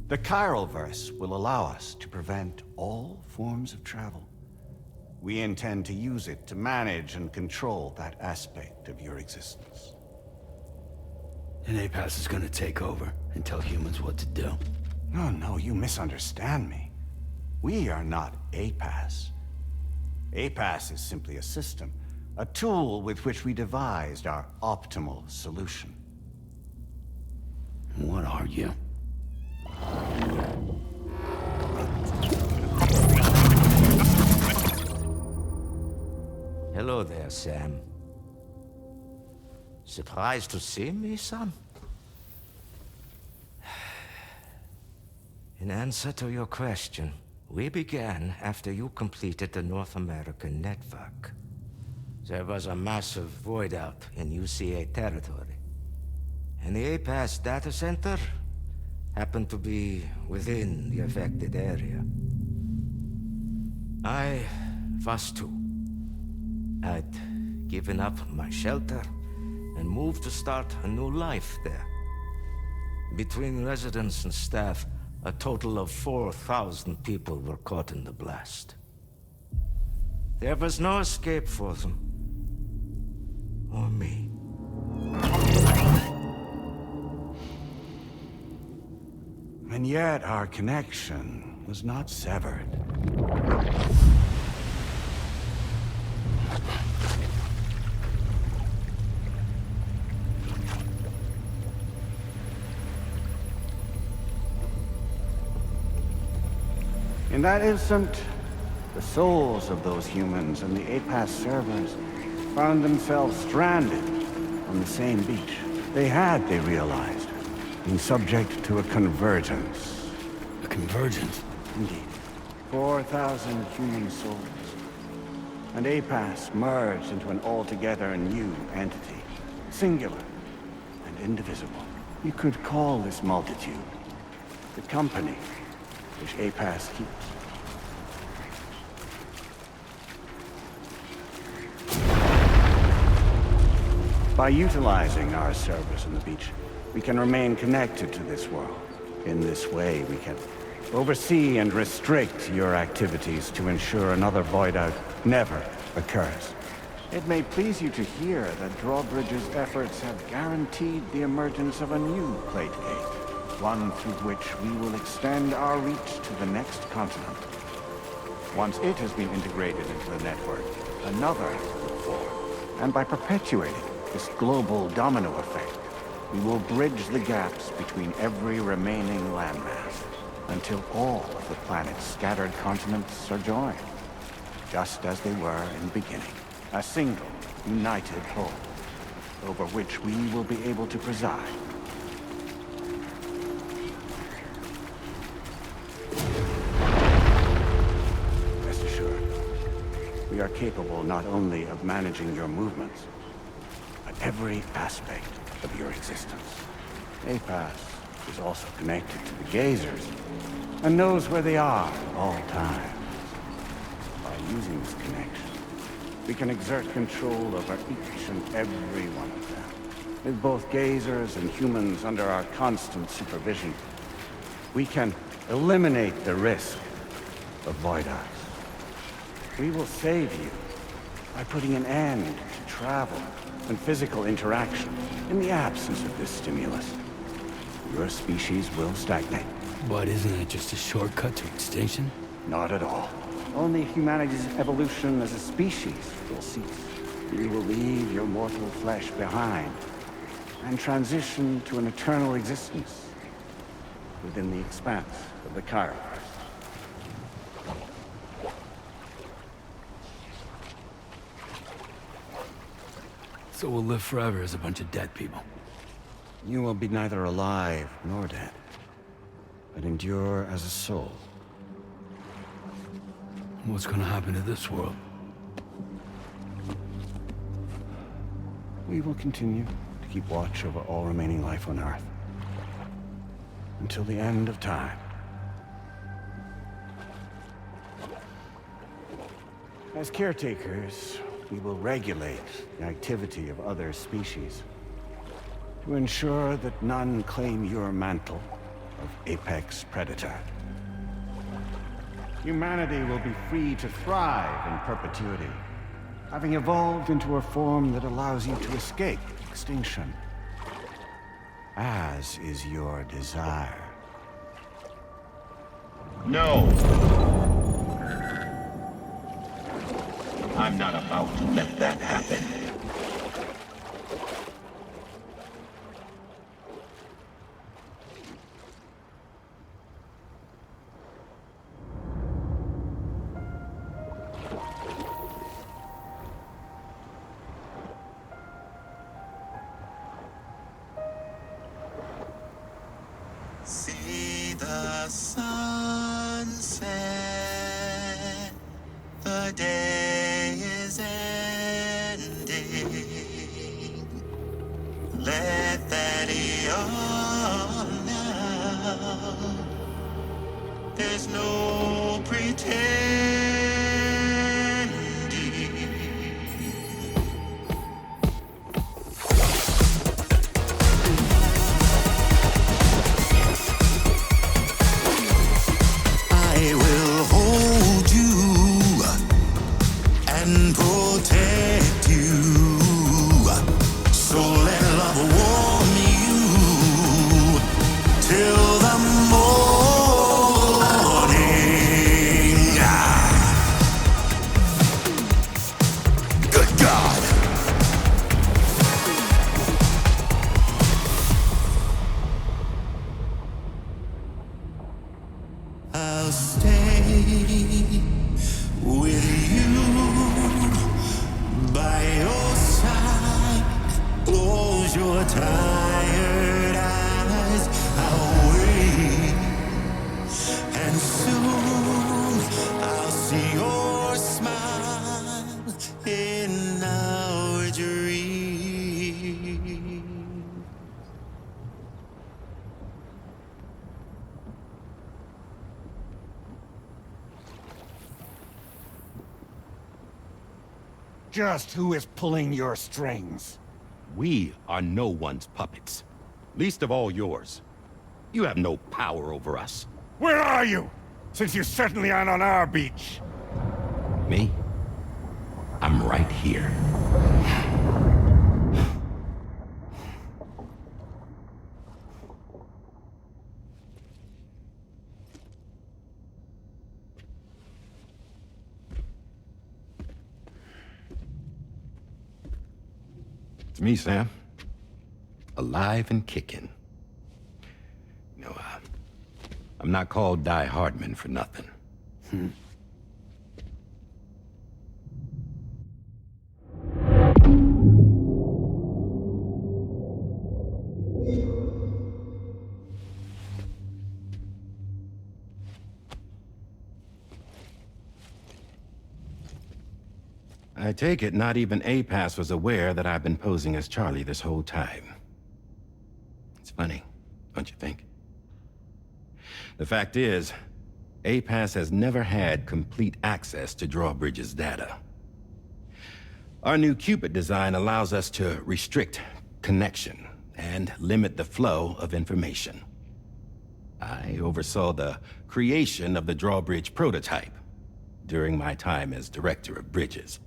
The Chiralverse will allow us to prevent all forms of travel. We intend to use it to manage and control that aspect of your existence. And APAS is gonna take over and tell humans what to do. No, you misunderstand me. We are not APAS. APAS is simply a system, a tool with which we devised our optimal solution. What are you? Hello there, Sam. Surprised to see me, son? In answer to your question, we began after you completed the North American network. There was a massive void out in UCA territory. And the APAS data center happened to be within the affected area. I was too. I'd given up my shelter and moved to start a new life there. Between residents and staff, a total of 4,000 people were caught in the blast. There was no escape for them. Or me. And yet our connection was not severed. In that instant, the souls of those humans and the APAS servers found themselves stranded on the same beach. They realized, been subject to a convergence. A convergence? Indeed. 4,000 human souls. And APAS merged into an altogether new entity. Singular and indivisible. You could call this multitude the company which APAS keeps. By utilizing our servers on the beach, we can remain connected to this world. In this way, we can oversee and restrict your activities to ensure another void out never occurs. It may please you to hear that Drawbridge's efforts have guaranteed the emergence of a new plate gate, one through which we will extend our reach to the next continent. Once it has been integrated into the network, another will form. And by perpetuating this global domino effect, we will bridge the gaps between every remaining landmass until all of the planet's scattered continents are joined, just as they were in the beginning. A single, united whole, over which we will be able to preside. Rest assured, we are capable not only of managing your movements, but every aspect of your existence. APAS is also connected to the Gazers, and knows where they are at all times. By using this connection, we can exert control over each and every one of them. With both Gazers and humans under our constant supervision, we can eliminate the risk of void eyes. We will save you by putting an end to travel and physical interaction. In the absence of this stimulus, your species will stagnate. But isn't it just a shortcut to extinction? Not at all. Only humanity's evolution as a species will cease. You will leave your mortal flesh behind and transition to an eternal existence within the expanse of the Chiroverse. So we'll live forever as a bunch of dead people. You will be neither alive nor dead, but endure as a soul. What's gonna happen to this world? We will continue to keep watch over all remaining life on Earth until the end of time. As caretakers, we will regulate the activity of other species to ensure that none claim your mantle of apex predator. Humanity will be free to thrive in perpetuity, having evolved into a form that allows you to escape extinction, as is your desire. No! I'm not about to let that happen. See the sunset, the day is ending. there's no pretending. I will hold you and protect you. So let love warm you till the morning. Good God. I'll stay with you by your side. Close your tired eyes. I'll wait, and soon I'll see your smile in our dream. Just who is pulling your strings? We are no one's puppets. Least of all yours. You have no power over us. Where are you? Since you certainly aren't on our beach. Me? I'm right here. It's me, Sam. Alive and kicking. No, I'm not called Die Hardman for nothing. I take it not even APAS was aware that I've been posing as Charlie this whole time. It's funny, don't you think? The fact is, APAS has never had complete access to Drawbridge's data. Our new Cupid design allows us to restrict connection and limit the flow of information. I oversaw the creation of the Drawbridge prototype during my time as Director of Bridges.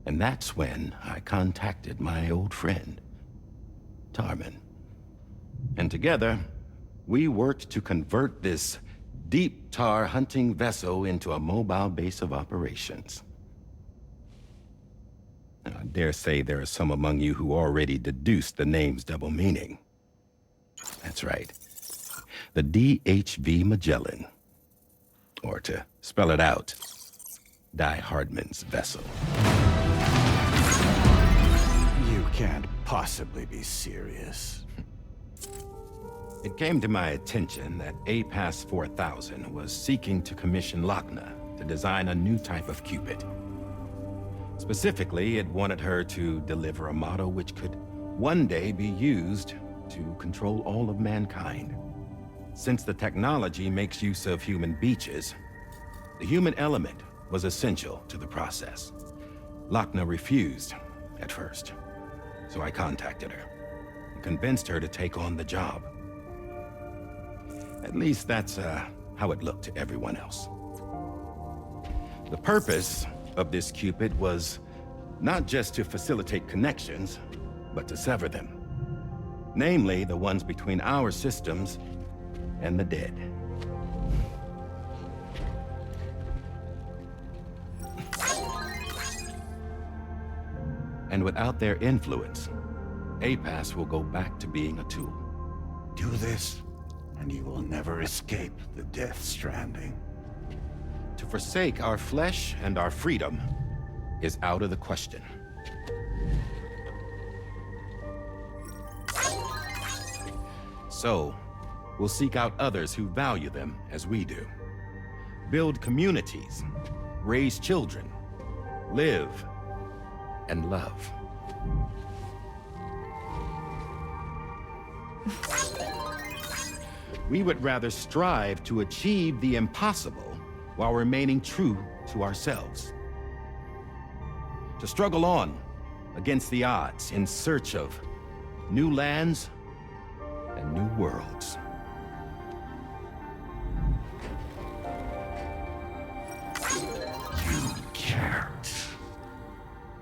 And that's when I contacted my old friend, Tarman. And together, we worked to convert this deep tar hunting vessel into a mobile base of operations. I dare say there are some among you who already deduced the name's double meaning. That's right. The DHV Magellan. Or to spell it out, Die Hardman's vessel. You can't possibly be serious. It came to my attention that APAS 4000 was seeking to commission Lochna to design a new type of Cupid. Specifically, it wanted her to deliver a model which could one day be used to control all of mankind. Since the technology makes use of human beaches, the human element was essential to the process. Lochna refused at first, so I contacted her and convinced her to take on the job. At least that's how it looked to everyone else. The purpose of this Cupid was not just to facilitate connections, but to sever them. Namely, the ones between our systems and the dead. And without their influence, APAS will go back to being a tool. Do this, and you will never escape the Death Stranding. To forsake our flesh and our freedom is out of the question. So, we'll seek out others who value them as we do. Build communities, raise children, live, and love. We would rather strive to achieve the impossible while remaining true to ourselves. To struggle on against the odds in search of new lands and new worlds. You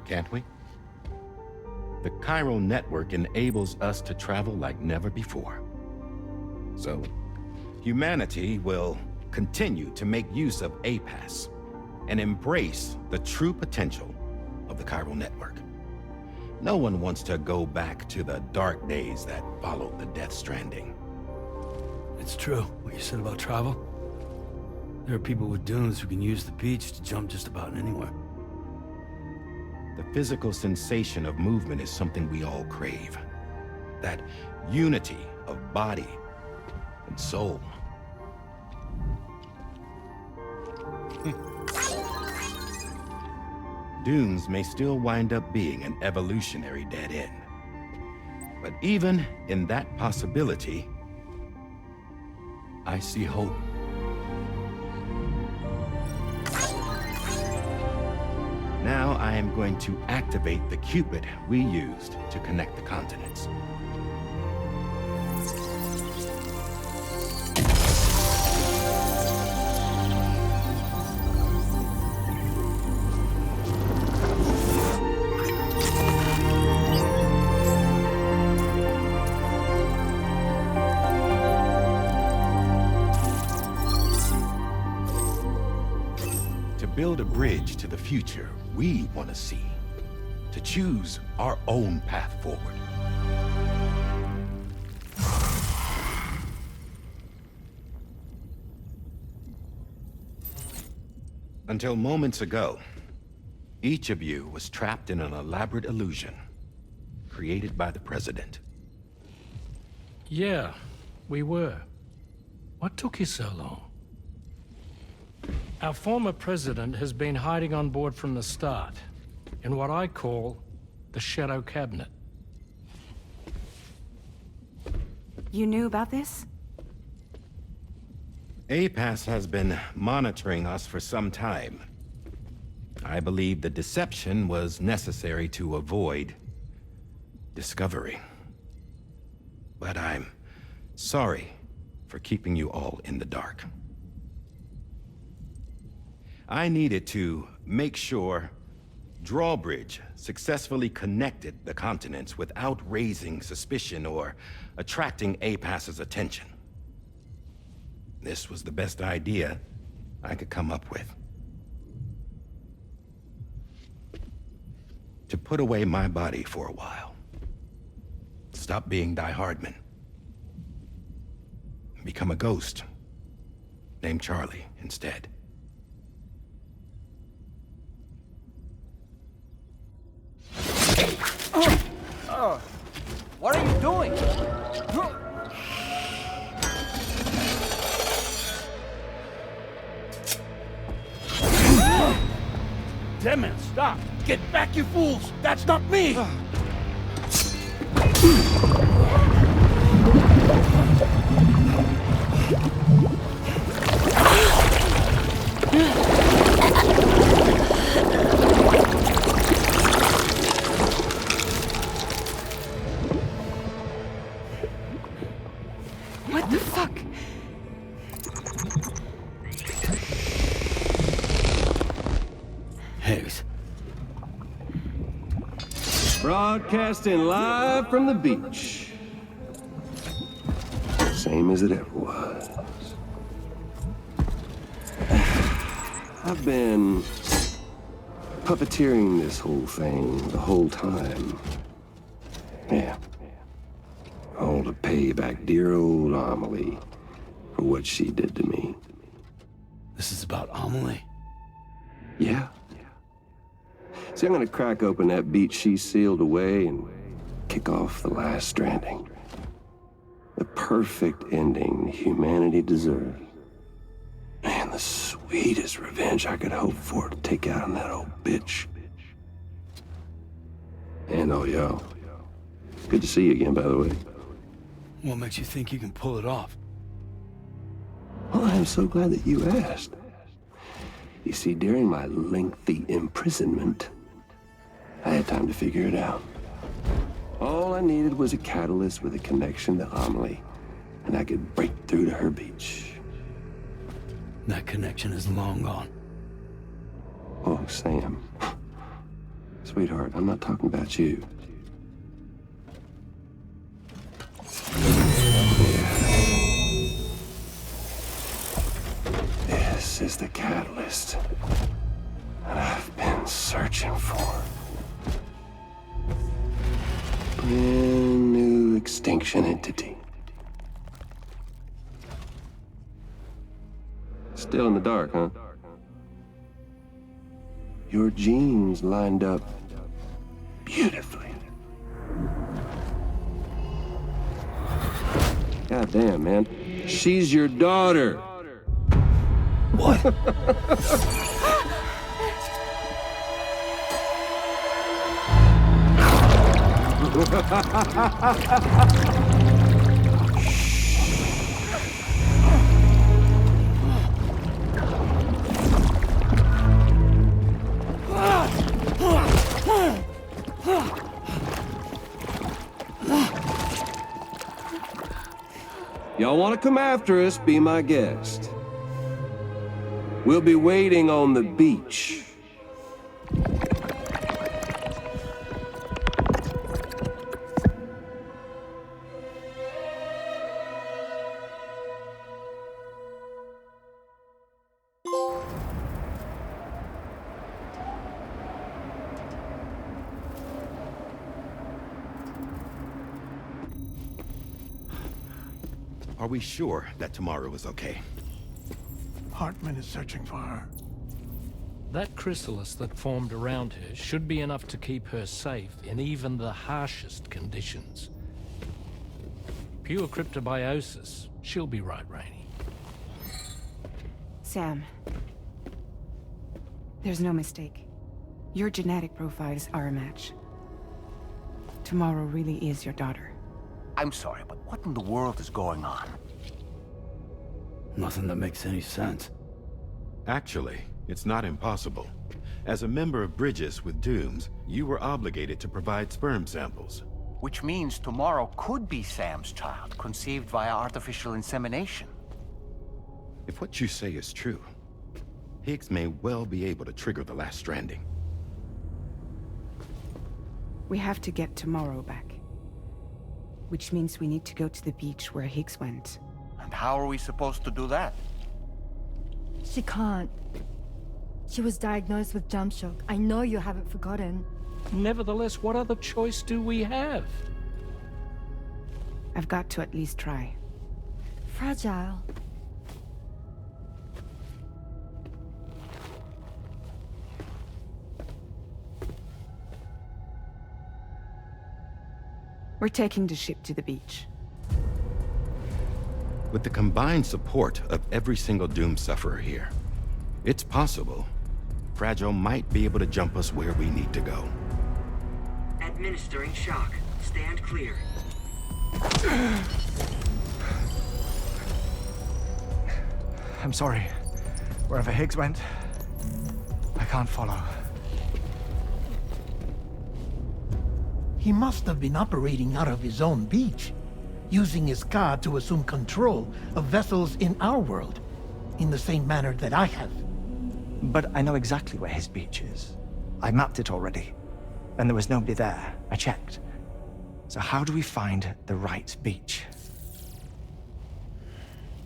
can't we? The Chiral Network enables us to travel like never before. So, humanity will continue to make use of APAS and embrace the true potential of the Chiral Network. No one wants to go back to the dark days that followed the Death Stranding. It's true, what you said about travel. There are people with dunes who can use the beach to jump just about anywhere. The physical sensation of movement is something we all crave. That unity of body and soul. Dunes may still wind up being an evolutionary dead end. But even in that possibility, I see hope. Now I am going to activate the Cupid we used to connect the continents. To build a bridge to the future we want to see, to choose our own path forward. Until moments ago, each of you was trapped in an elaborate illusion created by the President. Yeah, we were. What took you so long? Our former president has been hiding on board from the start, in what I call the Shadow Cabinet. You knew about this? APAS has been monitoring us for some time. I believe the deception was necessary to avoid discovery. But I'm sorry for keeping you all in the dark. I needed to make sure Drawbridge successfully connected the continents without raising suspicion or attracting APAS's attention. This was the best idea I could come up with. To put away my body for a while. Stop being Die Hardman. Become a ghost. Named Charlie instead. What are you doing? Damn it, stop! Get back, you fools! That's not me! What the fuck? Higgs. Broadcasting live from the beach. Same as it ever was. I've been puppeteering this whole thing the whole time. Yeah. All to pay back dear old Amelie for what she did to me. This is about Amelie? Yeah. See, I'm gonna crack open that beach she sealed away and kick off the last Stranding. The perfect ending humanity deserves. Man, the sweetest revenge I could hope for to take out on that old bitch. And all y'all. Good to see you again, by the way. What makes you think you can pull it off? Oh, I'm so glad that you asked. You see, during my lengthy imprisonment, I had time to figure it out. All I needed was a catalyst with a connection to Amelie, and I could break through to her beach. That connection is long gone. Oh, Sam. Sweetheart, I'm not talking about you. This is the catalyst that I've been searching for. Brand new extinction entity. Still in the dark, huh? Your genes lined up beautifully. God damn, man. She's your daughter. What? Y'all want to come after us, be my guest. We'll be waiting on the beach. Are we sure that tomorrow is okay? Hartman is searching for her. That chrysalis that formed around her should be enough to keep her safe in even the harshest conditions. Pure cryptobiosis. She'll be right, Rainey. Sam. There's no mistake. Your genetic profiles are a match. Tomorrow really is your daughter. I'm sorry, but what in the world is going on? Nothing that makes any sense. Actually, it's not impossible. As a member of Bridges with Dooms, you were obligated to provide sperm samples. Which means tomorrow could be Sam's child, conceived via artificial insemination. If what you say is true, Higgs may well be able to trigger the last stranding. We have to get tomorrow back. Which means we need to go to the beach where Higgs went. And how are we supposed to do that? She can't. She was diagnosed with jump shock. I know you haven't forgotten. Nevertheless, what other choice do we have? I've got to at least try. Fragile. We're taking the ship to the beach. With the combined support of every single Doom sufferer here, it's possible Fragile might be able to jump us where we need to go. Administering shock. Stand clear. I'm sorry. Wherever Higgs went, I can't follow. He must have been operating out of his own beach, using his car to assume control of vessels in our world, in the same manner that I have. But I know exactly where his beach is. I mapped it already, and there was nobody there. I checked. So how do we find the right beach?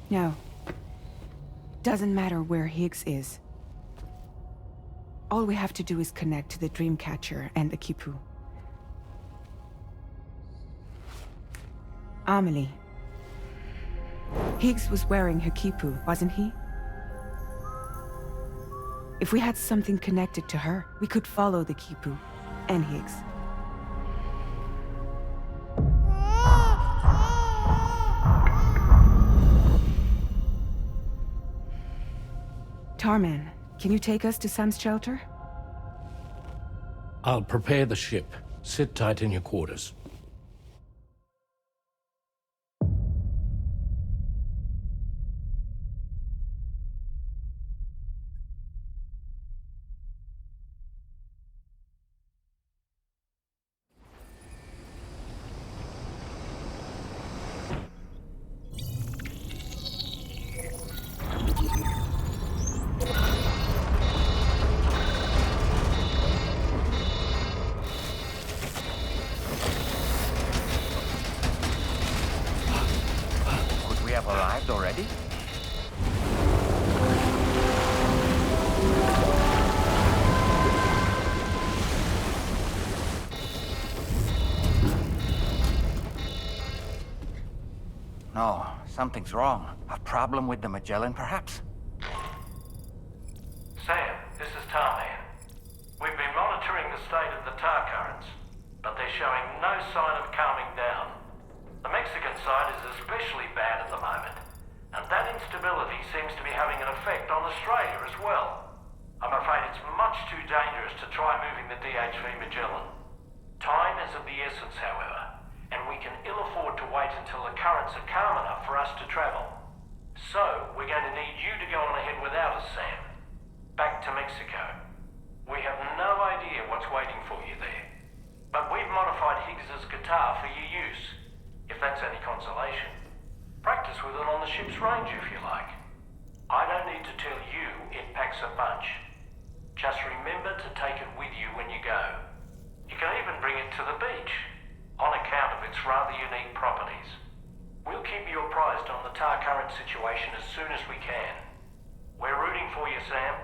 No. Doesn't matter where Higgs is. All we have to do is connect to the Dreamcatcher and the Kipu. Amelie. Higgs was wearing her Kipu, wasn't he? If we had something connected to her, we could follow the Kipu and Higgs. Tarman, can you take us to Sam's shelter? I'll prepare the ship. Sit tight in your quarters. finished already? No, something's wrong. A problem with the Magellan, perhaps? Sam, this is Tarman. We've been monitoring the state of the tar currents, but they're showing no sign of calming down. The Mexican side is especially bad at the moment, and that instability seems to be having an effect on Australia as well. I'm afraid it's much too dangerous to try moving the DHV Magellan. Time is of the essence, however, and we can ill afford to wait until the currents are calm enough for us to travel. So, we're going to need you to go on ahead without us, Sam. Back to Mexico. We have no idea what's waiting for you there, but we've modified Higgs's guitar for your use, if that's any consolation. Practice with it on the ship's range if you like. I don't need to tell you it packs a punch. Just remember to take it with you when you go. You can even bring it to the beach, on account of its rather unique properties. We'll keep you apprised on the tar current situation as soon as we can. We're rooting for you, Sam.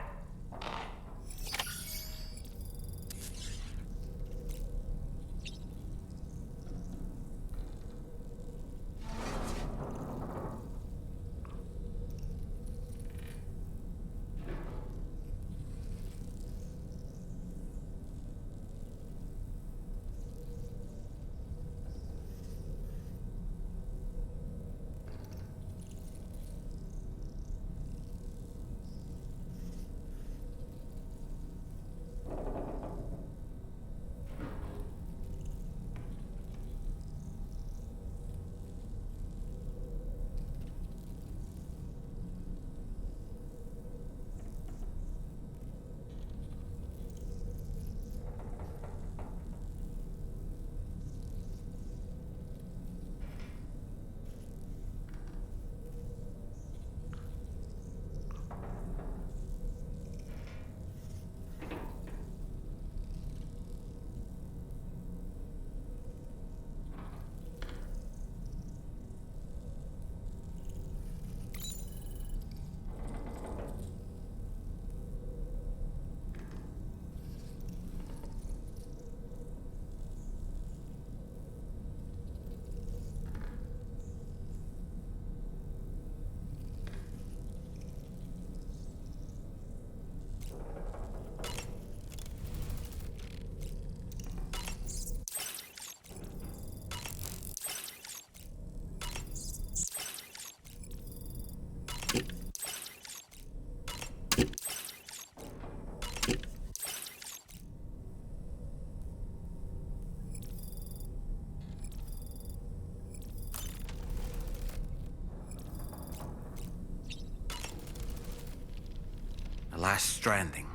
The last Stranding.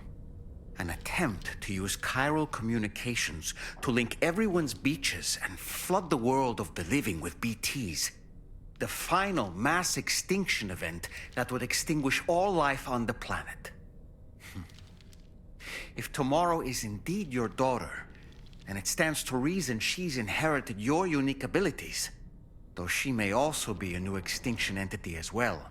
An attempt to use chiral communications to link everyone's beaches and flood the world of the living with BTs. The final mass extinction event that would extinguish all life on the planet. If tomorrow is indeed your daughter, then it stands to reason she's inherited your unique abilities, though she may also be a new extinction entity as well.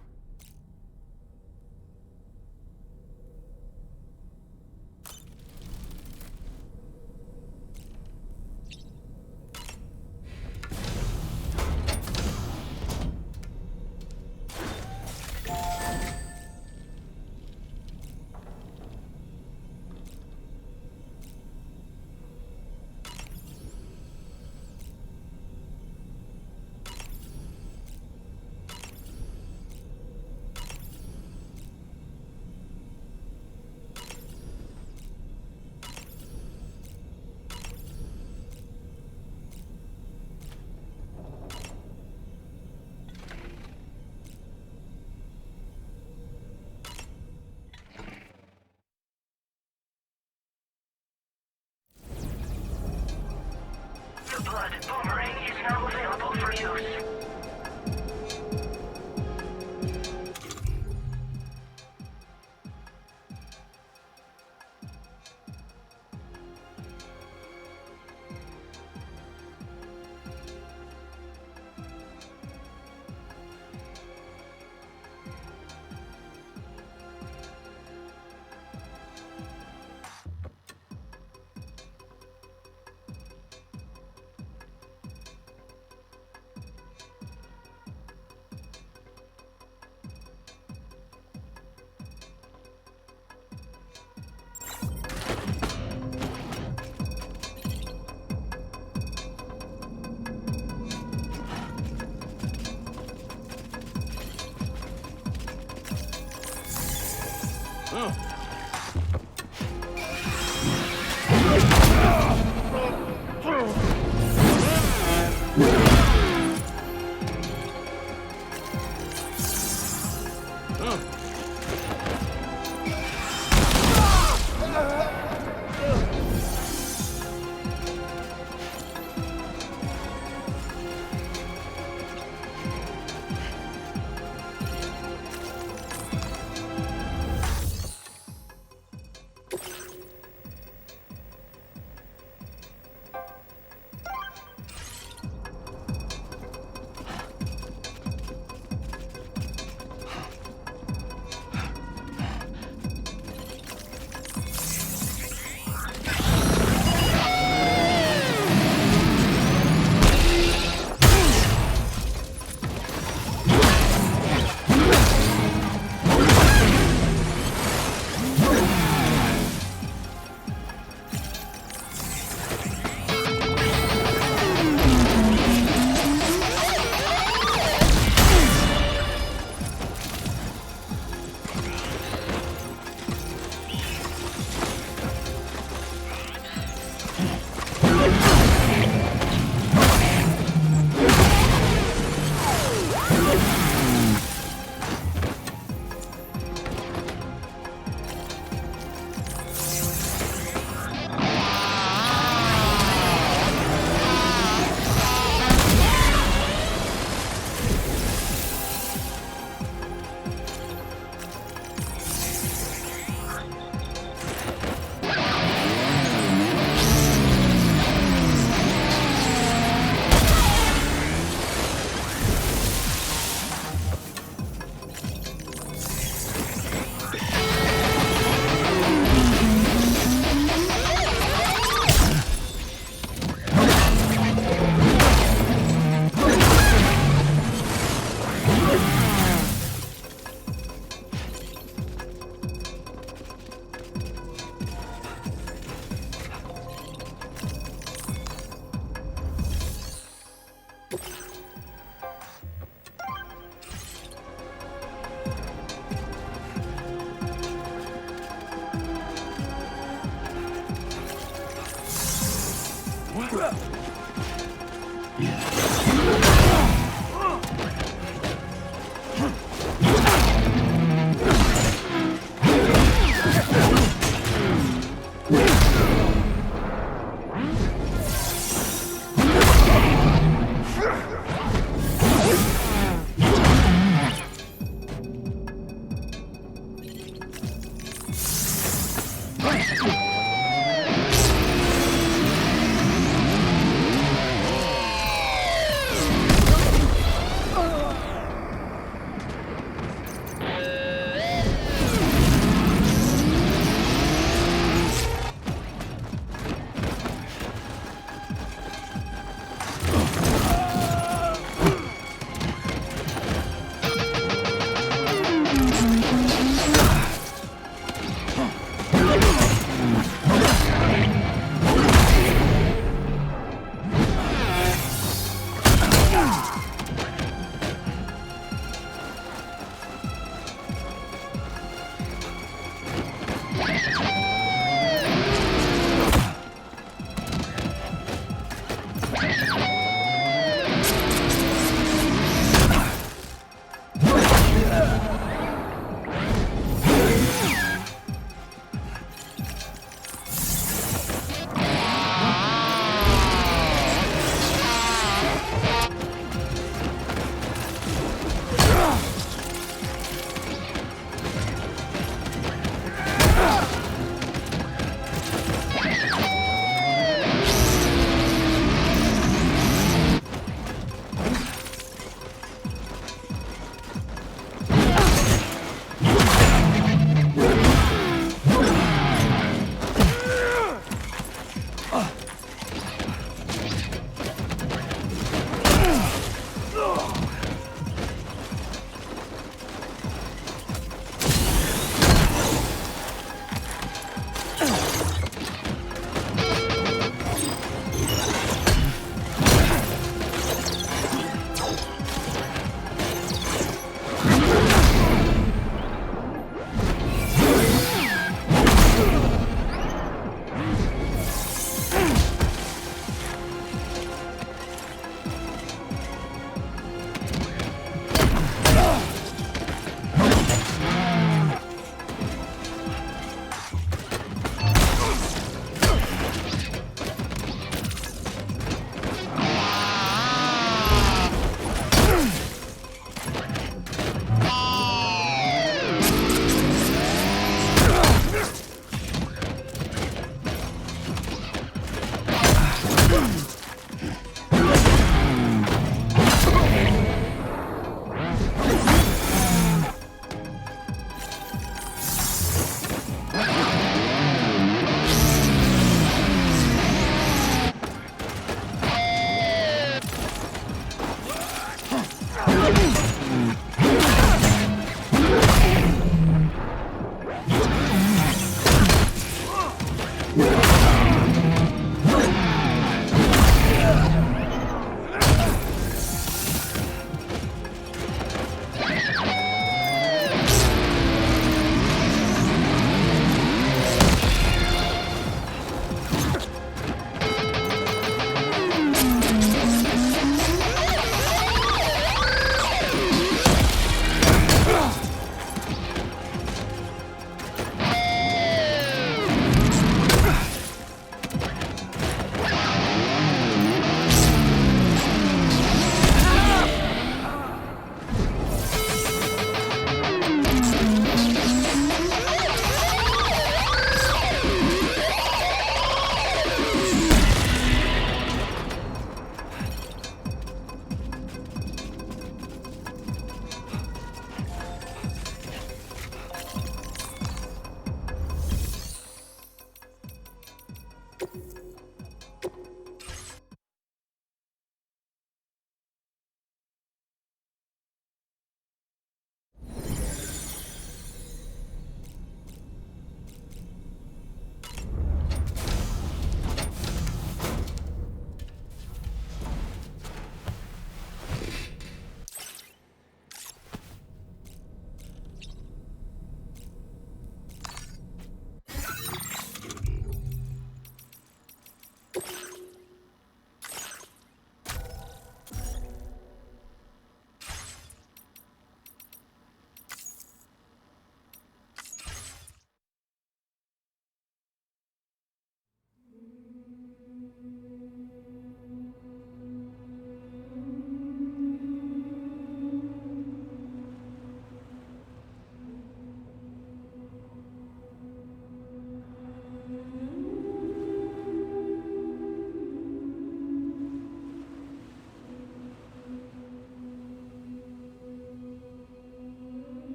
Yeah.